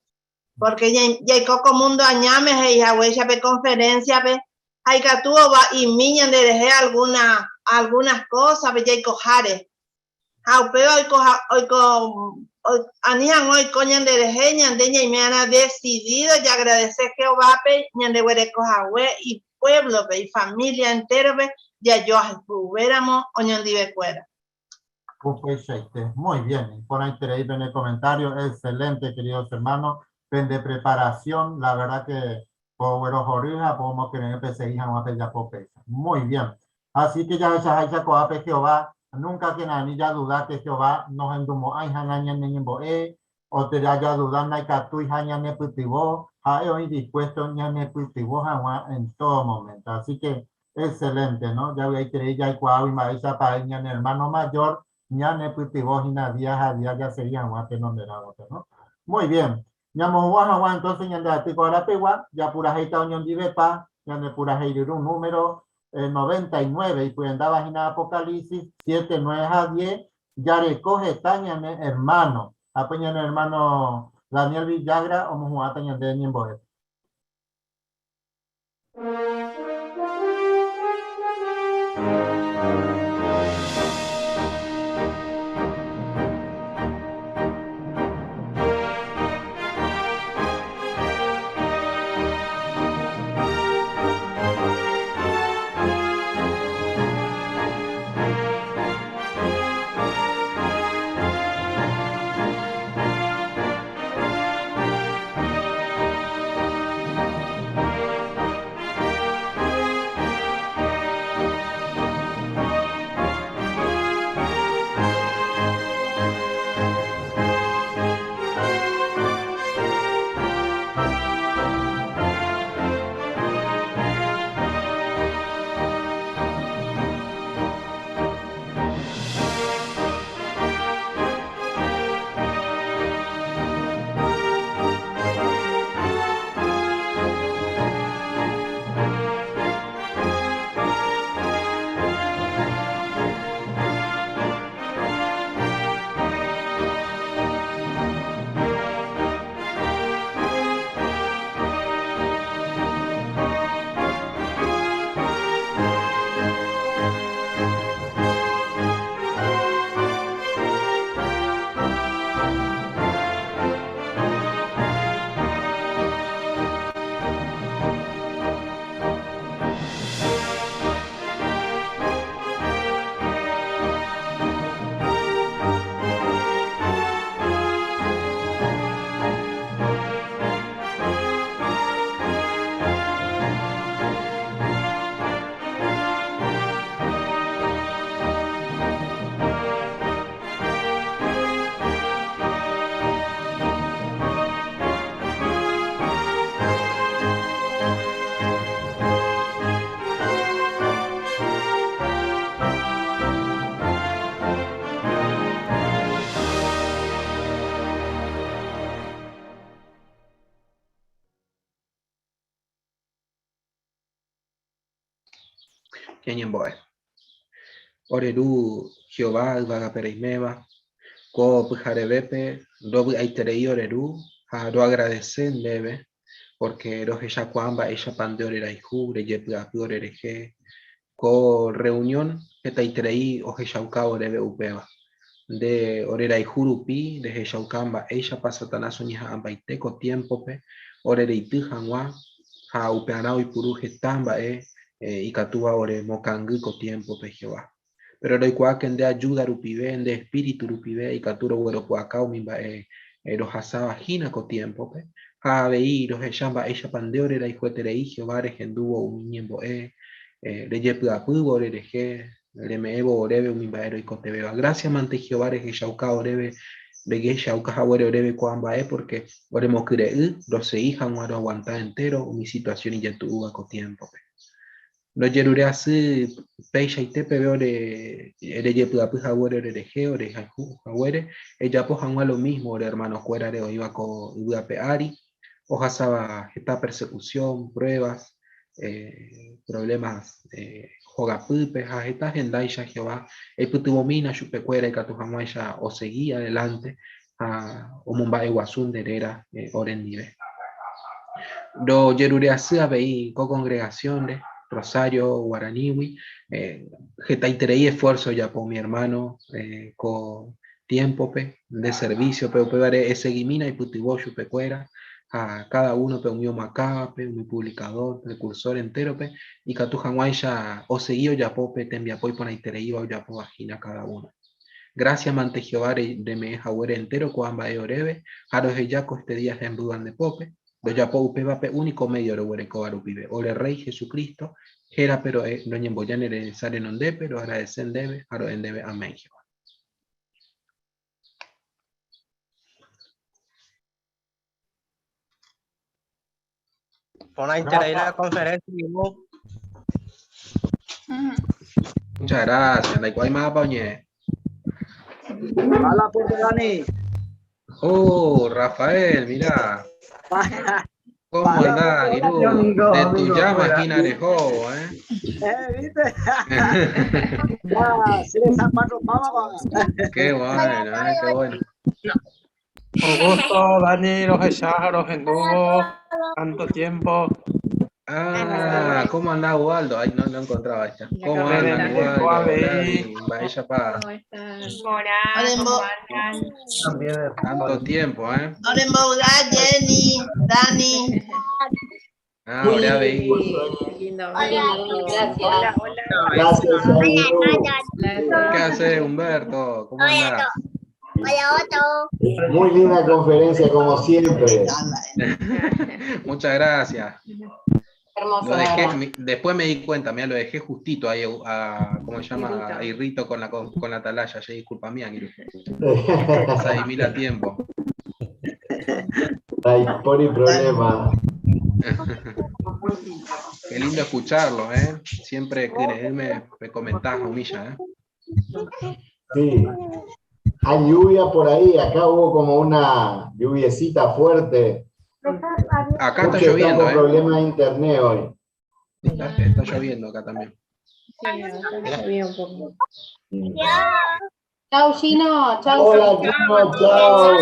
Porque ya hay coco mundo añame y hahuecha pe conferencia pe hay que tú va y miñan de deje algunas cosas pe ya hay cojare ha pero hoy anian hoy coñan de deje ñandeña y me han decidido y agradecer Jehová pe ñande huere cojahue y pueblo pe y familia entero pe ya yo hubiéramos o ñandive fuera. Pues muy bien. Por ahí tenéis en el comentario, excelente queridos hermanos. De preparación, la verdad que podemos querer empezar a muy bien. Así que ya esa coape Jehová, nunca que nadie ya duda que Jehová nos endumo ay hanaña niño o te haya dudar na catu y haña neputivo, hay hoy dispuesto ña neputivo en todo momento. Así que excelente, ¿no? Ya voy a creer ya hay cuau y maíza para el hermano mayor, ña neputivo y nadie a día ya sería que no me da otro, ¿no? Muy bien. Ñamo entonces ñande artículo la pegua, ya pura heita unión divepa, ñande pura heiru número 99 y pueden dar página Apocalipsis 7, 9 a 10, ya recoge tañame hermano, apeñan hermano Daniel Villagra o mujuata ñande ñemboe. Ñañemboe. Oreru Jehová vaga pereimeba. Ko pujarebepe. Dobu aiterei oreru. Do agradecen debe. Porque los ella cuamba ella pandeorera y jubre yepla piorereje. Ko reunión etaiterei ojeshauka debe upeba. De orera y jurupi, de Heshaukamba, ella pasa tanazoniha ambaiteco tiempo pe, orera y tijanwa, ha upeanao y puruje tamba y catuba ore mocanguico tiempo pe Jehová. Pero lo igual de ayuda rupibe, de espíritu rupibe, y caturo güero puacao mimba los asaba jinaco tiempo pe, ha veí los echamba ella pandeorera y jueterei Jehová regenduo un miembo le yepla pugo orereje. Le me evo orebe un imbaero y cotebeba. Gracias mante Jehová que shauka orebe begue shauka hawere orebe cuamba porque oremos cree los se hija un aguantar entero mi situación y ya tu uva con tiempo. Lo yerure así peisha y tepe ore ere puda puja hawere orereje ore hawere ella poja lo mismo ore hermano cuera de iba con iba peari hoja saba esta persecución pruebas problemas joga pulpe a esta agenda ya Jehová el putubomina chupecuera y catujamuaya o seguía adelante a omumba iguazun de era orendive do yerureasea veí co congregaciones Rosario Guaraniwi getaiterei esfuerzo ya por mi hermano con tiempo pe de servicio pero pevare ese guimina y putibo chupecuera a cada uno pe un macape, un publicador, precursor entero pe, y catujanguay ya o seguido ya pope te envía poi por aitereiva o ya po vagina cada uno. Gracias mante Jehová de me jauere entero cuamba e orebe, aros e yaco este día de embudan de pope, lo ya po upeba pe único medio ore cobaru pibe, ore rey Jesucristo, era pero no ñemboyan ere sare non de pero agradecen debe, aro en debe, amén Jehová. Por ahí te la conferencia. Muchas gracias. La igual más pañe. Hola, pues Dani. Oh, Rafael, mira. ¿Cómo andás, Guirú? De tu llama esquina de juego, ¿Viste? Sí, esa cuatro papas. Qué bueno, qué bueno. Un gusto, Dani, los echájaros en dúo, tanto tiempo. Ah, ¿cómo andás, Ubaldo? Ay, no encontraba esta. ¿Cómo andan, Ubaldo? Vaya pa. Hola, ¿cómo andan? Tanto tiempo, Oremboga, Jenny, Dani. Ah, hola, veí. Gracias. Hola, hola. Gracias, ¿Qué haces, Humberto? ¿Cómo andás? Muy linda conferencia, como siempre. Muchas gracias. Hermoso, Lo dejé, ¿verdad? después me di cuenta, mira, lo dejé justito ahí ¿cómo se llama? A Irrito con la atalaya, ya disculpa mía, Adivina a tiempo. Ay, por el problema. Qué lindo escucharlo, Siempre que me comentás, humilla, Sí. Hay lluvia por ahí, acá hubo como una lluviecita fuerte. Acá está Mucho lloviendo, estamos problemas de internet hoy. Está lloviendo acá también. Chao, Gino. Chao. Hola, Gino, chao.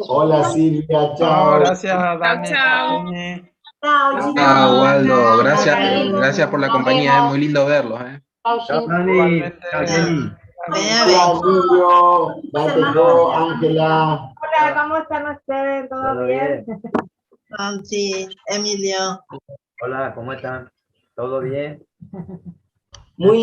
Hola, Silvia, chao. Gracias, Dani. Chao, Waldo. Gracias por la compañía, es muy lindo verlos, Chao, Dani. Chao, Jenny. Hola, Emilio, Bateco, Ángela. Hola, ¿cómo están ustedes? ¿Todo bien? Sí, Emilio. Hola, ¿cómo están? ¿Todo bien?